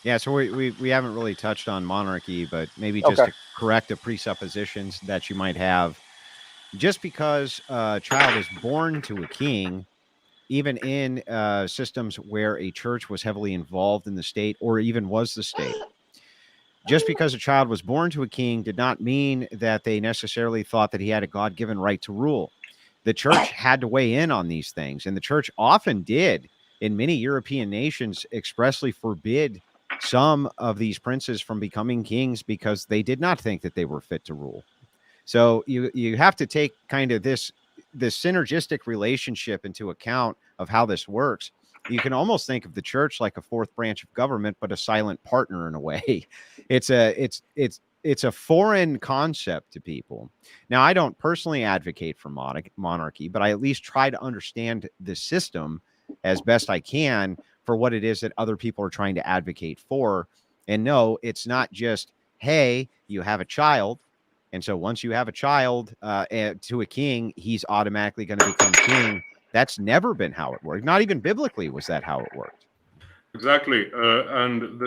Yeah, so we haven't really touched on monarchy, but maybe just to correct the presuppositions that you might have. Just because a child is born to a king, even in systems where a church was heavily involved in the state or even was the state, just because a child was born to a king did not mean that they necessarily thought that he had a God-given right to rule. The church had to weigh in on these things, and the church often did in many European nations expressly forbid some of these princes from becoming kings because they did not think that they were fit to rule. So you have to take kind of this synergistic relationship into account of how this works. You can almost think of the church like a fourth branch of government, but a silent partner in a way. It's a foreign concept to people. Now, I don't personally advocate for monarchy, but I at least try to understand the system as best I can for what it is that other people are trying to advocate for. And no, it's not just, hey, you have a child, and so once you have a child to a king, he's automatically going to become king. That's never been how it worked. Not even biblically was that how it worked. Exactly. And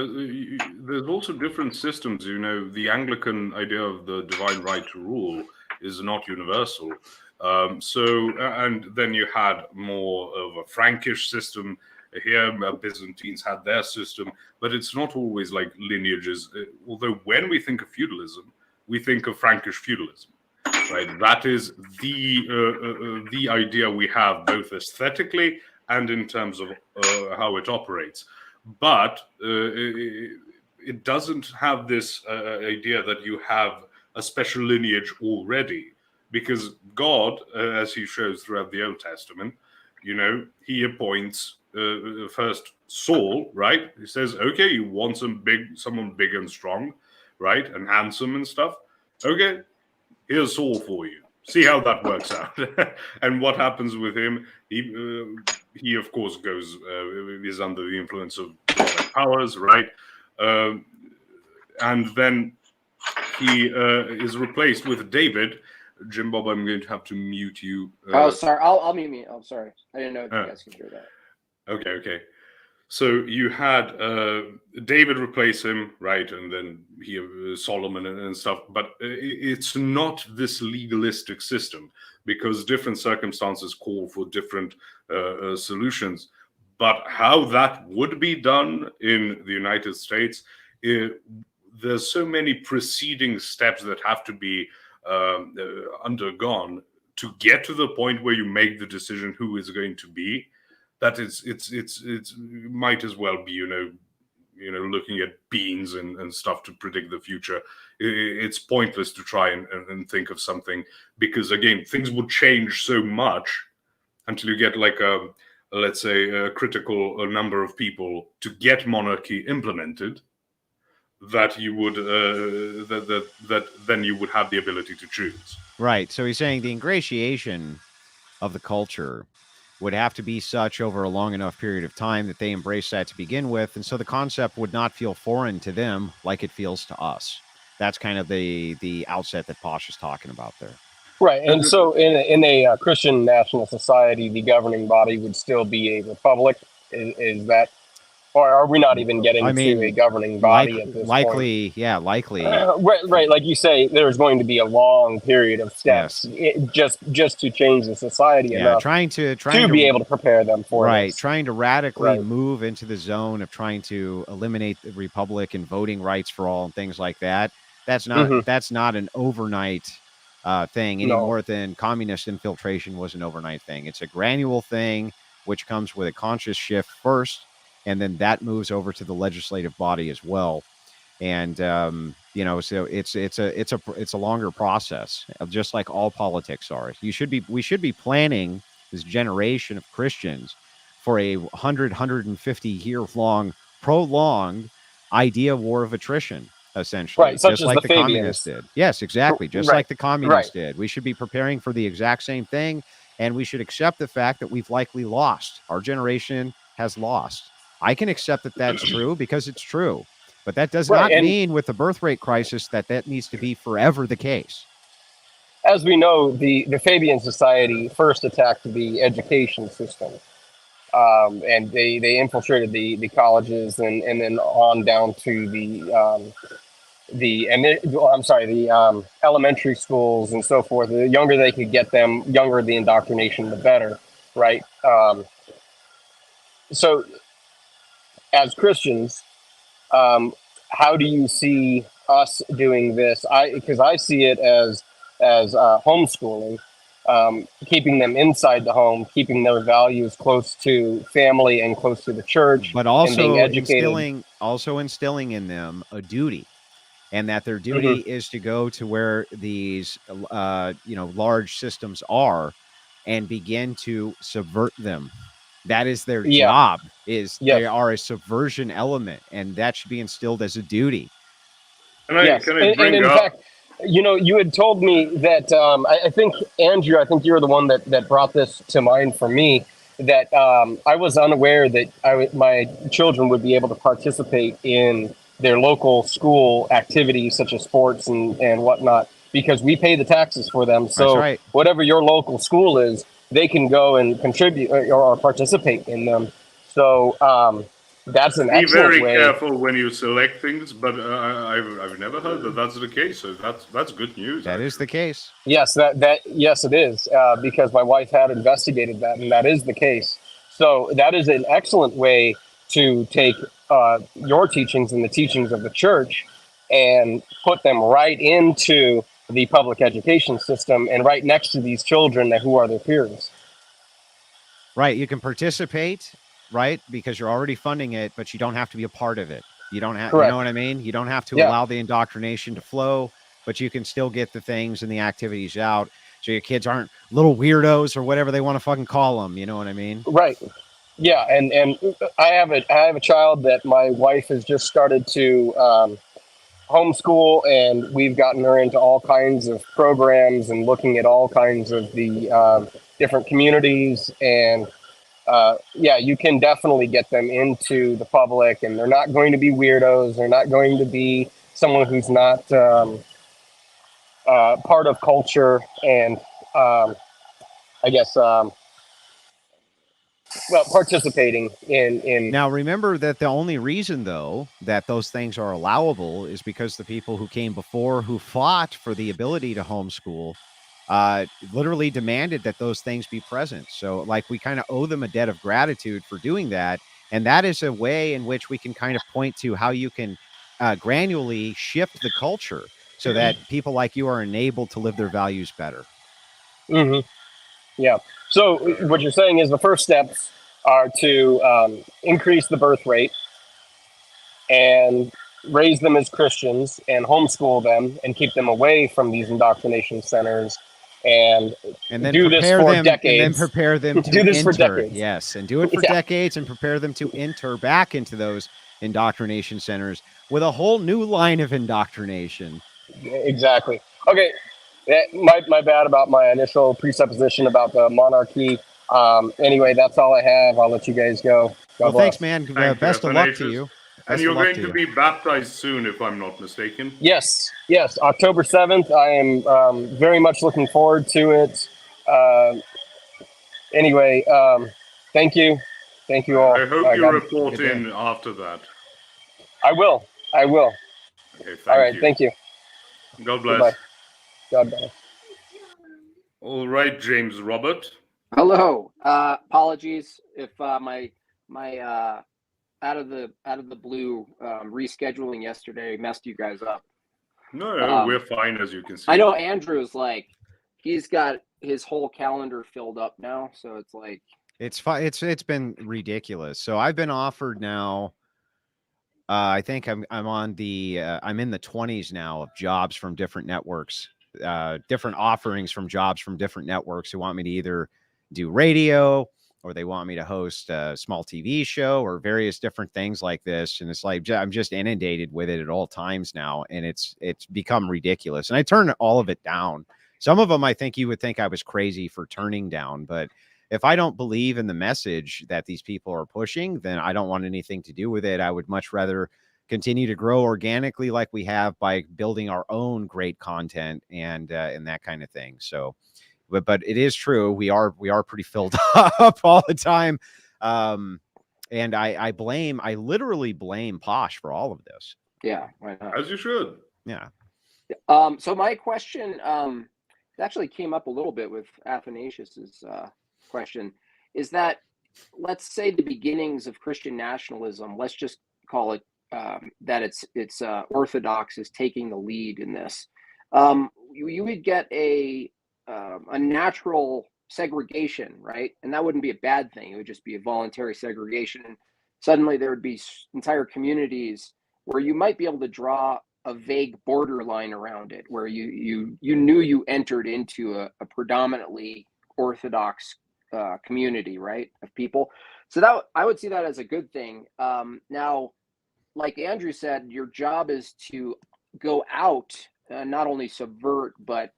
there's also different systems. You know, the Anglican idea of the divine right to rule is not universal. And then you had more of a Frankish system. Here, Byzantines had their system, but it's not always like lineages. Although when we think of feudalism, we think of Frankish feudalism, right? That is the idea we have both aesthetically and in terms of how it operates. But it doesn't have this idea that you have a special lineage already, because God, as he shows throughout the Old Testament, you know, he appoints first Saul, right? He says, okay, you want someone big and strong, right, and handsome and stuff. Okay, here's Saul for you. See how that works out. And what happens with him? He of course goes is under the influence of powers, right? And then he is replaced with David. Jim Bob, I'm going to have to mute you. Oh, sorry. I'll mute me. I'm sorry. I didn't know if you guys could hear that. Okay. So you had David replace him, right? And then Solomon and stuff. But it's not this legalistic system, because different circumstances call for different solutions. But how that would be done in the United States, there's so many preceding steps that have to be undergone to get to the point where you make the decision who is going to be. That it might as well be, you know, looking at beans and stuff to predict the future. It's pointless to try and think of something, because again, things would change so much until you get like let's say a critical number of people to get monarchy implemented, that you would that then you would have the ability to choose. Right. So he's saying the ingratiation of the culture would have to be such over a long enough period of time that they embrace that to begin with. And so the concept would not feel foreign to them like it feels to us. That's kind of the outset that Posh is talking about there. Right. And so in a Christian national society, the governing body would still be a republic. Is that, or are we not even getting to a governing body at this likely, point? Yeah, likely. Right. Like you say, there's going to be a long period of steps just to change the society enough trying to be able to prepare them for this. Trying to radically move into the zone of trying to eliminate the republic and voting rights for all and things like that. That's not an overnight thing any more than communist infiltration was an overnight thing. It's a gradual thing, which comes with a conscious shift first, and then that moves over to the legislative body as well. And so it's a longer process, just like all politics are. We should be planning this generation of Christians for a 150 year long prolonged idea war of attrition, essentially, right? Such just as like the communists did. Yes, exactly, just like the communists did. We should be preparing for the exact same thing, and we should accept the fact that we've likely lost. Our generation has lost. I can accept that that's true because it's true. But that does not mean with the birth rate crisis that needs to be forever the case. As we know, the Fabian Society first attacked the education system. And they infiltrated the colleges and then on down to the elementary schools and so forth. The younger they could get them, younger the indoctrination, the better, right? So as Christians, how do you see us doing this? Because I see it as homeschooling, keeping them inside the home, keeping their values close to family and close to the church, but and being also educated. instilling in them a duty, and that their Mm-hmm. duty is to go to where these large systems are and begin to subvert them. That is their Yeah. job. Is Yes. They are a subversion element, and that should be instilled as a duty. Yes, Can I and bring in up? fact, you had told me that I think Andrew, I think you were the one that brought this to mind for me. That I was unaware that my children would be able to participate in their local school activities such as sports and whatnot because we pay the taxes for them. That's So right. whatever your local school is, they can go and contribute or participate in them. So that's an Be excellent very way. careful when you select things, but I've never heard that that's the case. So that's good news. That is the case. Yes, yes, it is because my wife had investigated that, and that is the case. So that is an excellent way to take your teachings and the teachings of the church and put them right into the public education system and right next to these children who are their peers. Right. You can participate, right? Because you're already funding it, but you don't have to be a part of it. You don't have, you know what I mean? You don't have to Yeah. allow the indoctrination to flow, but you can still get the things and the activities out. So your kids aren't little weirdos or whatever they want to fucking call them. You know what I mean? Right. Yeah. And I have a child that my wife has just started to homeschool, and we've gotten her into all kinds of programs and looking at all kinds of the different communities. And yeah, you can definitely get them into the public, and they're not going to be weirdos. They're not going to be someone who's not part of culture and I guess participating in. Now, remember that the only reason, though, that those things are allowable is because the people who came before, who fought for the ability to homeschool, literally demanded that those things be present. So, like, we kind of owe them a debt of gratitude for doing that. And that is a way in which we can kind of point to how you can gradually shift the culture so that people like you are enabled to live their values better. Mm-hmm. Yeah. So what you're saying is the first steps are to increase the birth rate and raise them as Christians and homeschool them and keep them away from these indoctrination centers and then do this prepare for them, decades. and then prepare them to do this for enter. decades. Yes, and do it for Yeah. decades and prepare them to enter back into those indoctrination centers with a whole new line of indoctrination. Exactly. Okay. My bad about my initial presupposition about the monarchy. Anyway, that's all I have. I'll let you guys go. God Well, bless. thanks, man. Thank you, Best of luck to Athanasius. you. And you're going to be baptized soon, if I'm not mistaken. Yes, October 7th. I am very much looking forward to it. Anyway, thank you all. I hope you report in after that. I will. Okay, thank all right, you. thank you. God bless. Goodbye. God bless. All right, James Robert. Hello. Apologies if my out of the blue rescheduling yesterday messed you guys up. No, we're fine, as you can see. I know Andrew's like he's got his whole calendar filled up now, so it's like it's fine. It's been ridiculous. So I've been offered now. I think I'm on the I'm in the 20s now of jobs from different networks, different offerings from jobs from different networks who want me to either do radio or they want me to host a small TV show or various different things like this. And it's like, I'm just inundated with it at all times now. And it's become ridiculous. And I turn all of it down. Some of them, I think you would think I was crazy for turning down, but if I don't believe in the message that these people are pushing, then I don't want anything to do with it. I would much rather continue to grow organically like we have by building our own great content and that kind of thing. So, but it is true. We are pretty filled up all the time. And I literally blame Posh for all of this. Yeah, why not? As you should. Yeah. So my question actually came up a little bit with Athanasius's question, is that let's say the beginnings of Christian nationalism, let's just call it that it's Orthodox is taking the lead in this. You would get a natural segregation, right? And that wouldn't be a bad thing. It would just be a voluntary segregation. And suddenly there would be entire communities where you might be able to draw a vague borderline around it, where you knew you entered into a predominantly Orthodox community, right, of people. So that I would see that as a good thing. Now, like Andrew said, your job is to go out and not only subvert, but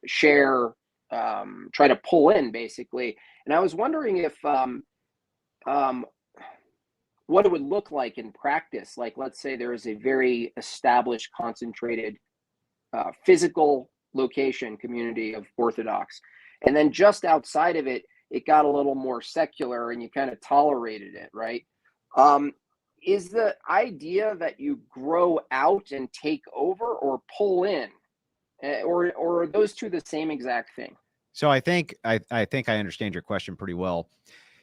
share, try to pull in, basically. And I was wondering if what it would look like in practice. Like, let's say there is a very established, concentrated physical location community of Orthodox, and then just outside of it, it got a little more secular, and you kind of tolerated it, right? Is the idea that you grow out and take over, or pull in, or are those two the same exact thing? So I think I understand your question pretty well.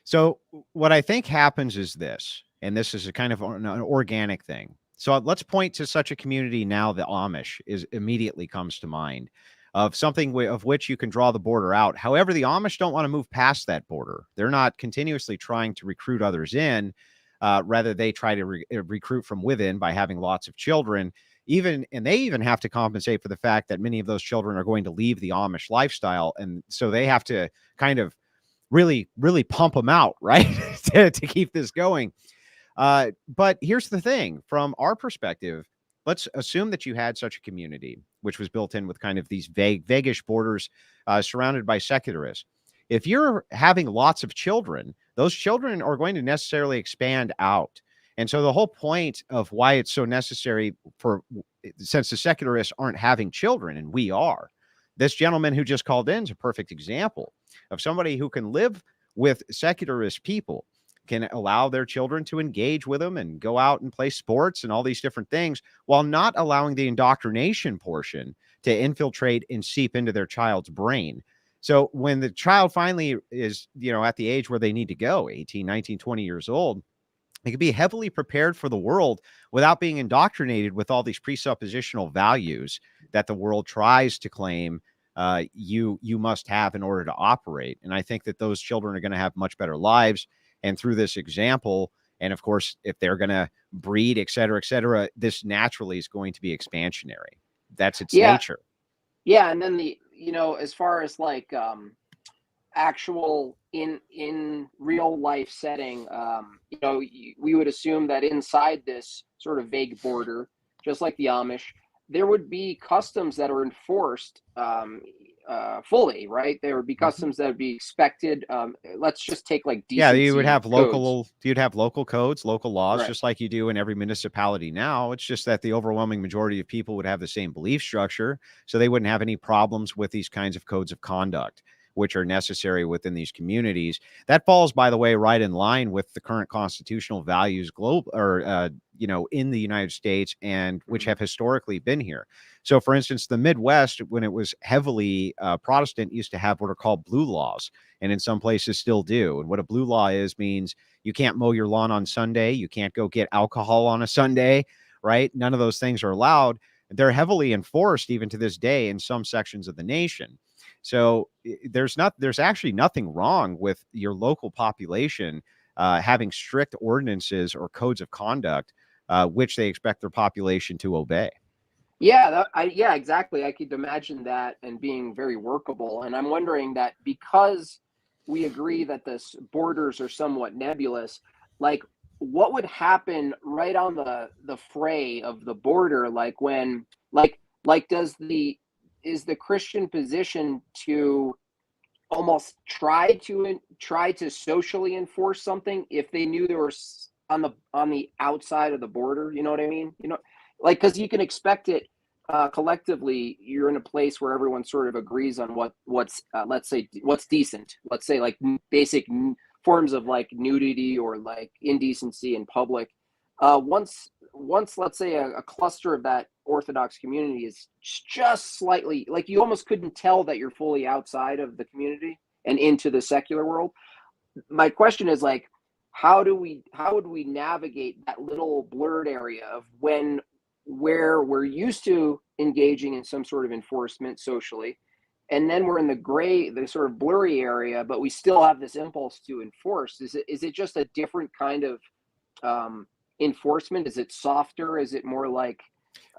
So what I think happens is this, and this is a kind of an organic thing. So let's point to such a community now. The Amish immediately comes to mind, of something of which you can draw the border out. However, the Amish don't want to move past that border. They're not continuously trying to recruit others in. Rather, they try to recruit from within by having lots of children. And they even have to compensate for the fact that many of those children are going to leave the Amish lifestyle. And so they have to kind of really, really pump them out, right, to keep this going. But here's the thing. From our perspective, let's assume that you had such a community, which was built in with kind of these vaguish borders surrounded by secularists. If you're having lots of children, those children are going to necessarily expand out. And so the whole point of why it's so necessary since the secularists aren't having children, and we are, this gentleman who just called in is a perfect example of somebody who can live with secularist people, can allow their children to engage with them and go out and play sports and all these different things, while not allowing the indoctrination portion to infiltrate and seep into their child's brain. So when the child finally is, at the age where they need to go, 18, 19, 20 years old, they can be heavily prepared for the world without being indoctrinated with all these presuppositional values that the world tries to claim you must have in order to operate. And I think that those children are going to have much better lives. And through this example, and of course, if they're going to breed, et cetera, this naturally is going to be expansionary. That's its nature. Yeah. And then as far as like actual in real life setting, we would assume that inside this sort of vague border, just like the Amish, there would be customs that are enforced fully, right? There would be customs that would be expected. Let's just take like decency. You would have codes. You'd have local codes, local laws, Right. just like you do in every municipality now. It's just that the overwhelming majority of people would have the same belief structure, so they wouldn't have any problems with these kinds of codes of conduct, which are necessary within these communities. That falls, by the way, right in line with the current constitutional values in the United States, and which have historically been here. So, for instance, the Midwest, when it was heavily Protestant, used to have what are called blue laws, and in some places still do. And what a blue law means you can't mow your lawn on Sunday, you can't go get alcohol on a Sunday, right? None of those things are allowed. They're heavily enforced even to this day in some sections of the nation. So there's actually nothing wrong with your local population having strict ordinances or codes of conduct, which they expect their population to obey. Yeah, exactly. I could imagine that and being very workable. And I'm wondering that because we agree that the borders are somewhat nebulous, like what would happen right on the fray of the border? Like when, is the Christian position to almost try to socially enforce something if they knew they were on the outside of the border? You know what I mean? Because you can expect it collectively. You're in a place where everyone sort of agrees on what's let's say what's decent. Let's say like basic forms of like nudity or like indecency in public. Once let's say a cluster of that Orthodox community is just slightly, like you almost couldn't tell that you're fully outside of the community and into the secular world. My question is like, how would we navigate that little blurred area of where we're used to engaging in some sort of enforcement socially, and then we're in the sort of blurry area, but we still have this impulse to enforce? Is it just a different kind of enforcement? Is it softer? Is it more like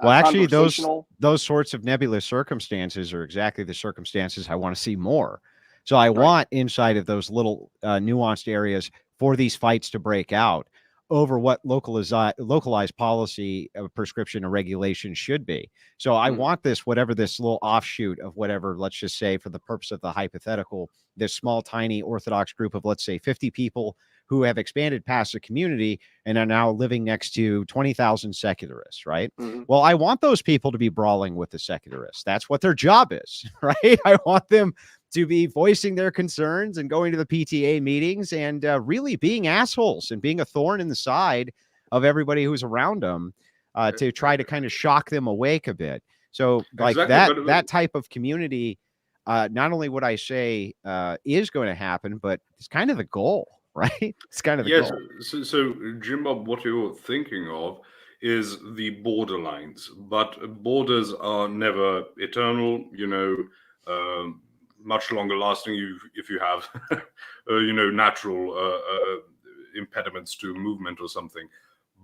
well, actually, those conversational? sorts of nebulous circumstances are exactly the circumstances I want to see more. So I Right. want inside of those little nuanced areas for these fights to break out over what localized policy, prescription, or regulation should be. So I want this, whatever this little offshoot of whatever, let's just say for the purpose of the hypothetical, this small, tiny Orthodox group of, let's say, 50 people who have expanded past the community and are now living next to 20,000 secularists, right? Mhm. Well, I want those people to be brawling with the secularists. That's what their job is, right? I want them to be voicing their concerns and going to the PTA meetings and really being assholes and being a thorn in the side of everybody who's around them to try to kind of shock them awake a bit. So like Exactly, that type of community, not only would I say is going to happen, but it's kind of the goal, right? It's kind of the yes. goal. So Jim Bob, what you're thinking of is the borderlines, but borders are never eternal. Much longer lasting if you have natural impediments to movement or something.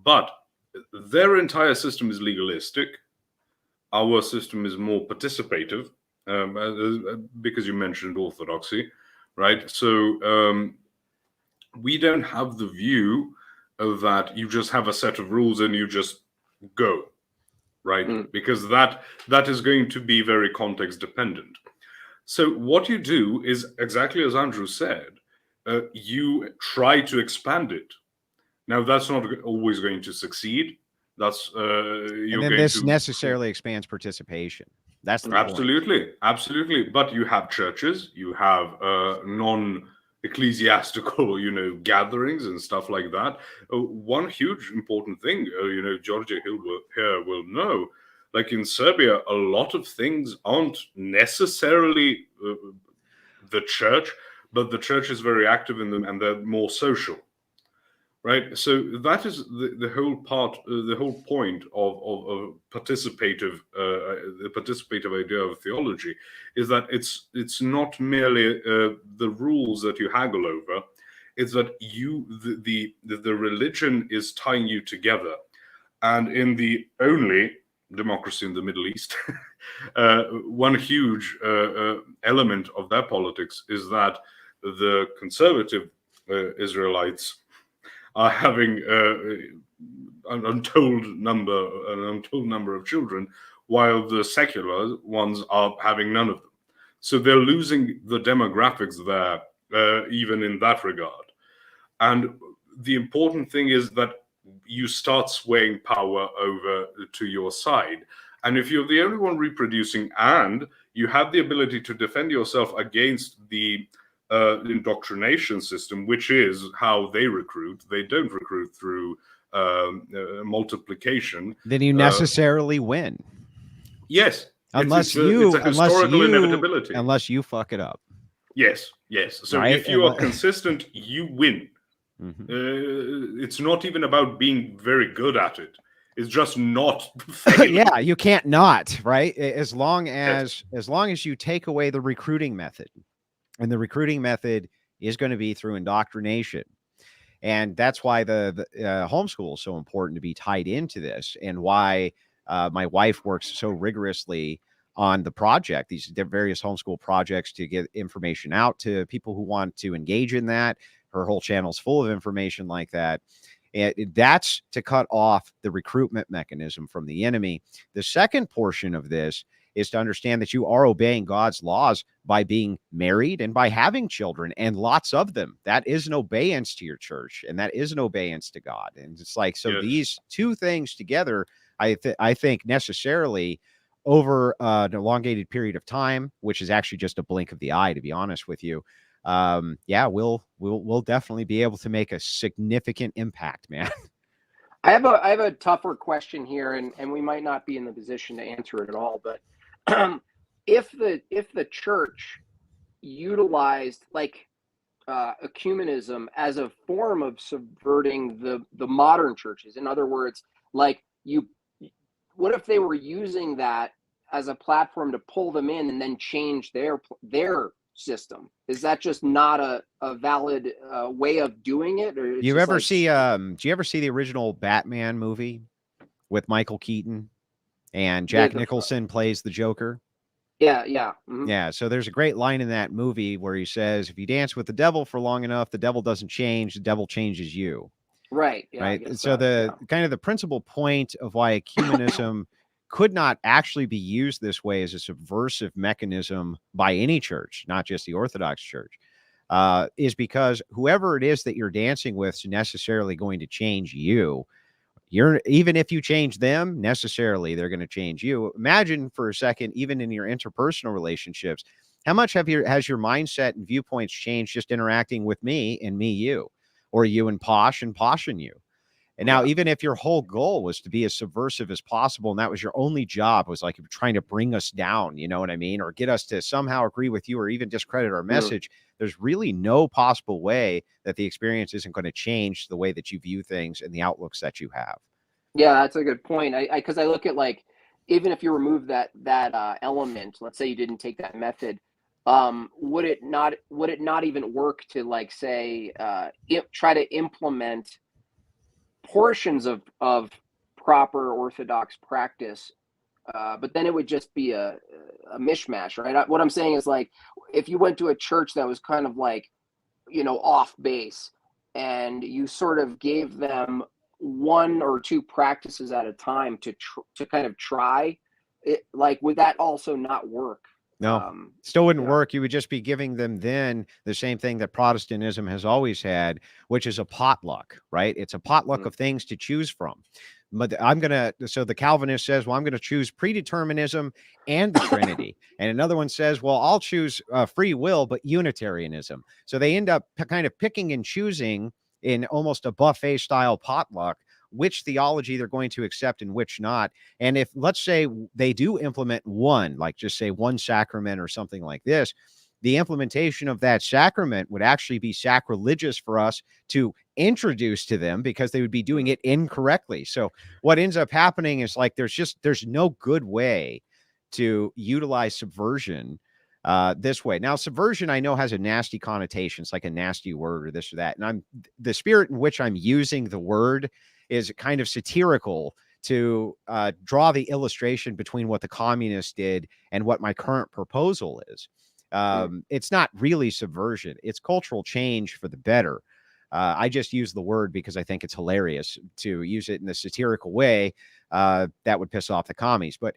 But their entire system is legalistic. Our system is more participative, because you mentioned orthodoxy, right? So we don't have the view of that you just have a set of rules and you just go, right? Because that is going to be very context dependent. So what you do is exactly as Andrew said, you try to expand it. Now that's not always going to succeed. That's and then this necessarily expands participation. That's the absolutely, absolutely. But you have churches, you have non-ecclesiastical, gatherings and stuff like that. One huge important thing, Georgia here will know. Like in Serbia, a lot of things aren't necessarily the church, but the church is very active in them and they're more social, right? So that is the whole point of participative, the participative idea of theology, is that it's not merely the rules that you haggle over, it's that the religion is tying you together. And in the only democracy in the Middle East, one huge element of their politics is that the conservative Israelites are having an untold number of children, while the secular ones are having none of them. So they're losing the demographics there, even in that regard. And the important thing is that you start swaying power over to your side. And if you're the only one reproducing and you have the ability to defend yourself against the indoctrination system, which is how they recruit, they don't recruit through multiplication, then you necessarily win. Yes. Unless it's a historical inevitability. Unless you fuck it up. Yes. So right? If you are consistent, you win. It's not even about being very good at it. It's just not failing. Yeah, you can't not, right? As long as you take away the recruiting method, and the recruiting method is going to be through indoctrination. And that's why the homeschool is so important to be tied into this, and why my wife works so rigorously on the project, these various homeschool projects, to get information out to people who want to engage in that. Her whole channel's full of information like that. And that's to cut off the recruitment mechanism from the enemy. The second portion of this is to understand that you are obeying God's laws by being married and by having children, and lots of them. That is an obedience to your church, and that is an obedience to God. And it's like, so yes. These two things together, I think necessarily over an elongated period of time, which is actually just a blink of the eye, to be honest with you, we'll definitely be able to make a significant impact, man. I have a tougher question here, and we might not be in the position to answer it at all, but if the church utilized, like, ecumenism as a form of subverting the modern churches? In other words, like what if they were using that as a platform to pull them in and then change their system? Is that just not a valid way of doing it? Or Do you ever see the original Batman movie with Michael Keaton and Jack Nicholson plays the Joker? Yeah, yeah. Mm-hmm. Yeah, so there's a great line in that movie where he says, if you dance with the devil for long enough, the devil doesn't change, the devil changes you. Right. Yeah, right. So kind of the principal point of why ecumenism could not actually be used this way as a subversive mechanism by any church, not just the Orthodox Church, is because whoever it is that you're dancing with is necessarily going to change you. Even if you change them, necessarily they're going to change you. Imagine for a second, even in your interpersonal relationships, how much has your mindset and viewpoints changed just interacting with me and me, you, or you and Posh and you. And now, even if your whole goal was to be as subversive as possible, and that was your only job, was like trying to bring us down, you know what I mean? Or get us to somehow agree with you or even discredit our message, there's really no possible way that the experience isn't going to change the way that you view things and the outlooks that you have. Yeah, that's a good point. Because I look at, like, even if you remove that element, let's say you didn't take that method, would it not even work to, like, say, try to implement portions of proper Orthodox practice, but then it would just be a mishmash, right? What I'm saying is, like, if you went to a church that was kind of like, off base, and you sort of gave them one or two practices at a time to kind of try it, like, would that also not work? No, still wouldn't work. You would just be giving them then the same thing that Protestantism has always had, which is a potluck, right? It's a potluck of things to choose from. But so the Calvinist says, well, I'm going to choose predeterminism and the Trinity. And another one says, well, I'll choose free will, but Unitarianism. So they end up kind of picking and choosing in almost a buffet style potluck which theology they're going to accept and which not. And if, let's say, they do implement one, like just say one sacrament or something like this, the implementation of that sacrament would actually be sacrilegious for us to introduce to them because they would be doing it incorrectly. So what ends up happening is, like, there's no good way to utilize subversion this way. Now, subversion, I know, has a nasty connotation. It's like a nasty word or this or that. And the spirit in which I'm using the word is kind of satirical to draw the illustration between what the communists did and what my current proposal is. It's not really subversion. It's cultural change for the better. I just use the word because I think it's hilarious to use it in a satirical way that would piss off the commies. But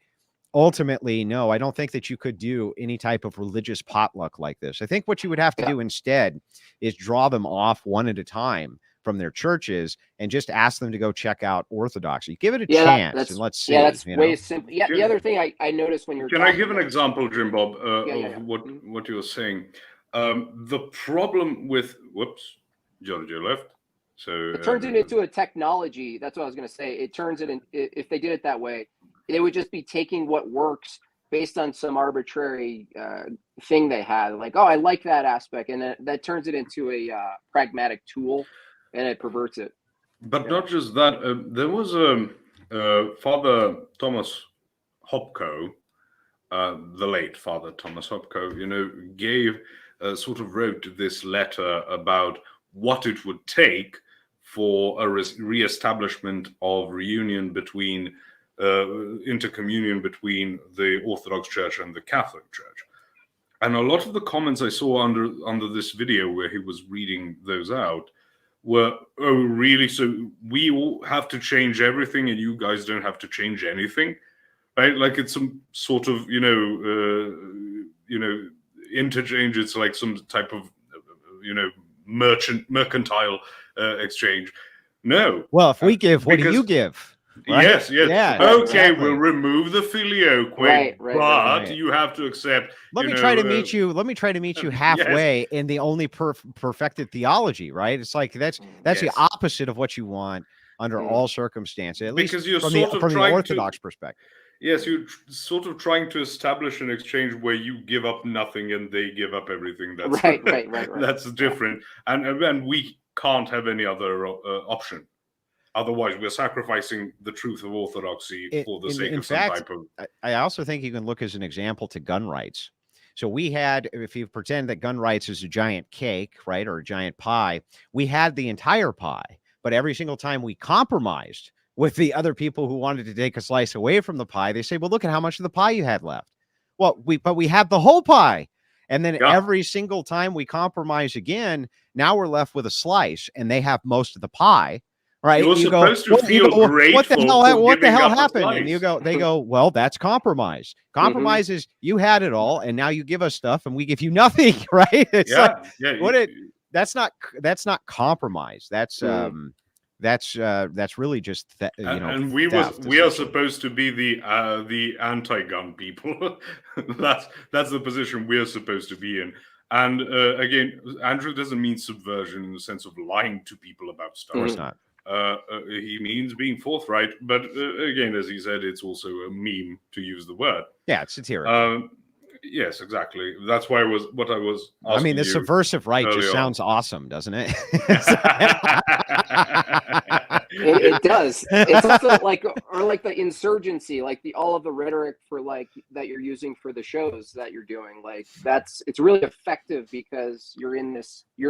ultimately, no, I don't think that you could do any type of religious potluck like this. I think what you would have to do instead is draw them off one at a time from their churches and just ask them to go check out Orthodoxy. Give it a chance and let's see. Yeah, that's way simple. Yeah, the other thing I noticed when you're Can I give an example, Jim Bob, of what you're saying? The problem with Giorgio left. So it turns it into a technology. That's what I was going to say. It turns it in, if they did it that way, they would just be taking what works based on some arbitrary thing they had. Like, oh, I like that aspect, and that turns it into a pragmatic tool, and it perverts it. But not just that. There was Father Thomas Hopko, the late Father Thomas Hopko, gave sort of wrote this letter about what it would take for a reestablishment of reunion between intercommunion between the Orthodox Church and the Catholic Church. And a lot of the comments I saw under this video where he was reading those out were, oh, really? So we all have to change everything and you guys don't have to change anything? Right? Like it's some sort of, interchange. It's like some type of, mercantile exchange. No. Well, if we give, what do you give? Right? Yes. Yeah, okay, exactly. We'll remove the filioque, but you have to accept. Let me try to meet you halfway in the only perfected theology, right? It's like that's the opposite of what you want under all circumstances, at least from the Orthodox perspective. Yes, you're sort of trying to establish an exchange where you give up nothing and they give up everything. That's Right. That's different, and we can't have any other option. Otherwise, we're sacrificing the truth of orthodoxy for the sake of some type of. I also think you can look as an example to gun rights. So we had, if you pretend that gun rights is a giant cake, right, or a giant pie, we had the entire pie. But every single time we compromised with the other people who wanted to take a slice away from the pie, they say, well, look at how much of the pie you had left. Well, we had the whole pie. And then every single time we compromise again, now we're left with a slice and they have most of the pie. Right. You're supposed to feel grateful. What the hell happened? And they go, well, that's compromise. Compromise is you had it all and now you give us stuff and we give you nothing. Right. It's that's not compromise. That's really just that, and we are supposed to be the anti-gun people. that's the position we're supposed to be in. And again, Andrew doesn't mean subversion in the sense of lying to people about stuff. Of course not. He means being forthright, but again, as he said, it's also a meme, to use the word. Yeah, it's satirical. Yes, exactly. That's why I was I mean, the subversive right just sounds awesome, doesn't it? It does. It's also like the insurgency, like all of the rhetoric for like that you're using for the shows that you're doing. Like it's really effective because you're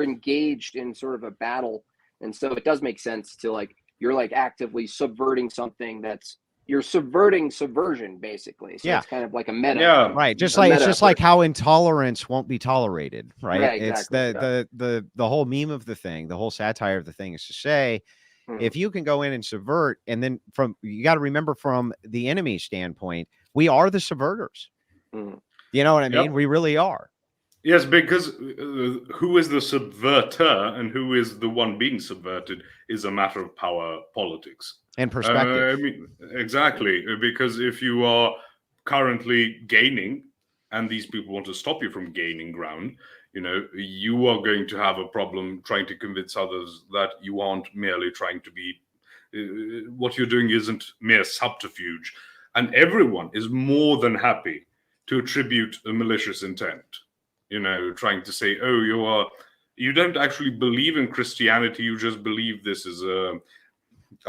engaged in sort of a battle. And so it does make sense to you're actively subverting something you're subverting subversion, basically. So it's kind of like a meta. Yeah, right. It's just like how intolerance won't be tolerated, right? Yeah, exactly. It's the whole meme of the thing, the whole satire of the thing is to say, if you can go in and subvert, and then you got to remember from the enemy standpoint, we are the subverters. You know what I mean? We really are. Yes, because who is the subverter and who is the one being subverted is a matter of power politics. And perspective. I mean, exactly. Because if you are currently gaining and these people want to stop you from gaining ground, you are going to have a problem trying to convince others that you aren't merely trying to be, what you're doing isn't mere subterfuge. And everyone is more than happy to attribute a malicious intent. Trying to say, oh, you don't actually believe in Christianity, you just believe this is a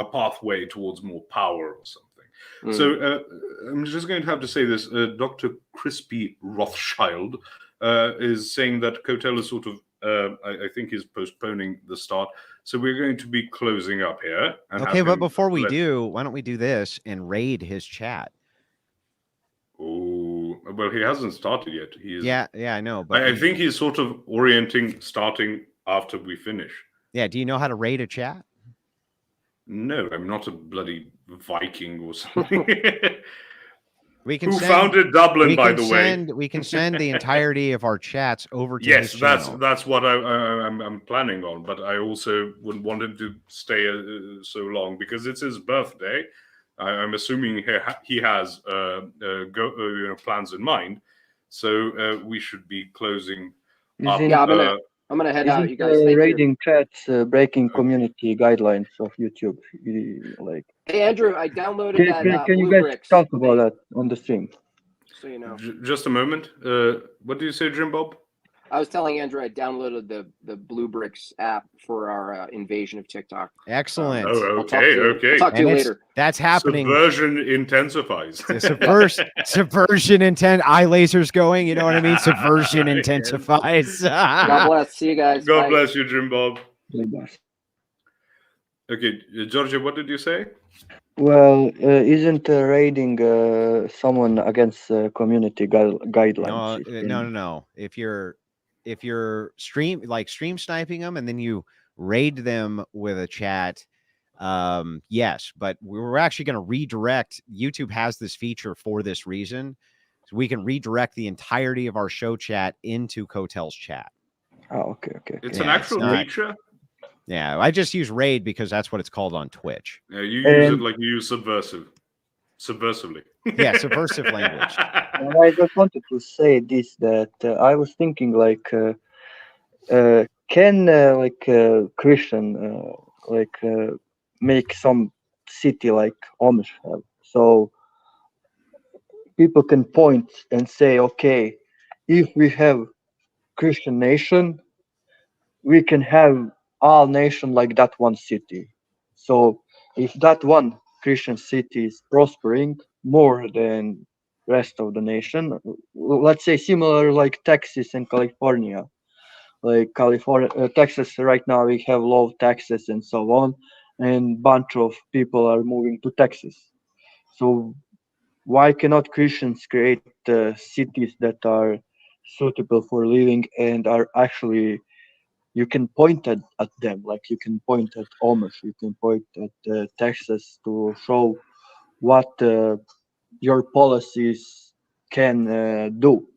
pathway towards more power or something. So I'm just going to have to say this. Dr. Crispy Rothschild is saying that Kotel is sort of, I think is postponing the start. So we're going to be closing up here. Okay, but before we do, why don't we do this and raid his chat? Oh, well, he hasn't started yet. He is. Yeah, I know. But I think he's sort of starting after we finish. Yeah, do you know how to raid a chat? No, I'm not a bloody Viking or something. Who founded Dublin, by the way? We can send the entirety of our chats over to his channel. That's what I'm planning on. But I also wouldn't want him to stay so long because it's his birthday. I'm assuming he has plans in mind, so we should be closing up. I'm gonna head out. You guys, raiding chats, breaking community guidelines of YouTube. Hey Andrew, I downloaded that. Can you guys talk about that on the stream? So you know. Just a moment. What do you say, Jim Bob? I was telling Andrew I downloaded the Blue Bricks app for our invasion of TikTok. Excellent. Okay. I'll talk to you later. That's happening. Subversion intensifies. Subversion intent. Eye lasers going. You know what I mean? Subversion intensifies. God bless. See you guys. God bless you, Jim Bob. Bye. Okay, Georgia, what did you say? Well, isn't raiding someone against community guidelines? No. If you're stream sniping them and then you raid them with a chat, yes, but we're actually going to redirect. YouTube has this feature for this reason. So we can redirect the entirety of our show chat into Kotel's chat. Oh, okay. It's an actual feature? Yeah, I just use raid because that's what it's called on Twitch. Yeah, you use it like you use subversively. Yeah, subversive language. And I just wanted to say this, that I was thinking can Christian make some city like Amish have? So people can point and say, okay, if we have Christian nation, we can have all nation like that one city. So if that one Christian city is prospering more than rest of the nation, let's say similar like Texas and California. Like California, Texas right now we have low taxes and so on, and bunch of people are moving to Texas. So why cannot Christians create cities that are suitable for living and are actually you can point at them, like you can point at Amish, you can point at Texas to show what your policies can do.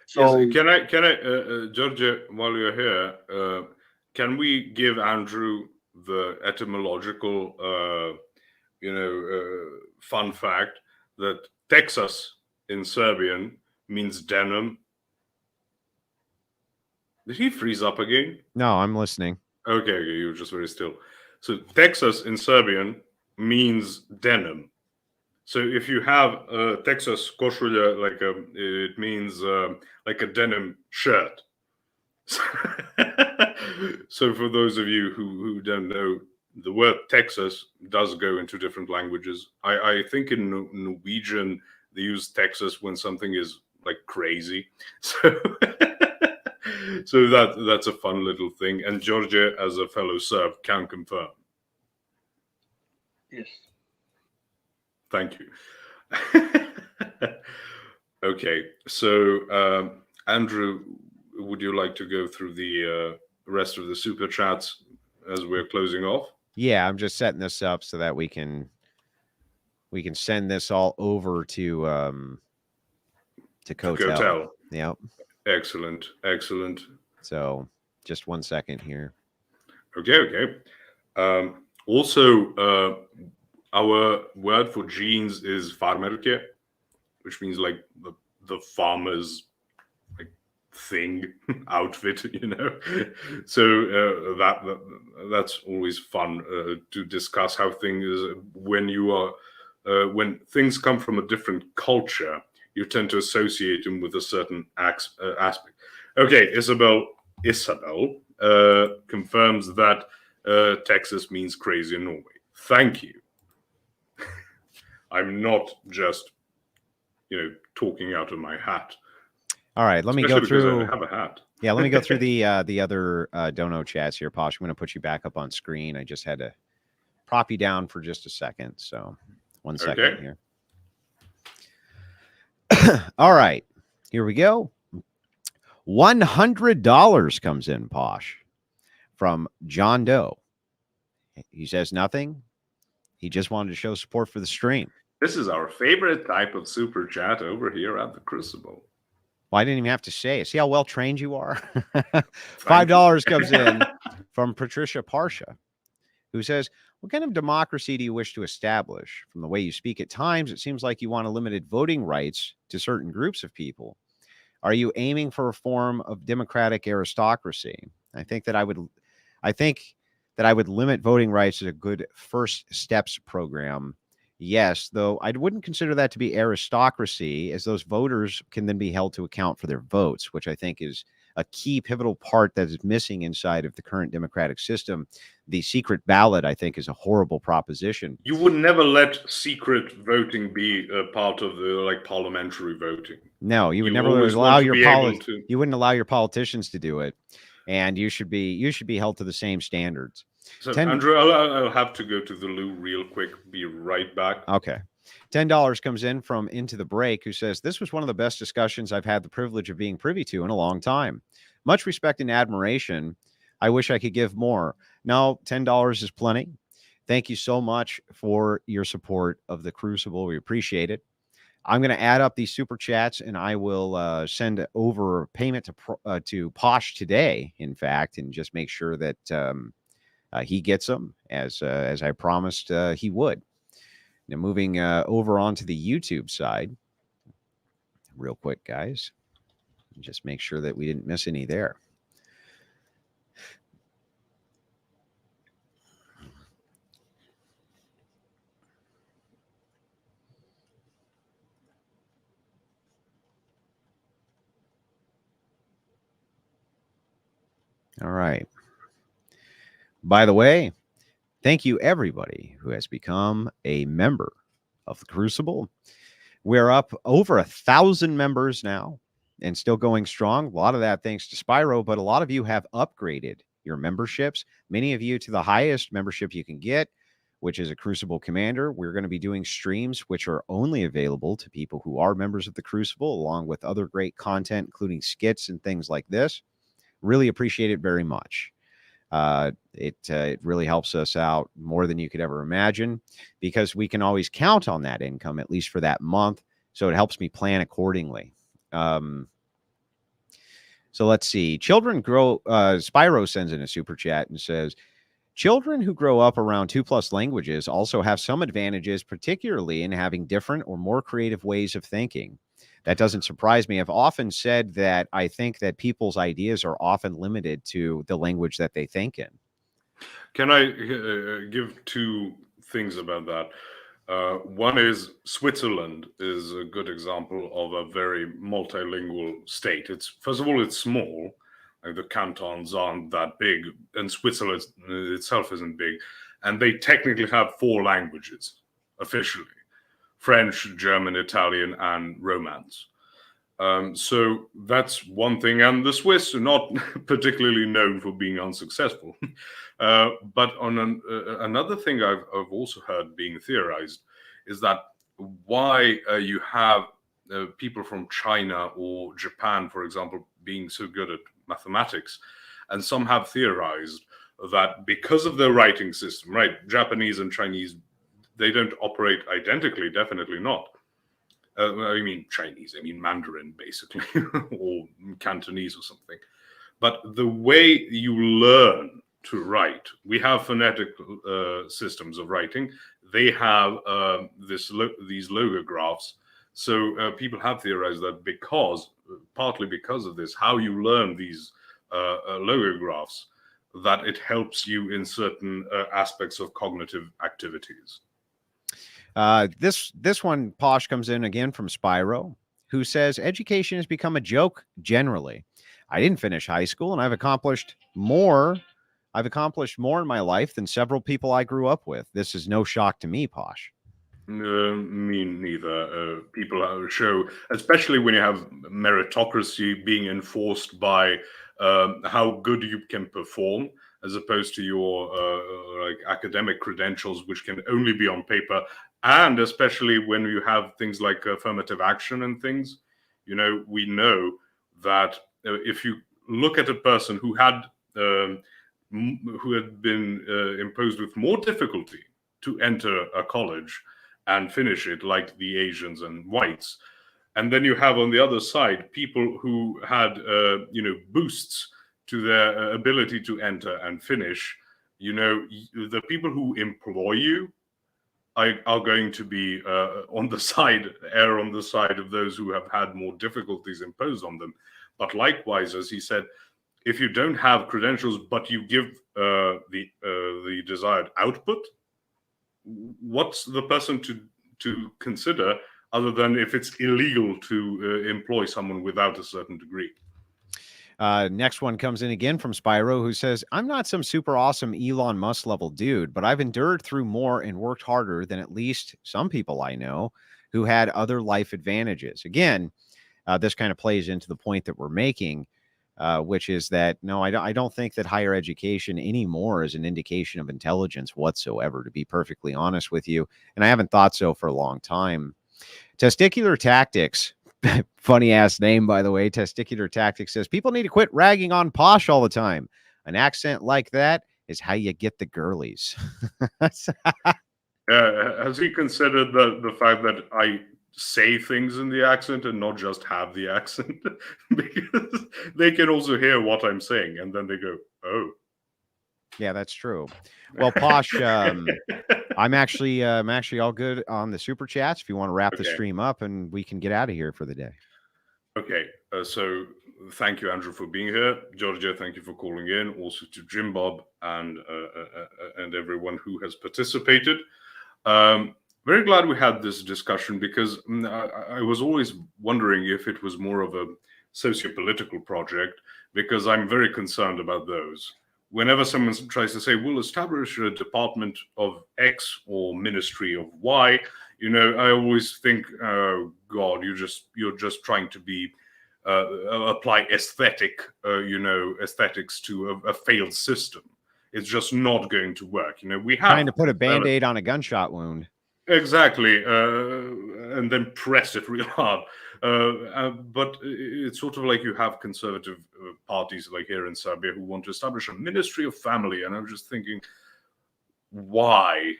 So Yes, can I, Georgia, while you're here, can we give Andrew the etymological, fun fact that Texas in Serbian means denim? Did he freeze up again? No, I'm listening. Okay, you were just very still. So Texas in Serbian means denim. So if you have Texas košulja, it means like a denim shirt. So for those of you who don't know, the word Texas does go into different languages. I think in Norwegian they use Texas when something is like crazy. So so that's a fun little thing. And Georgia, as a fellow Serb, can confirm. yes. Thank you. Okay, so Andrew, would you like to go through the rest of the super chats as we're closing off? Yeah, I'm just setting this up so that we can send this all over to Kotel. Kotel. Yep. Excellent, excellent. So just 1 second here. Okay. Also, our word for jeans is farmerke, which means like the farmer's like thing, outfit, So that's always fun to discuss how things when things come from a different culture, you tend to associate them with a certain aspect. Okay, Isabel confirms that Texas means crazy in Norway. Thank you. I'm not just, talking out of my hat. All right, let me Especially go through. because I have a hat. Yeah, let me go through the other dono chats here, Posh. I'm going to put you back up on screen. I just had to prop you down for just a second. So 1 second Okay. here. All right, here we go. $100 comes in, Posh, from John Doe. He says nothing. He just wanted to show support for the stream. This is our favorite type of super chat over here at the Crucible. Well, I didn't even have to say it. See how well trained you are? $5 comes in from Patricia Parsha, who says, what kind of democracy do you wish to establish? From the way you speak at times, it seems like you want limited voting rights to certain groups of people. Are you aiming for a form of democratic aristocracy? I think that I would limit voting rights as a good first steps program. Yes, though I wouldn't consider that to be aristocracy, as those voters can then be held to account for their votes, which I think is a key pivotal part that is missing inside of the current democratic system. The secret ballot, I think, is a horrible proposition. You would never let secret voting be a part of the parliamentary voting. No, you would never allow you wouldn't allow your politicians to do it, and you should be held to the same standards. So, Andrew, I'll have to go to the loo real quick. Be right back. Okay. $10 comes in from Into the Break, who says, this was one of the best discussions I've had the privilege of being privy to in a long time. Much respect and admiration. I wish I could give more. No, $10 is plenty. Thank you so much for your support of the Crucible. We appreciate it. I'm going to add up these super chats, and I will send over payment to Posh today, in fact, and just make sure that he gets them as I promised he would. Now, moving over onto the YouTube side, real quick, guys, just make sure that we didn't miss any there. All right. By the way, thank you everybody who has become a member of the Crucible. We're up over 1,000 members now and still going strong. A lot of that thanks to Spyro, but a lot of you have upgraded your memberships. Many of you to the highest membership you can get, which is a Crucible Commander. We're going to be doing streams which are only available to people who are members of the Crucible, along with other great content, including skits and things like this. Really appreciate it very much. It really helps us out more than you could ever imagine, because we can always count on that income, at least for that month. So it helps me plan accordingly. So let's see. Children grow. Spyro sends in a super chat and says, children who grow up around 2+ languages also have some advantages, particularly in having different or more creative ways of thinking. That doesn't surprise me. I've often said that I think that people's ideas are often limited to the language that they think in. Can I give two things about that? One is Switzerland is a good example of a very multilingual state. First of all, it's small. Like the cantons aren't that big, and Switzerland itself isn't big. And they technically have 4 languages officially: French, German, Italian, and Romance. So that's one thing. And the Swiss are not particularly known for being unsuccessful. But on another thing I've also heard being theorized is that why you have people from China or Japan, for example, being so good at mathematics. And some have theorized that because of their writing system, right, Japanese and Chinese, they don't operate identically, definitely not. I mean Chinese, I mean Mandarin, basically, or Cantonese or something. But the way you learn to write, we have phonetic systems of writing. They have these logographs. So people have theorized that partly because of this, how you learn these logographs, that it helps you in certain aspects of cognitive activities. This one, Posh, comes in again from Spyro, who says, education has become a joke generally. I didn't finish high school, and I've accomplished more in my life than several people I grew up with. This is no shock to me, Posh. Me neither. People show, especially when you have meritocracy being enforced by how good you can perform, as opposed to your like academic credentials, which can only be on paper. And especially when you have things like affirmative action and things, we know that if you look at a person who had been imposed with more difficulty to enter a college and finish it, like the Asians and whites, and then you have on the other side people who had boosts to their ability to enter and finish, the people who employ you are going to be on the side of those who have had more difficulties imposed on them. But likewise, as he said, if you don't have credentials but you give the desired output, what's the person to consider other than if it's illegal to employ someone without a certain degree? Next one comes in again from Spyro, who says, I'm not some super awesome Elon Musk level dude, but I've endured through more and worked harder than at least some people I know who had other life advantages. Again, this kind of plays into the point that we're making, which is that, no, I don't think that higher education anymore is an indication of intelligence whatsoever, to be perfectly honest with you. And I haven't thought so for a long time. Testicular Tactics, funny ass name, by the way. Testicular Tactics says, people need to quit ragging on Posh all the time. An accent like that is how you get the girlies. Has he considered the fact that I say things in the accent and not just have the accent? Because they can also hear what I'm saying, and then they go, oh. Yeah, that's true. Well, Posh, I'm actually all good on the super chats. If you want to wrap the stream up, and we can get out of here for the day. Okay, so thank you, Andrew, for being here. Georgia, thank you for calling in. Also to Jim Bob and everyone who has participated. Very glad we had this discussion, because I was always wondering if it was more of a socio-political project, because I'm very concerned about those. Whenever someone tries to say, we'll establish a department of X or ministry of Y, I always think, oh God, you're just trying to be apply aesthetics to a failed system. It's just not going to work. We have trying to put a Band-Aid on a gunshot wound. Exactly, and then press it real hard. But it's sort of like you have conservative parties like here in Serbia who want to establish a ministry of family, and I'm just thinking, why?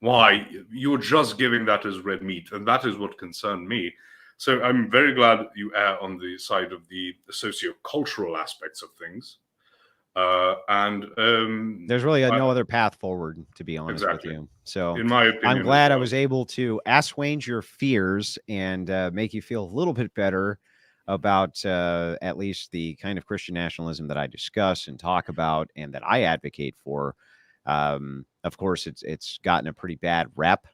You're just giving that as red meat, and that is what concerned me. So I'm very glad you err on the side of the socio-cultural aspects of things. There's really no other path forward, to be honest with you. So in my opinion, I'm glad I was able to assuage your fears and make you feel a little bit better about at least the kind of Christian nationalism that I discuss and talk about and that I advocate for. Of course, it's gotten a pretty bad rep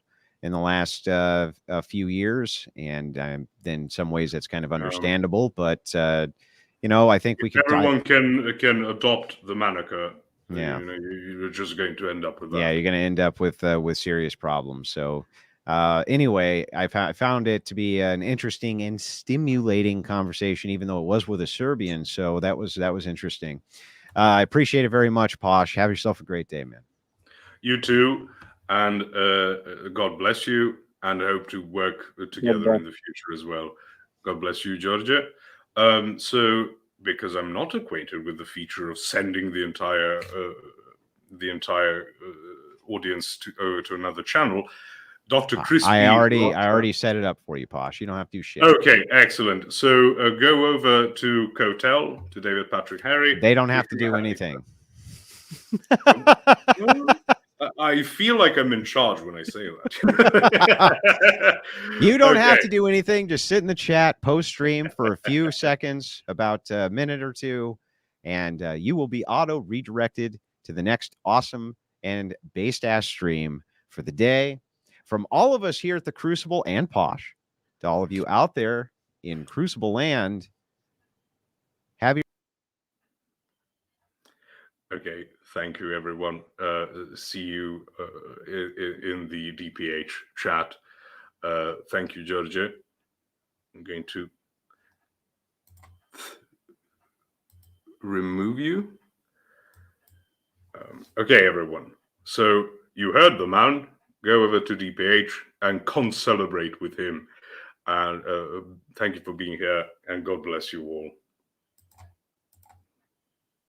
in the last a few years, and then in some ways that's kind of understandable, but I think we can. Everyone can adopt the moniker. Yeah, you're just going to end up with that. Yeah, you're going to end up with serious problems. So, anyway, I found it to be an interesting and stimulating conversation, even though it was with a Serbian. So that was interesting. I appreciate it very much, Posh. Have yourself a great day, man. You too, and God bless you, and I hope to work together in the future as well. God bless you, Georgia. So, because I'm not acquainted with the feature of sending the entire audience to another channel, Dr. Crispy. I already set it up for you, Posh. You don't have to do shit. Okay, excellent. So go over to Cotel, to David Patrick Harry. They don't have to do anything. I feel like I'm in charge when I say that. You don't have to do anything. Just sit in the chat, post stream for a few seconds, about a minute or two, and you will be auto redirected to the next awesome and based ass stream for the day. From all of us here at the Crucible and Posh, to all of you out there in Crucible land, have your. Okay, thank you, everyone. See you in the DPH chat. Thank you, Georgia. I'm going to remove you. Okay, everyone. So you heard the man. Go over to DPH and concelebrate with him. And thank you for being here, and God bless you all.